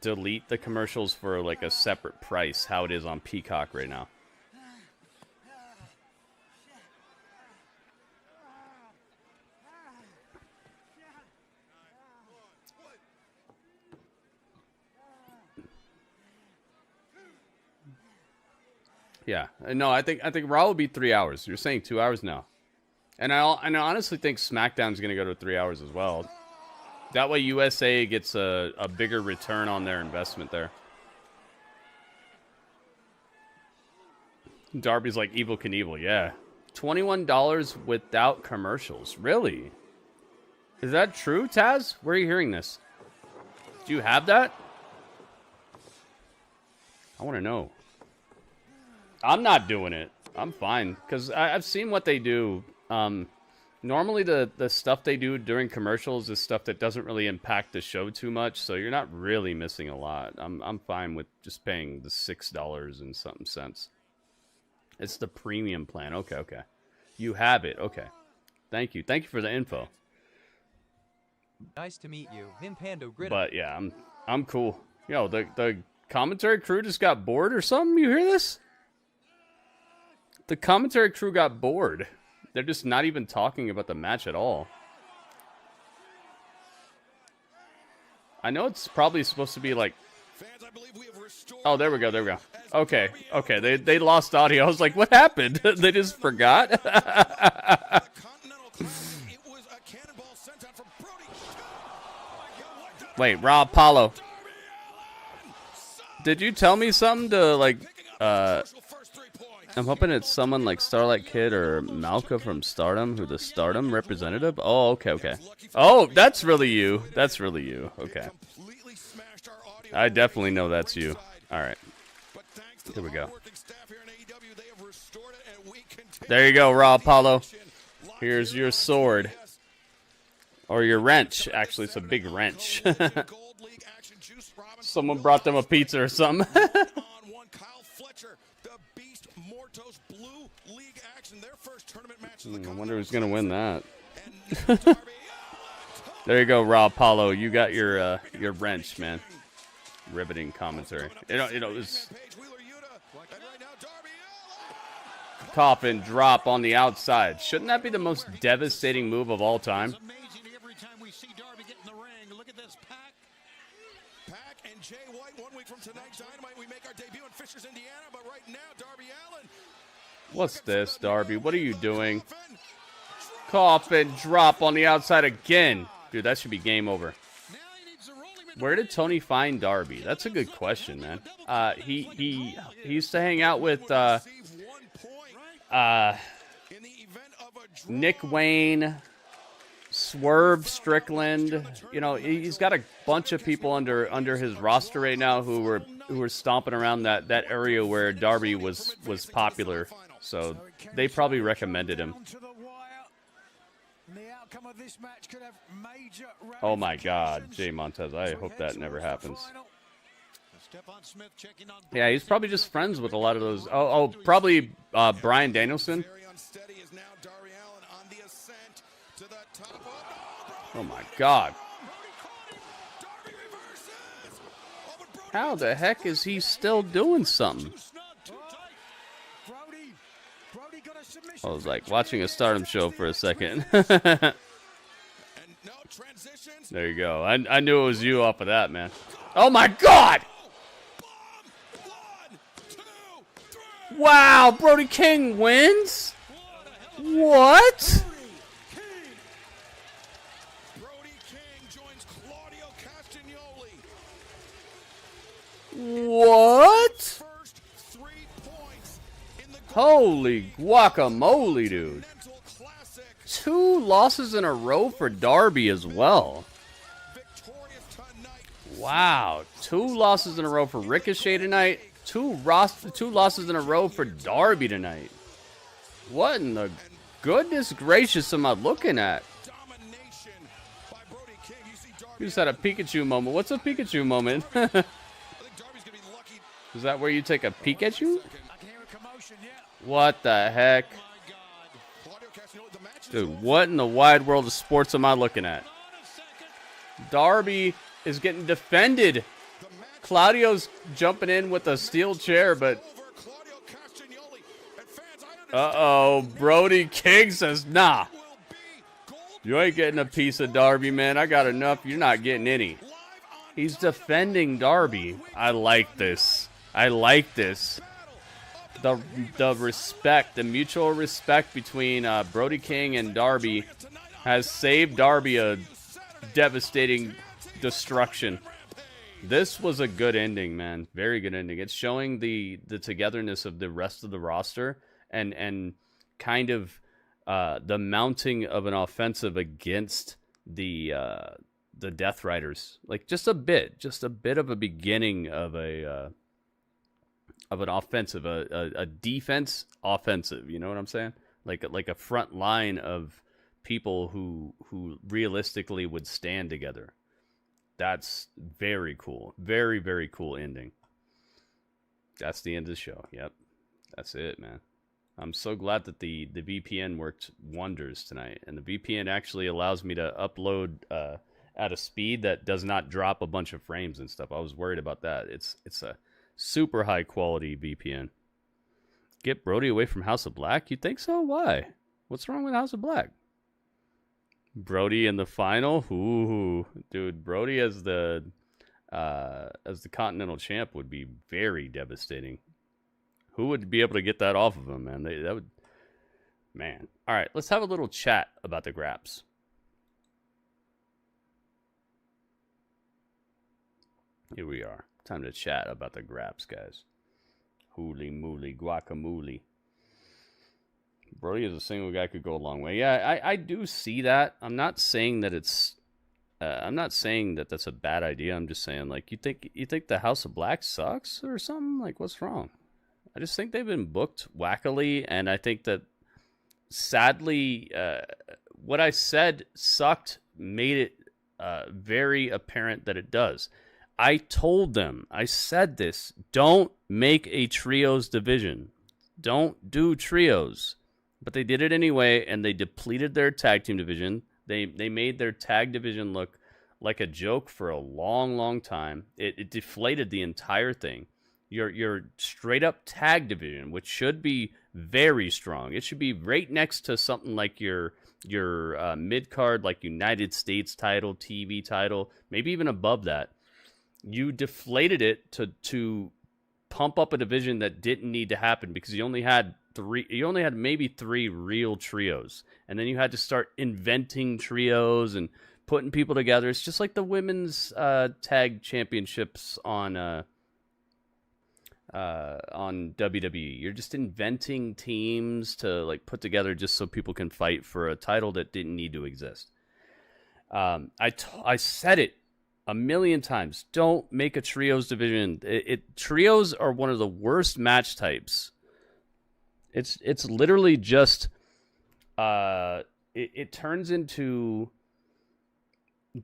delete the commercials for like a separate price, how it is on Peacock right now. Yeah, no, I think Raw will be 3 hours. You're saying 2 hours now, and I honestly think SmackDown's going to go to 3 hours as well. That way USA gets a bigger return on their investment there. Darby's like Evel Knievel, yeah. $21 without commercials. Really? Is that true, Taz? Where are you hearing this? Do you have that? I want to know. I'm not doing it. I'm fine. Because I've seen what they do. Normally the stuff they do during commercials is stuff that doesn't really impact the show too much, so you're not really missing a lot. I'm fine with just paying the $6 and something cents. It's the premium plan. Okay. You have it. Okay. Thank you for the info. Nice to meet you. Vimpando Grid. But yeah, I'm cool. Yo, the commentary crew just got bored or something. You hear this? The commentary crew got bored. They're just not even talking about the match at all. I know it's probably supposed to be like Oh, there we go. There we go. Okay. Okay. They lost audio. I was like, what happened? They just forgot. Wait, Raw Apollo. Did you tell me something to like? I'm hoping it's someone like Starlight Kid or Malka from Stardom, who the Stardom representative. Oh, okay, okay. Oh, that's really you. That's really you. Okay. I definitely know that's you. All right. Here we go. There you go, Raw Apollo. Here's your sword. Or your wrench. Actually, it's a big wrench. Someone brought them a pizza or something. I wonder who's going to win that. There you go, Raw Apollo. You got your wrench, man. Riveting commentary. It was coffin drop on the outside. Shouldn't that be the most devastating move of all time? Every time we see Darby get in the ring, look at this Pac and Jay White. 1 week from tonight's Dynamite, we make our debut in Fishers, Indiana. But right now, Darby Allin. What's this, Darby? What are you doing? Coffin drop on the outside again. Dude, that should be game over. Where did Tony find Darby? That's a good question, man. He used to hang out with Nick Wayne, Swerve Strickland. You know, he's got a bunch of people under his roster right now who were stomping around that area where Darby was popular. So they probably recommended him. Oh my God, Jay Montez. I hope that never happens. Yeah, he's probably just friends with a lot of those. Oh, probably Bryan Danielson. Oh my God. How the heck is he still doing something? I was like watching a Stardom show for a second. There you go. I knew it was you off of that, man. Oh my God! Wow, Brody King wins? What? Brody King joins Claudio Castagnoli. What? Holy guacamole, dude. 2 losses in a row for Darby as well. Wow. 2 losses in a row for Ricochet tonight. 2 losses in a row for Darby tonight. What in the goodness gracious am I looking at? You just had a Pikachu moment. What's a Pikachu moment? Is that where you take a Pikachu? What the heck? Dude, what in the wide world of sports am I looking at? Darby is getting defended. Claudio's jumping in with a steel chair, but... Uh-oh, Brody King says, nah. You ain't getting a piece of Darby, man. I got enough. You're not getting any. He's defending Darby. I like this. I like this. The respect, the mutual respect between Brody King and Darby has saved Darby a devastating destruction. This was a good ending, man. Very good ending. It's showing the togetherness of the rest of the roster and kind of the mounting of an offensive against the Death Riders. Like just a bit of a beginning of an offensive, a defense offensive. You know what I'm saying? Like a front line of people who realistically would stand together. That's very cool. Very, very cool ending. That's the end of the show. Yep. That's it, man. I'm so glad that the VPN worked wonders tonight. And the VPN actually allows me to upload at a speed that does not drop a bunch of frames and stuff. I was worried about that. It's a super high quality VPN. Get Brody away from House of Black? You think so? Why? What's wrong with House of Black? Brody in the final? Ooh, dude, Brody as the as the Continental Champ would be very devastating. Who would be able to get that off of him, man? That would, man. All right, let's have a little chat about the Graps. Here we are. Time to chat about the Graps, guys. Holy moly, guacamole. Brody as a single guy could go a long way. Yeah, I do see that. I'm not saying that it's. I'm not saying that that's a bad idea. I'm just saying, like, you think the House of Black sucks or something? Like, what's wrong? I just think they've been booked wackily, and I think that sadly, what I said sucked made it very apparent that it does. I told them, I said this, don't make a trios division. Don't do trios. But they did it anyway, and they depleted their tag team division. They made their tag division look like a joke for a long, long time. It deflated the entire thing. Your straight up tag division, which should be very strong. It should be right next to something like your mid card, like United States title, TV title, maybe even above that. You deflated it to pump up a division that didn't need to happen because you only had maybe three real trios, and then you had to start inventing trios and putting people together. It's just like the women's tag championships on WWE. You're just inventing teams to like put together just so people can fight for a title that didn't need to exist. I said it a million times. Don't make a trios division. Trios are one of the worst match types. It's literally just it turns into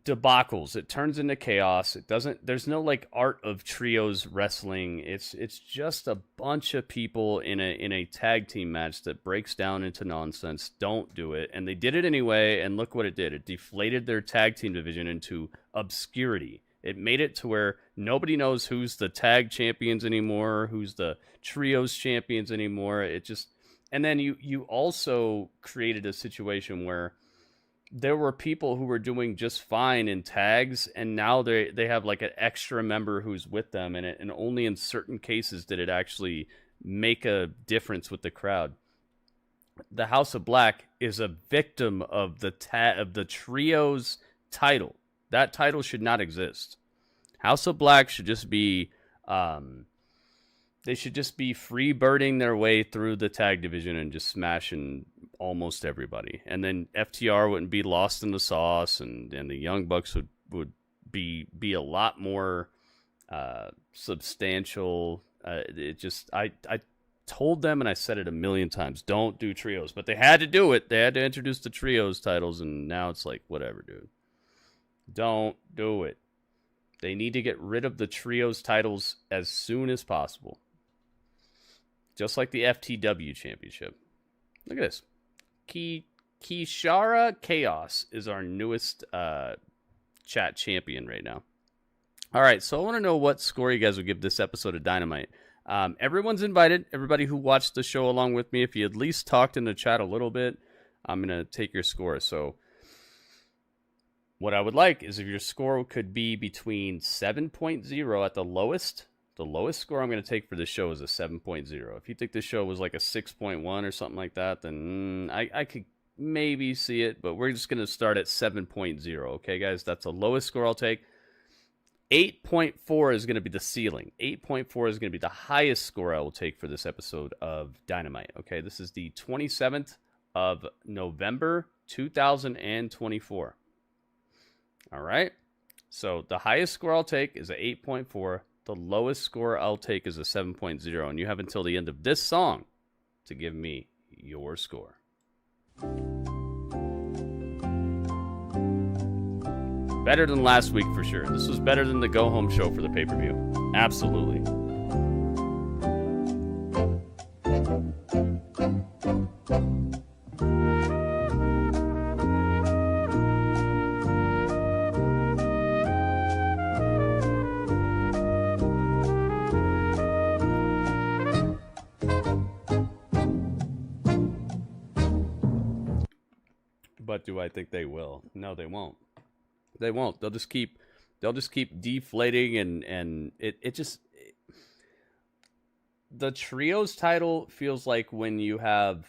debacles. It turns into chaos. There's no like art of trios wrestling. It's just a bunch of people in a tag team match that breaks down into nonsense. Don't do it. And they did it anyway, and look what it did. It deflated their tag team division into obscurity. It made it to where nobody knows who's the tag champions anymore, who's the trios champions anymore. And then you also created a situation where there were people who were doing just fine in tags, and now they have like an extra member who's with them, and only in certain cases did it actually make a difference with the crowd. The House of Black is a victim of the trios title. That title should not exist. House of Black should just be they should just be free birding their way through the tag division and just smashing almost everybody. And then FTR wouldn't be lost in the sauce, and the Young Bucks would be a lot more substantial. I told them, and I said it a million times, don't do trios. But they had to do it. They had to introduce the trios titles, and now it's like, whatever, dude. Don't do it. They need to get rid of the trios titles as soon as possible. Just like the FTW championship. Look at this. Kishara Chaos is our newest chat champion right now. All right, so I want to know what score you guys would give this episode of Dynamite. Everyone's invited. Everybody who watched the show along with me, if you at least talked in the chat a little bit, I'm going to take your score. So what I would like is if your score could be between 7.0 at the lowest. The lowest score I'm going to take for this show is a 7.0. If you think this show was like a 6.1 or something like that, then I could maybe see it, but we're just going to start at 7.0. Okay, guys? That's the lowest score I'll take. 8.4 is going to be the ceiling. 8.4 is going to be the highest score I will take for this episode of Dynamite. Okay, this is the 27th of November, 2024. All right, so the highest score I'll take is a 8.4. The lowest score I'll take is a 7.0. And you have until the end of this song to give me your score. Better than last week for sure. This was better than the go-home show for the pay-per-view. Absolutely. But do I think they will? No, they won't. They won't. They'll just keep They'll just keep deflating, and it just... The trios title feels like when you have...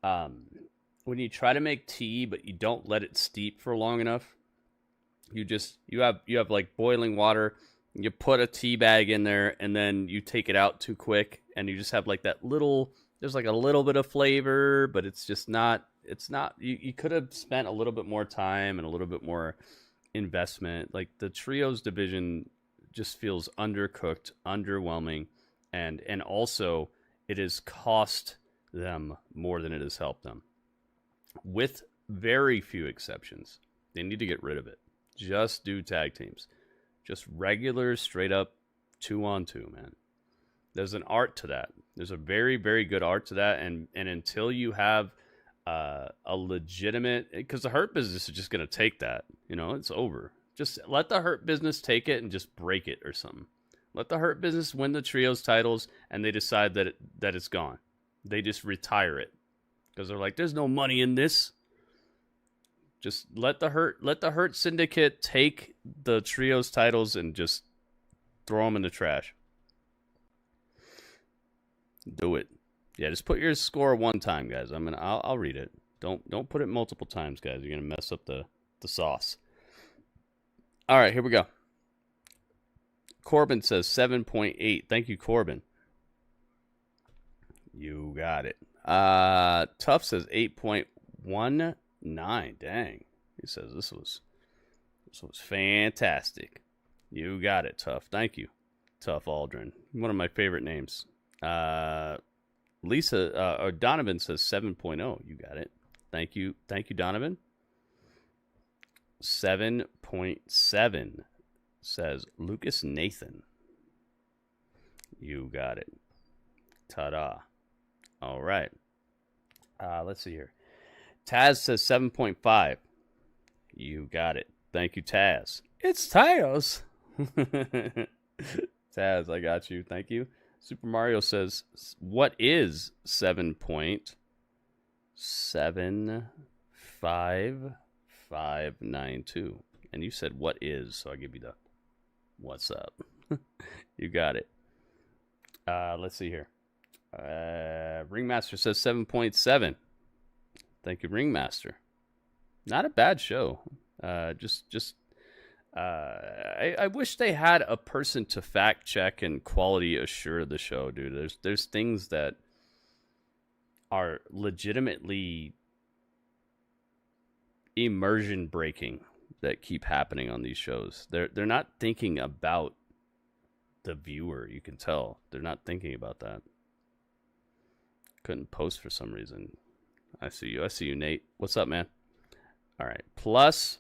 when you try to make tea, but you don't let it steep for long enough. You have like boiling water, you put a tea bag in there, and then you take it out too quick, and you just have like that little... There's like a little bit of flavor, but it's just not... It's not... You could have spent a little bit more time and a little bit more investment. Like the trios division just feels undercooked, underwhelming, and also it has cost them more than it has helped them. With very few exceptions. They need to get rid of it. Just do tag teams. Just regular, straight up 2-on-2, man. There's an art to that. There's a very, very good art to that. And until you have a legitimate... Because the Hurt Business is just going to take that. You know, it's over. Just let the Hurt Business take it and just break it or something. Let the Hurt Business win the trios titles, and they decide that it's gone. They just retire it. Because they're like, there's no money in this. Just let the Hurt Syndicate take the trios titles and just throw them in the trash. Do it. Yeah, just put your score one time, guys. I'll read it. Don't put it multiple times, guys. You're gonna mess up the sauce. All right, here we go. Corbin says 7.8. Thank you, Corbin. You got it. Tough says 8.19. Dang. He says this was fantastic. You got it, Tough. Thank you, Tough Aldrin. One of my favorite names. Lisa or Donovan says 7.0. You got it. Thank you, Donovan. 7.7 says Lucas Nathan. You got it. Ta-da. All right. Let's see here. Taz says 7.5. You got it. Thank you, Taz. It's Taz. Taz, I got you. Thank you. Super Mario says, what is 7.75592? And you said, what is? So I give you the what's up. You got it. Let's see here. Ringmaster says 7.7. Thank you, Ringmaster. Not a bad show. I wish they had a person to fact check and quality assure the show, dude. There's things that are legitimately immersion breaking that keep happening on these shows. They're not thinking about the viewer. You can tell they're not thinking about that. Couldn't post for some reason. I see you, Nate. What's up, man? All right. Plus,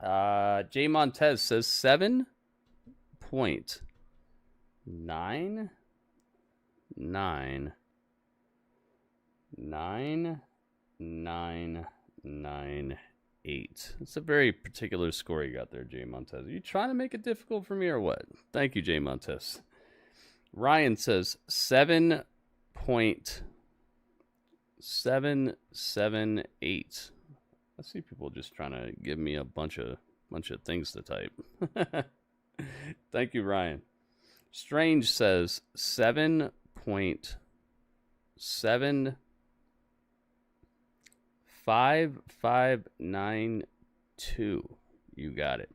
Jay Montez says 7.99998. It's a very particular score you got there, Jay Montez. Are you trying to make it difficult for me or what? Thank you, Jay Montez. Ryan says 7.778. I see people just trying to give me a bunch of things to type. Thank you, Ryan. Strange says 7.75592. You got it.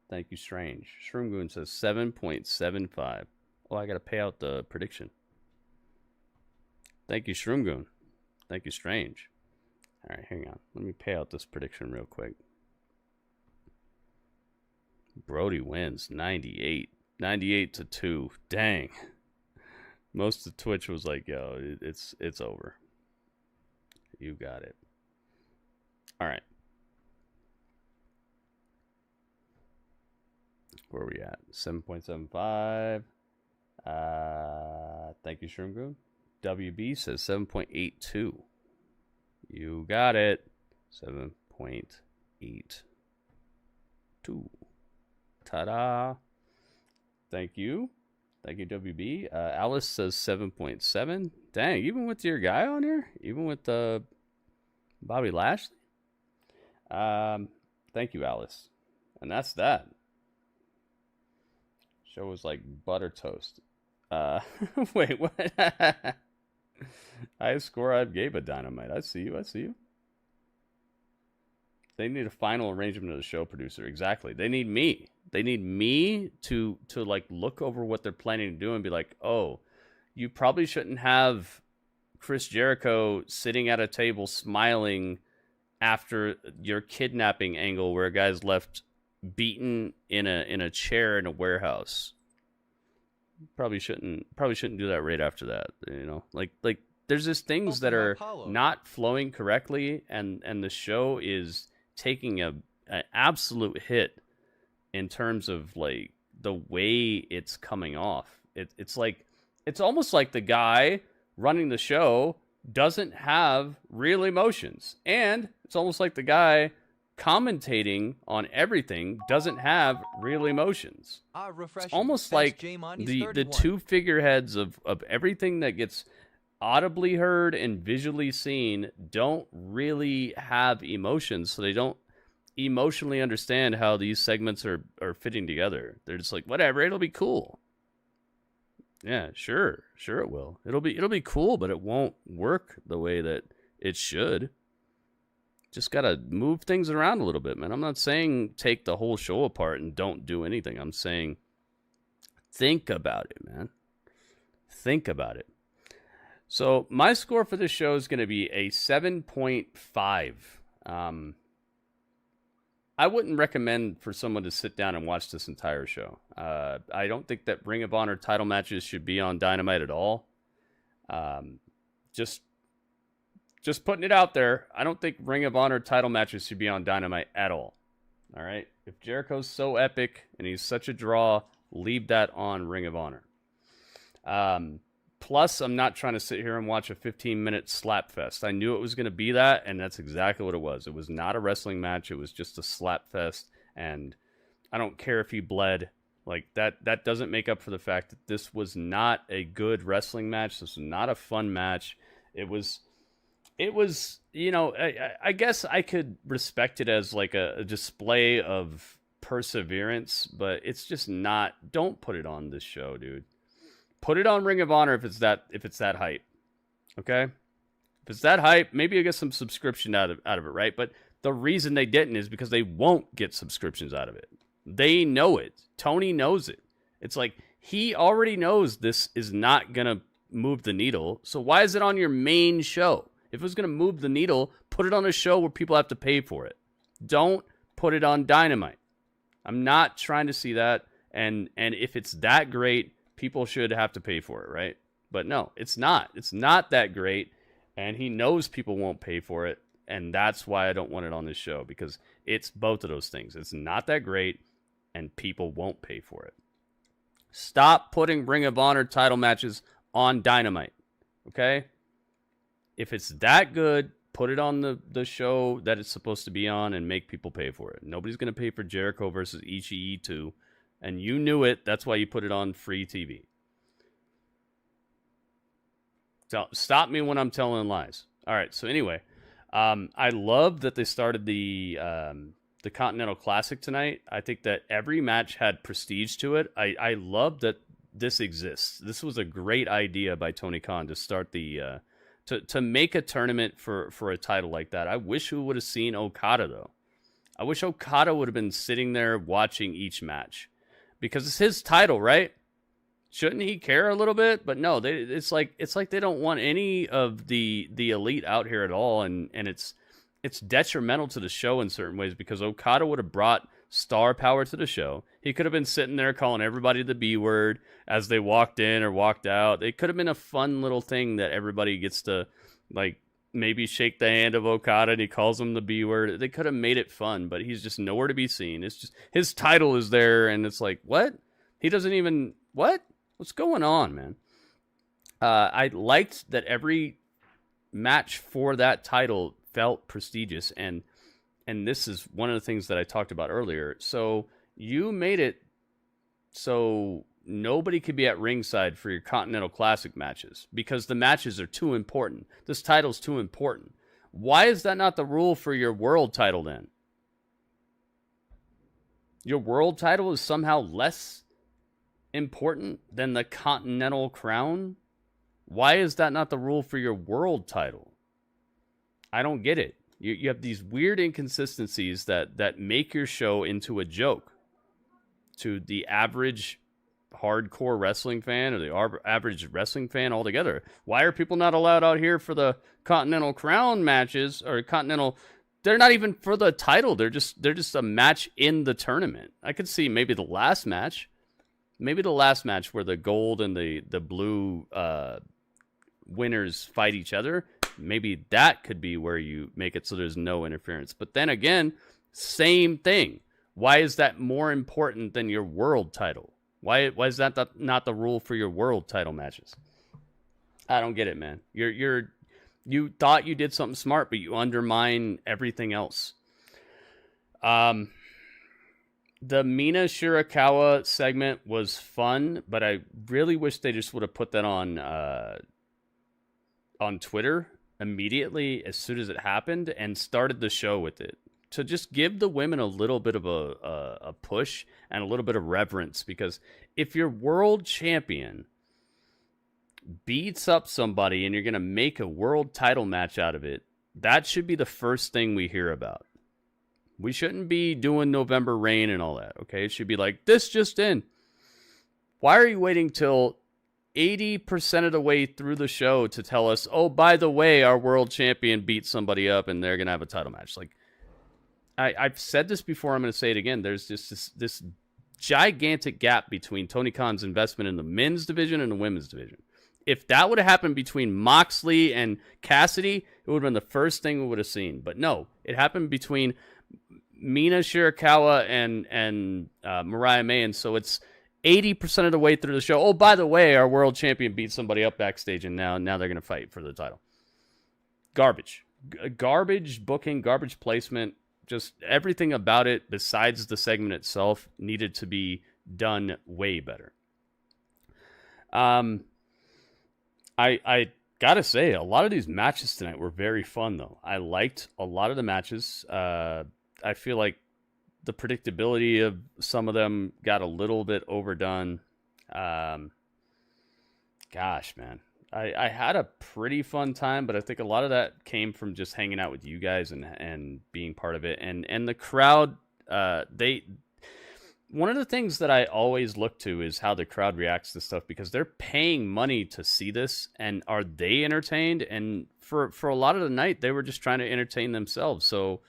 Thank you, Strange. Shroomgoon says 7.75. Oh, I got to pay out the prediction. Thank you, Shroomgoon. Thank you, Strange. All right, hang on. Let me pay out this prediction real quick. Brody wins 98 to 2. Dang. Most of Twitch was like, yo, it's over. You got it. All right. Where are we at? 7.75. Thank you, Shroomgoon. WB says 7.82. You got it. 7.82. Ta-da. Thank you. Thank you, WB. Alice says 7.7. Dang, even with your guy on here? Even with Bobby Lashley? Thank you, Alice. And that's that. Show was like butter toast. Wait, what? Highest score I gave a Dynamite. I see you. They need a final arrangement of the show producer. Exactly. They need me. They need me to like look over what they're planning to do and be like, oh, you probably shouldn't have Chris Jericho sitting at a table smiling after your kidnapping angle where a guy's left beaten in a chair in a warehouse. Probably shouldn't do that right after that. You know, like there's just things that are not flowing correctly, and the show is taking an absolute hit in terms of like the way it's coming off. It's almost like the guy running the show doesn't have real emotions, and it's almost like the guy commentating on everything doesn't have real emotions. It's almost like the two figureheads of everything that gets audibly heard and visually seen don't really have emotions, so they don't emotionally understand how these segments are fitting together. They're just like, whatever, it'll be cool. Yeah, sure it will. It'll be cool, but it won't work the way that it should. Just gotta move things around a little bit, man. I'm not saying take the whole show apart and don't do anything. I'm saying think about it, man. Think about it. So my score for this show is going to be a 7.5. I wouldn't recommend for someone to sit down and watch this entire show. I don't think that Ring of Honor title matches should be on Dynamite at all. Just putting it out there. I don't think Ring of Honor title matches should be on Dynamite at all. All right? If Jericho's so epic and he's such a draw, leave that on Ring of Honor. Plus, I'm not trying to sit here and watch a 15-minute slap fest. I knew it was going to be that, and that's exactly what it was. It was not a wrestling match. It was just a slap fest, and I don't care if he bled. Like, that doesn't make up for the fact that this was not a good wrestling match. This was not a fun match. It was, you know, I guess I could respect it as like a display of perseverance, but it's just not. Don't put it on this show, dude. Put it on Ring of Honor if it's that hype. Okay? If it's that hype, maybe I get some subscription out of it, right? But the reason they didn't is because they won't get subscriptions out of it. They know it. Tony knows it. It's like he already knows this is not going to move the needle. So why is it on your main show? If it was going to move the needle, put it on a show where people have to pay for it. Don't put it on Dynamite. I'm not trying to see that. And if it's that great, people should have to pay for it, right? But no, it's not. It's not that great, and he knows people won't pay for it, and that's why I don't want it on this show, because it's both of those things. It's not that great, and people won't pay for it. Stop putting Ring of Honor title matches on Dynamite, okay? If it's that good, put it on the show that it's supposed to be on and make people pay for it. Nobody's going to pay for Jericho versus Ishii 2. And you knew it. That's why you put it on free TV. So stop me when I'm telling lies. All right. So anyway, I love that they started the Continental Classic tonight. I think that every match had prestige to it. I love that this exists. This was a great idea by Tony Khan to start the to make a tournament for a title like that. I wish we would have seen Okada though. I wish Okada would have been sitting there watching each match. Because it's his title, right? Shouldn't he care a little bit? But no, it's like they don't want any of the elite out here at all, and it's detrimental to the show in certain ways, because Okada would have brought star power to the show. He could have been sitting there calling everybody the B word as they walked in or walked out. It could have been a fun little thing that everybody gets to like maybe shake the hand of Okada and he calls him the B word. They could have made it fun, but he's just nowhere to be seen. It's just his title is there, and it's like, what? He doesn't even what? What's going on, man? I liked that every match for that title felt prestigious, and this is one of the things that I talked about earlier. So you made it so nobody could be at ringside for your Continental Classic matches because the matches are too important. This title's too important. Why is that not the rule for your world title then? Your world title is somehow less important than the Continental crown? Why is that not the rule for your world title? I don't get it. You have these weird inconsistencies that make your show into a joke to the average hardcore wrestling fan or the average wrestling fan altogether. Why are people not allowed out here for the Continental crown matches or Continental? They're not even for the title. They're just a match in the tournament. I could see maybe the last match where the gold and the blue winners fight each other. Maybe that could be where you make it so there's no interference. But then again, same thing. Why is that more important than your world title? Why is that not the rule for your world title matches? I don't get it, man. You thought you did something smart, but you undermine everything else. The Mina Shirakawa segment was fun, but I really wish they just would have put that on Twitter immediately as soon as it happened and started the show with it. To just give the women a little bit of a push and a little bit of reverence, because if your world champion beats up somebody and you're going to make a world title match out of it, that should be the first thing we hear about. We shouldn't be doing November Rain and all that, okay? It should be like, this just in. Why are you waiting till 80% of the way through the show to tell us, oh, by the way, our world champion beat somebody up and they're going to have a title match? Like, I've said this before, I'm going to say it again. There's just this gigantic gap between Tony Khan's investment in the men's division and the women's division. If that would have happened between Moxley and Cassidy, it would have been the first thing we would have seen. But no, it happened between Mina Shirakawa and Mariah May, and so it's 80% of the way through the show. Oh, by the way, our world champion beat somebody up backstage, and now they're going to fight for the title. Garbage booking, garbage placement. Just everything about it, besides the segment itself, needed to be done way better. I gotta say, a lot of these matches tonight were very fun, though. I liked a lot of the matches. I feel like the predictability of some of them got a little bit overdone. Gosh, man. I had a pretty fun time, but I think a lot of that came from just hanging out with you guys and being part of it. And the crowd, one of the things that I always look to is how the crowd reacts to stuff, because they're paying money to see this, and are they entertained? And for a lot of the night, they were just trying to entertain themselves. So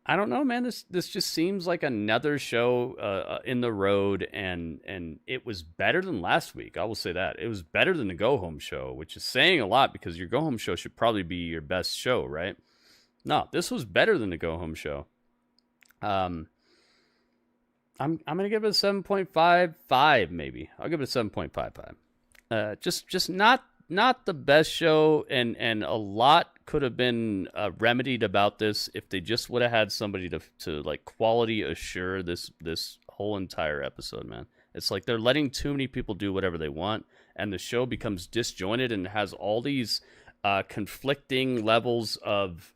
I don't know, man. This just seems like another show in the road, and it was better than last week. I will say that. It was better than the Go Home show, which is saying a lot, because your Go Home show should probably be your best show, right? No, this was better than the Go Home show. I'm gonna give it a 7.55, maybe. I'll give it a 7.55. Just not the best show, and a lot could have been remedied about this if they just would have had somebody to like quality assure this whole entire episode, man. It's like they're letting too many people do whatever they want, and the show becomes disjointed and has all these conflicting levels of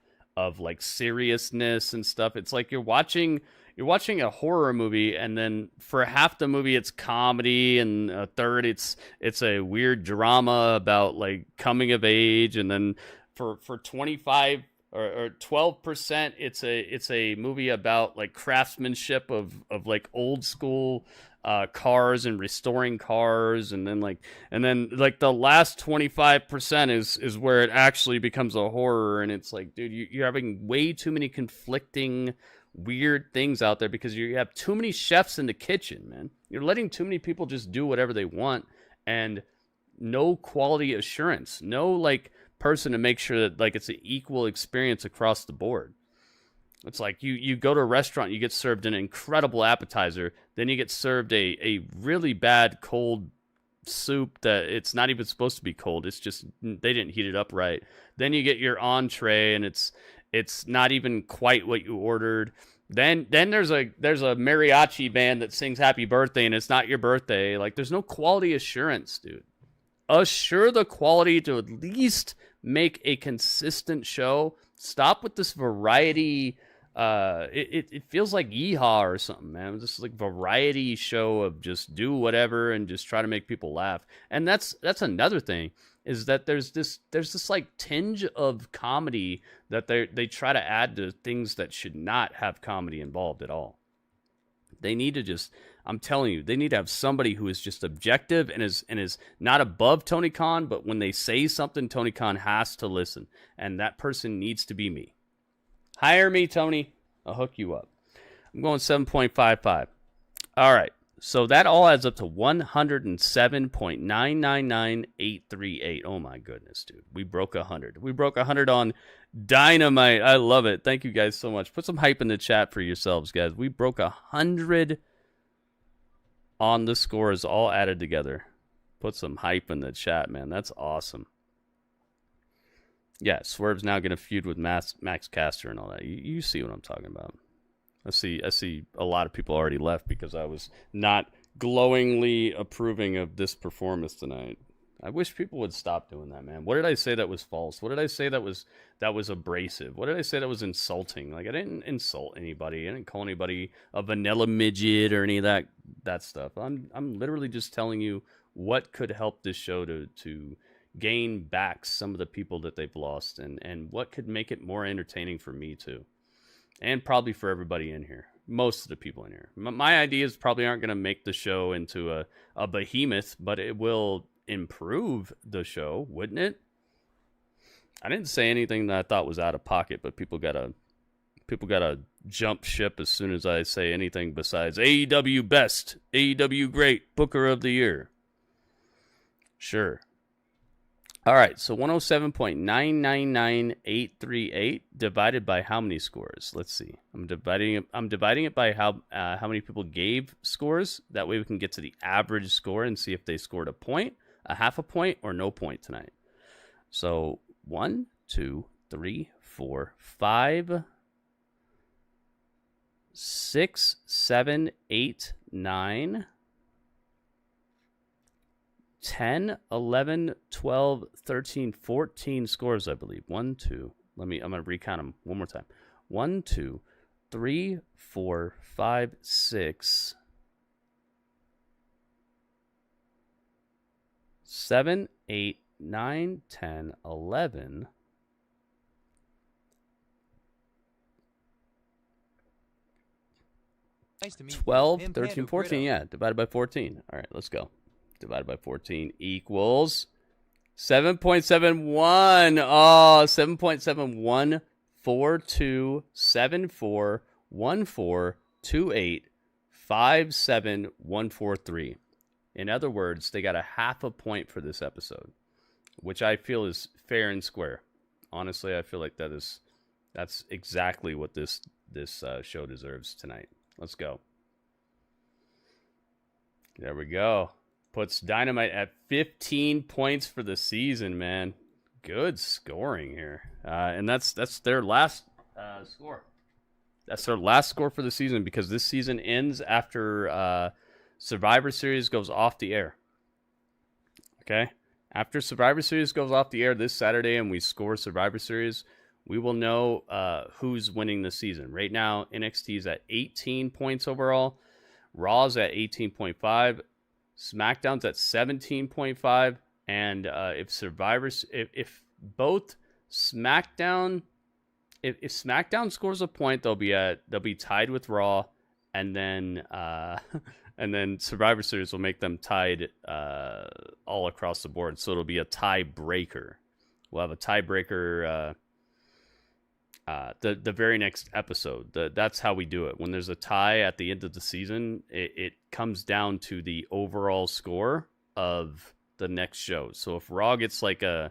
like seriousness and stuff. It's like you're watching a horror movie, and then for half the movie it's comedy, and a third it's a weird drama about like coming of age, and then for 25 or 12% it's a movie about like craftsmanship of like old school cars and restoring cars, and then the last 25% is where it actually becomes a horror. And it's like, dude, you're having way too many conflicting weird things out there, because you have too many chefs in the kitchen, man. You're letting too many people just do whatever they want, and no quality assurance, no like person to make sure that like it's an equal experience across the board. It's like you go to a restaurant, you get served an incredible appetizer, then you get served a really bad cold soup that it's not even supposed to be cold. It's just they didn't heat it up right. Then you get your entree, and it's not even quite what you ordered. Then there's a mariachi band that sings happy birthday, and it's not your birthday. Like, there's no quality assurance, dude. Assure the quality to at least make a consistent show. Stop with this variety it feels like Yeehaw or something, man. This is like variety show of just do whatever and just try to make people laugh. And that's another thing, is that there's this like tinge of comedy that they try to add to things that should not have comedy involved at all. They need to just, I'm telling you, they need to have somebody who is just objective and is not above Tony Khan, but when they say something, Tony Khan has to listen. And that person needs to be me. Hire me, Tony. I'll hook you up. I'm going 7.55. All right. So that all adds up to 107.999838. Oh, my goodness, dude. We broke 100. We broke 100 on Dynamite. I love it. Thank you guys so much. Put some hype in the chat for yourselves, guys. We broke 100 on the scores all added together. Put some hype in the chat, man. That's awesome. Yeah, Swerve's now going to feud with Max Caster and all that. You see what I'm talking about. I see a lot of people already left because I was not glowingly approving of this performance tonight. I wish people would stop doing that, man. What did I say that was false? What did I say that was abrasive? What did I say that was insulting? Like, I didn't insult anybody. I didn't call anybody a vanilla midget or any of that stuff. I'm literally just telling you what could help this show to gain back some of the people that they've lost, and what could make it more entertaining for me too, and probably for everybody in here, most of the people in here. My ideas probably aren't going to make the show into a behemoth, but it will improve the show, wouldn't it? I didn't say anything that I thought was out of pocket, but people gotta jump ship as soon as I say anything besides AEW best, AEW great, Booker of the Year. Sure. All right, so 107.999838 divided by how many scores? Let's see. I'm dividing it by how many people gave scores. That way we can get to the average score and see if they scored a point, a half a point, or no point tonight. So 1, 2, 3, 4, 5, 6, 7, 8, 9, 10, 11, 12, 13, 14 scores, I believe. 1, 2. I'm going to recount them one more time. 1, 2, 3, 4, 5, 6, 7, 8, 9, 10, 11, 12, 13, 14. Yeah, divided by 14. All right, let's go. Divided by 14 equals 7.71. Oh, 7.71. 4274142857 In other words, they got a half a point for this episode, which I feel is fair and square. Honestly, I feel like that's exactly what this show deserves tonight. Let's go. There we go. Puts Dynamite at 15 points for the season, man. Good scoring here. And that's their last score. That's their last score for the season, because this season ends after Survivor Series goes off the air. Okay? After Survivor Series goes off the air this Saturday and we score Survivor Series, we will know who's winning the season. Right now, NXT is at 18 points overall. Raw's at 18.5. SmackDown's at 17.5, and if both SmackDown, if SmackDown scores a point, they'll be tied with Raw, and then Survivor Series will make them tied all across the board. So it'll be a tiebreaker. We'll have a tiebreaker the very next episode. That's how we do it. When there's a tie at the end of the season, it comes down to the overall score of the next show. So if Raw gets like an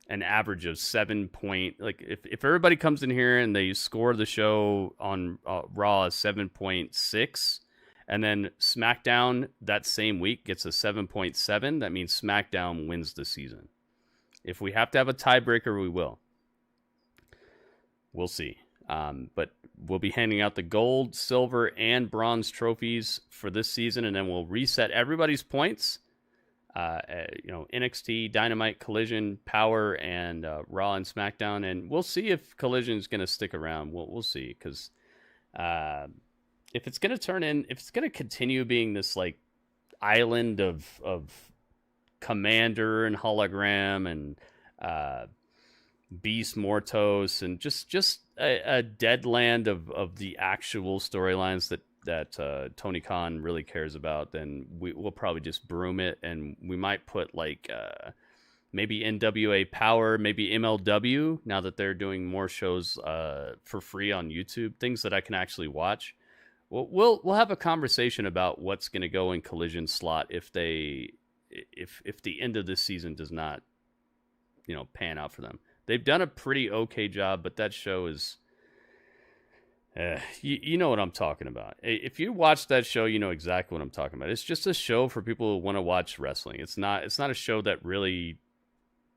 average of 7 point, like if everybody comes in here and they score the show on Raw as 7.6, and then SmackDown that same week gets a 7.7, that means SmackDown wins the season. If we have to have a tiebreaker, we will. We'll see. But we'll be handing out the gold, silver, and bronze trophies for this season, and then we'll reset everybody's points. NXT, Dynamite, Collision, Power, and Raw and SmackDown. And we'll see if Collision is going to stick around. We'll see, because if it's going to continue being this like island of Commander and Hologram and Beast Mortos and just a dead land of the actual storylines that Tony Khan really cares about, then we'll probably just broom it, and we might put like maybe NWA Power, maybe MLW, now that they're doing more shows for free on YouTube, things that I can actually watch. We'll have a conversation about what's going to go in Collision slot if the end of this season does not, pan out for them. They've done a pretty okay job, but that show is, you know what I'm talking about. If you watch that show, you know exactly what I'm talking about. It's just a show for people who want to watch wrestling. It's not a show that really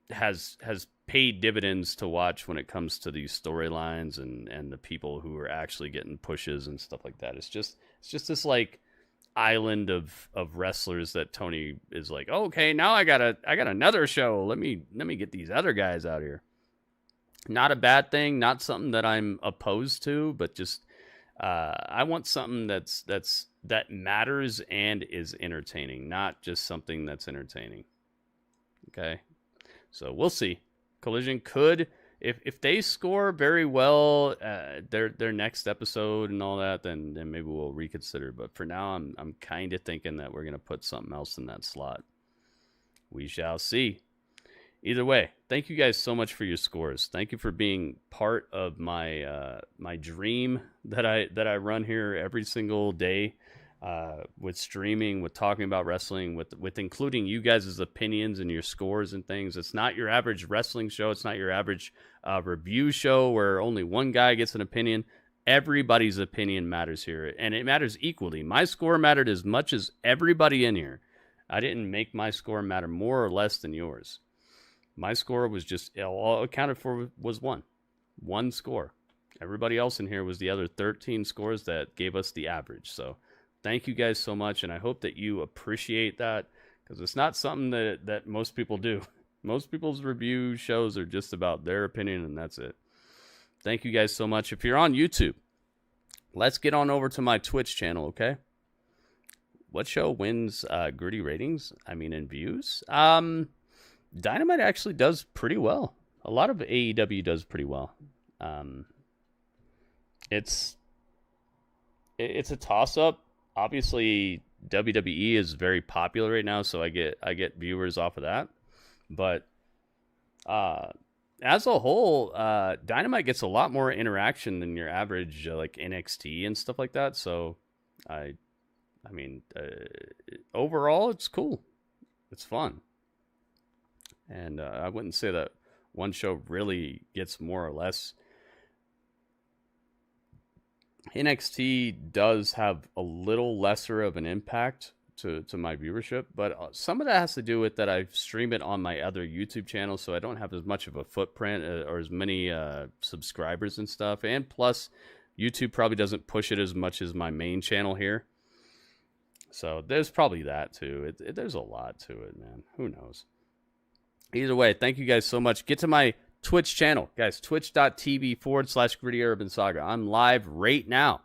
has paid dividends to watch when it comes to these storylines and the people who are actually getting pushes and stuff like that. It's just this like island of wrestlers that Tony is like, oh, okay, now I got another show. Let me get these other guys out here. Not a bad thing, not something that I'm opposed to, but just I want something that matters and is entertaining, not just something that's entertaining. Okay, so we'll see. Collision could, if they score very well, their next episode and all that, then maybe we'll reconsider. But for now, I'm kind of thinking that we're gonna put something else in that slot. We shall see. Either way, thank you guys so much for your scores. Thank you for being part of my my dream that I run here every single day, with streaming, with talking about wrestling, with including you guys' opinions and your scores and things. It's not your average wrestling show. It's not your average review show where only one guy gets an opinion. Everybody's opinion matters here, and it matters equally. My score mattered as much as everybody in here. I didn't make my score matter more or less than yours. My score was just, all accounted for was one score. Everybody else in here was the other 13 scores that gave us the average. So thank you guys so much, and I hope that you appreciate that, because it's not something that most people do. Most people's review shows are just about their opinion, and that's it. Thank you guys so much. If you're on YouTube, let's get on over to my Twitch channel, okay? What show wins gritty ratings? I mean, in views? Dynamite actually does pretty well. A lot of AEW does pretty well. It's a toss-up. Obviously, WWE is very popular right now, so I get viewers off of that. But as a whole, Dynamite gets a lot more interaction than your average like NXT and stuff like that. So I mean, overall, it's cool. It's fun. And I wouldn't say that one show really gets more or less. NXT does have a little lesser of an impact to my viewership, but some of that has to do with that I stream it on my other YouTube channel, so I don't have as much of a footprint or as many subscribers and stuff. And plus, YouTube probably doesn't push it as much as my main channel here. So there's probably that too. There's a lot to it, man. Who knows? Either way, thank you guys so much. Get to my Twitch channel, guys. Twitch.tv/Gritty Urban Saga. I'm live right now.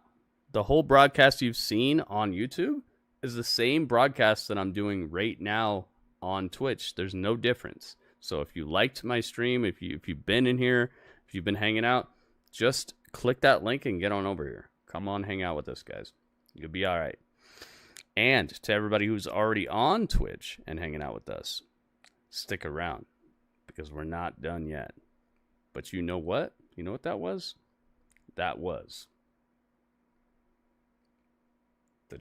The whole broadcast you've seen on YouTube is the same broadcast that I'm doing right now on Twitch. There's no difference. So if you liked my stream, if you've been in here, if you've been hanging out, just click that link and get on over here. Come on, hang out with us, guys. You'll be all right. And to everybody who's already on Twitch and hanging out with us, stick around, because we're not done yet. But you know what? You know what that was? That was